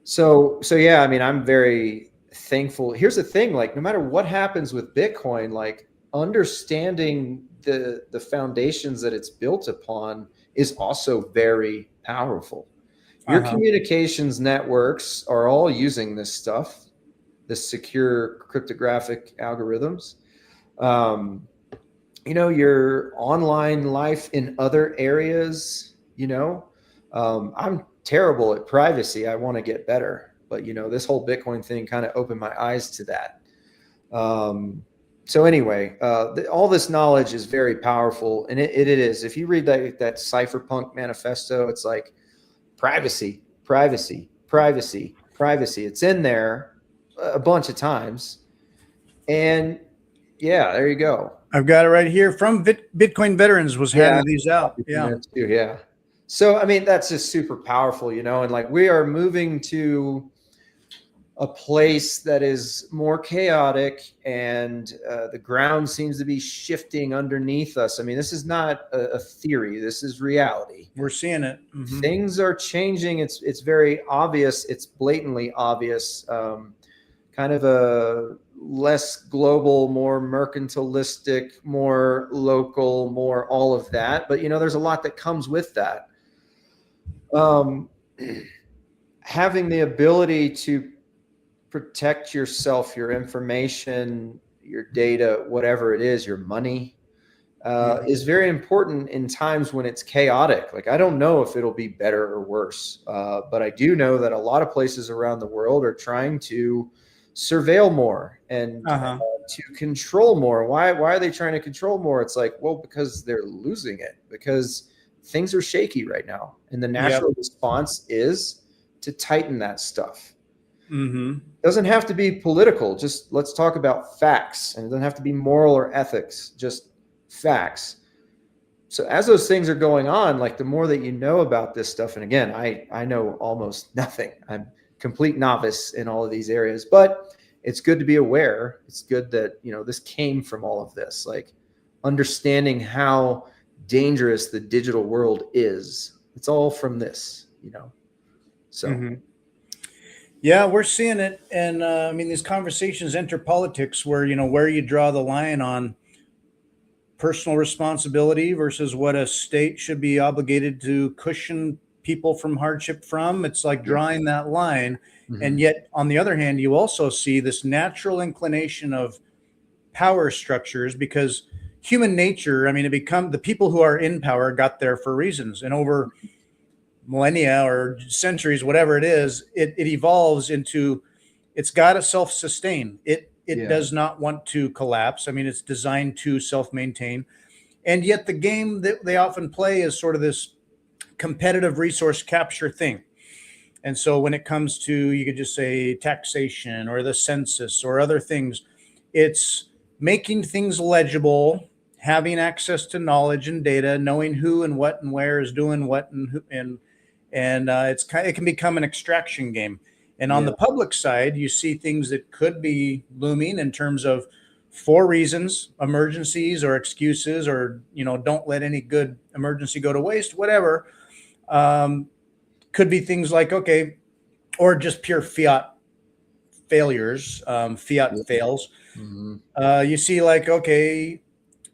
So yeah, I mean, I'm very thankful. Here's the thing, no matter what happens with Bitcoin, understanding the foundations that it's built upon is also very powerful. Your communications networks are all using this stuff, this secure cryptographic algorithms. Your online life in other areas, I'm terrible at privacy. I want to get better. But, this whole Bitcoin thing kind of opened my eyes to that. So anyway, all this knowledge is very powerful. And it is. If you read that cypherpunk manifesto, it's like, privacy. It's in there a bunch of times. And yeah, there you go. I've got it right here from Bitcoin Veterans was handing these out. Yeah. So, I mean, that's just super powerful, and we are moving to a place that is more chaotic, and the ground seems to be shifting underneath us. I mean, this is not a theory. This is reality. We're seeing it. Things are changing. It's very obvious. It's blatantly obvious. Kind of a less global, more mercantilistic, more local, more all of that. But, there's a lot that comes with that. Having the ability to protect yourself, your information, your data, whatever it is, your money, is very important in times when it's chaotic. I don't know if it'll be better or worse, but I do know that a lot of places around the world are trying to surveil more and to control more. Why are they trying to control more? It's because they're losing it, because things are shaky right now. And the natural response is to tighten that stuff. Doesn't have to be political. Just let's talk about facts. And it doesn't have to be moral or ethics, just facts. So as those things are going on, like the more that you know about this stuff, and again, I know almost nothing. I'm complete novice in all of these areas, but it's good to be aware. It's good that, this came from all of this, like understanding how dangerous the digital world is. It's all from this. So Hmm. Yeah, we're seeing it, and I mean, these conversations enter politics, where where you draw the line on personal responsibility versus what a state should be obligated to cushion people from hardship from. It's like yeah. drawing that line. And Hmm. yet, on the other hand, you also see this natural inclination of power structures, because human nature, I mean, it become the people who are in power got there for reasons. And over millennia or centuries, whatever it is, it evolves into, it's got to self-sustain. It Yeah. does not want to collapse. I mean, it's designed to self-maintain. And yet the game that they often play is sort of this competitive resource capture thing. And so when it comes to, you could just say taxation or the census or other things, it's making things legible, having access to knowledge and data, knowing who and what and where is doing what, and who, and it can become an extraction game. And on Yeah. the public side, you see things that could be looming in terms of, for reasons, emergencies or excuses, or don't let any good emergency go to waste, whatever. Um, could be things like, okay, or just pure fiat failures, Yeah. fiat fails. Hmm. You see, like, okay,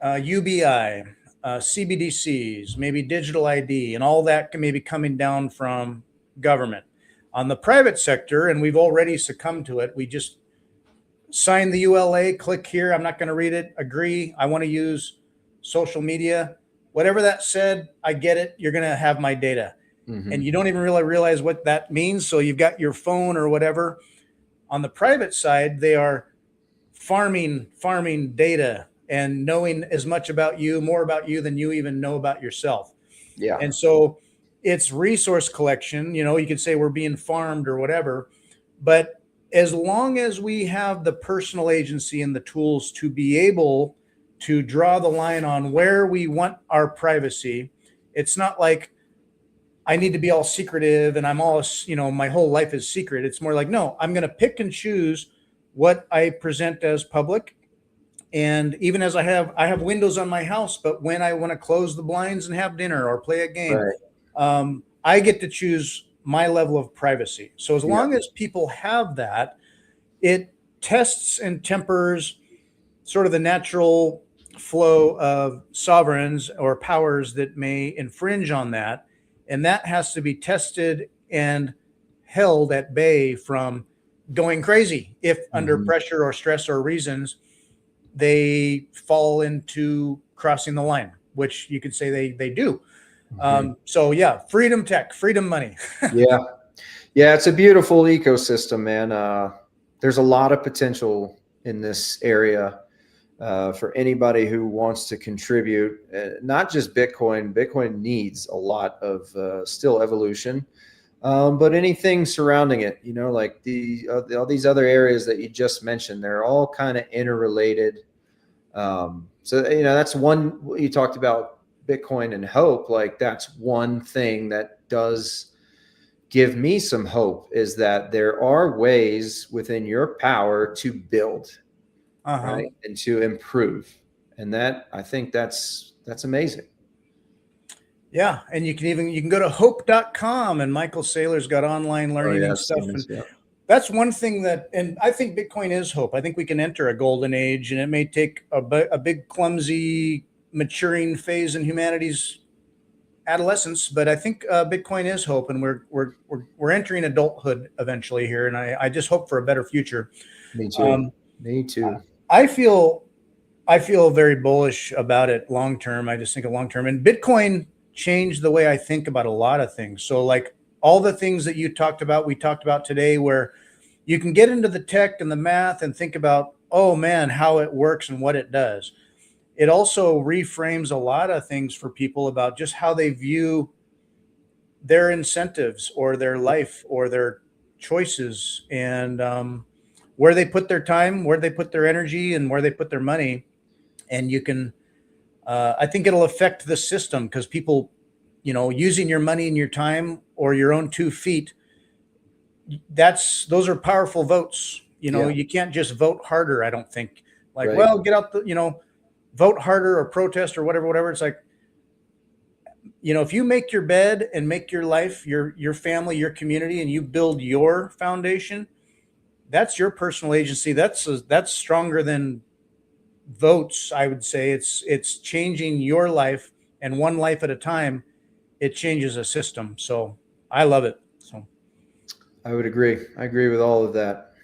UBI, CBDCs, maybe digital ID, and all that can maybe coming down from government. On the private sector, and we've already succumbed to it, we just sign the ULA, click here, I'm not going to read it, agree, I want to use social media. Whatever that said, I get it. You're going to have my data. And Hmm. you don't even really realize what that means. So you've got your phone or whatever. On the private side, they are farming data and knowing as much about you, more about you than you even know about yourself. Yeah. And so it's resource collection. You could say we're being farmed or whatever, but as long as we have the personal agency and the tools to be able to draw the line on where we want our privacy, it's not like I need to be all secretive and I'm all, my whole life is secret. It's more like, no, I'm going to pick and choose what I present as public. And even as I have windows on my house, but when I want to close the blinds and have dinner or play a game, Right. I get to choose my level of privacy. So as Yeah. long as people have that, it tests and tempers sort of the natural flow of sovereigns or powers that may infringe on that. And that has to be tested and held at bay from going crazy if under Hmm. pressure or stress or reasons they fall into crossing the line, which you could say they do. Hmm. So yeah, freedom tech, freedom money. Yeah. Yeah, it's a beautiful ecosystem, man. There's a lot of potential in this area for anybody who wants to contribute. Not just Bitcoin. Bitcoin needs a lot of still evolution, but anything surrounding it. Like all these other areas that you just mentioned, they're all kind of interrelated. So that's one. You talked about Bitcoin and hope. Like that's one thing that does give me some hope, is that there are ways within your power to build, Uh-huh. right, and to improve. And that, I think that's amazing. Yeah, and you can go to hope.com, and Michael Saylor's got online Oh learning yeah, and I've stuff. seen this. And Yeah. that's one thing that, and I think Bitcoin is hope. I think we can enter a golden age, and it may take a big, clumsy, maturing phase in humanity's adolescence, but I think Bitcoin is hope, and we're entering adulthood eventually here, and I just hope for a better future. Me too. Um, Me too. I feel I feel very bullish about it long term. I just think of long term, and Bitcoin changed the way I think about a lot of things. So like all the things that you talked about, we talked about today, where you can get into the tech and the math and think about, oh man, how it works and what it does. It also reframes a lot of things for people about just how they view their incentives or their life or their choices, and where they put their time, where they put their energy, and where they put their money. And you can I think it'll affect the system because people, using your money and your time or your own 2 feet, those are powerful votes. Yeah. You can't just vote harder. I don't think Right. well, get out vote harder or protest or whatever. It's like, if you make your bed and make your life, your family, your community, and you build your foundation, that's your personal agency. That's stronger than votes. I would say it's changing your life, and one life at a time. It changes a system. So I love it. So I would agree. I agree with all of that.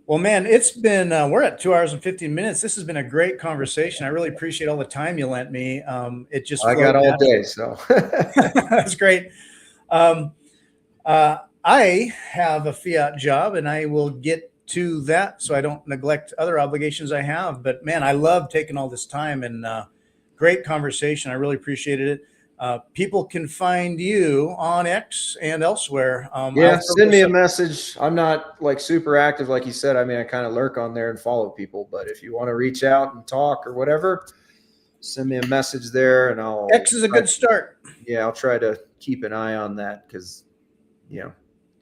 well, man, it's been, we're at 2 hours and 15 minutes. This has been a great conversation. I really appreciate all the time you lent me. It just, I got all day. So that's great. I have a fiat job and I will get to that so I don't neglect other obligations I have. But man, I love taking all this time and great conversation. I really appreciated it. People can find you on X and elsewhere. yeah, send me a message. I'm not like super active, like you said. I mean, I kind of lurk on there and follow people, but if you want to reach out and talk or whatever, send me a message there and I'll. X is a good start. Yeah, I'll try to keep an eye on that because,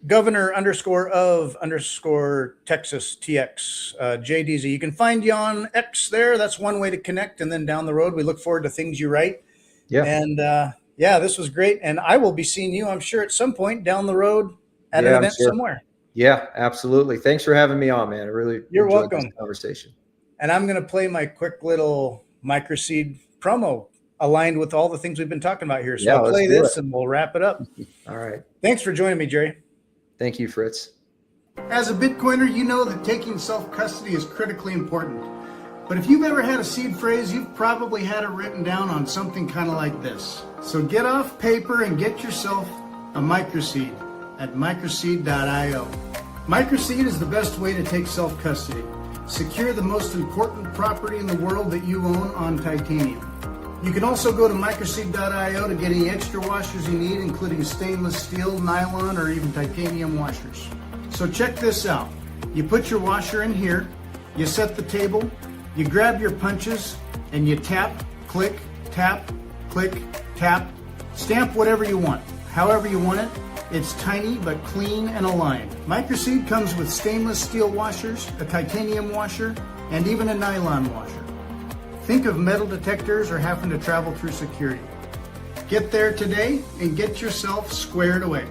Governor _of_ Texas TX JDZ. You can find you on X there. That's one way to connect. And then down the road, we look forward to things you write. Yeah. And this was great. And I will be seeing you, I'm sure, at some point down the road at an event somewhere. Yeah, absolutely. Thanks for having me on, man. I really You're enjoyed welcome. this conversation. And I'm going to play my quick little MicroSeed promo aligned with all the things we've been talking about here. So I'll play this and we'll wrap it up. All right. Thanks for joining me, Jerry. Thank you, Fritz. As a Bitcoiner, you know that taking self-custody is critically important. But if you've ever had a seed phrase, you've probably had it written down on something kind of like this. So get off paper and get yourself a MicroSeed at MicroSeed.io. MicroSeed is the best way to take self-custody. Secure the most important property in the world that you own on titanium. You can also go to MicroSeed.io to get any extra washers you need, including stainless steel, nylon, or even titanium washers. So check this out. You put your washer in here, you set the table, you grab your punches, and you tap, click, tap, click, tap, stamp whatever you want, however you want it. It's tiny but clean and aligned. MicroSeed comes with stainless steel washers, a titanium washer, and even a nylon washer. Think of metal detectors or having to travel through security. Get there today and get yourself squared away.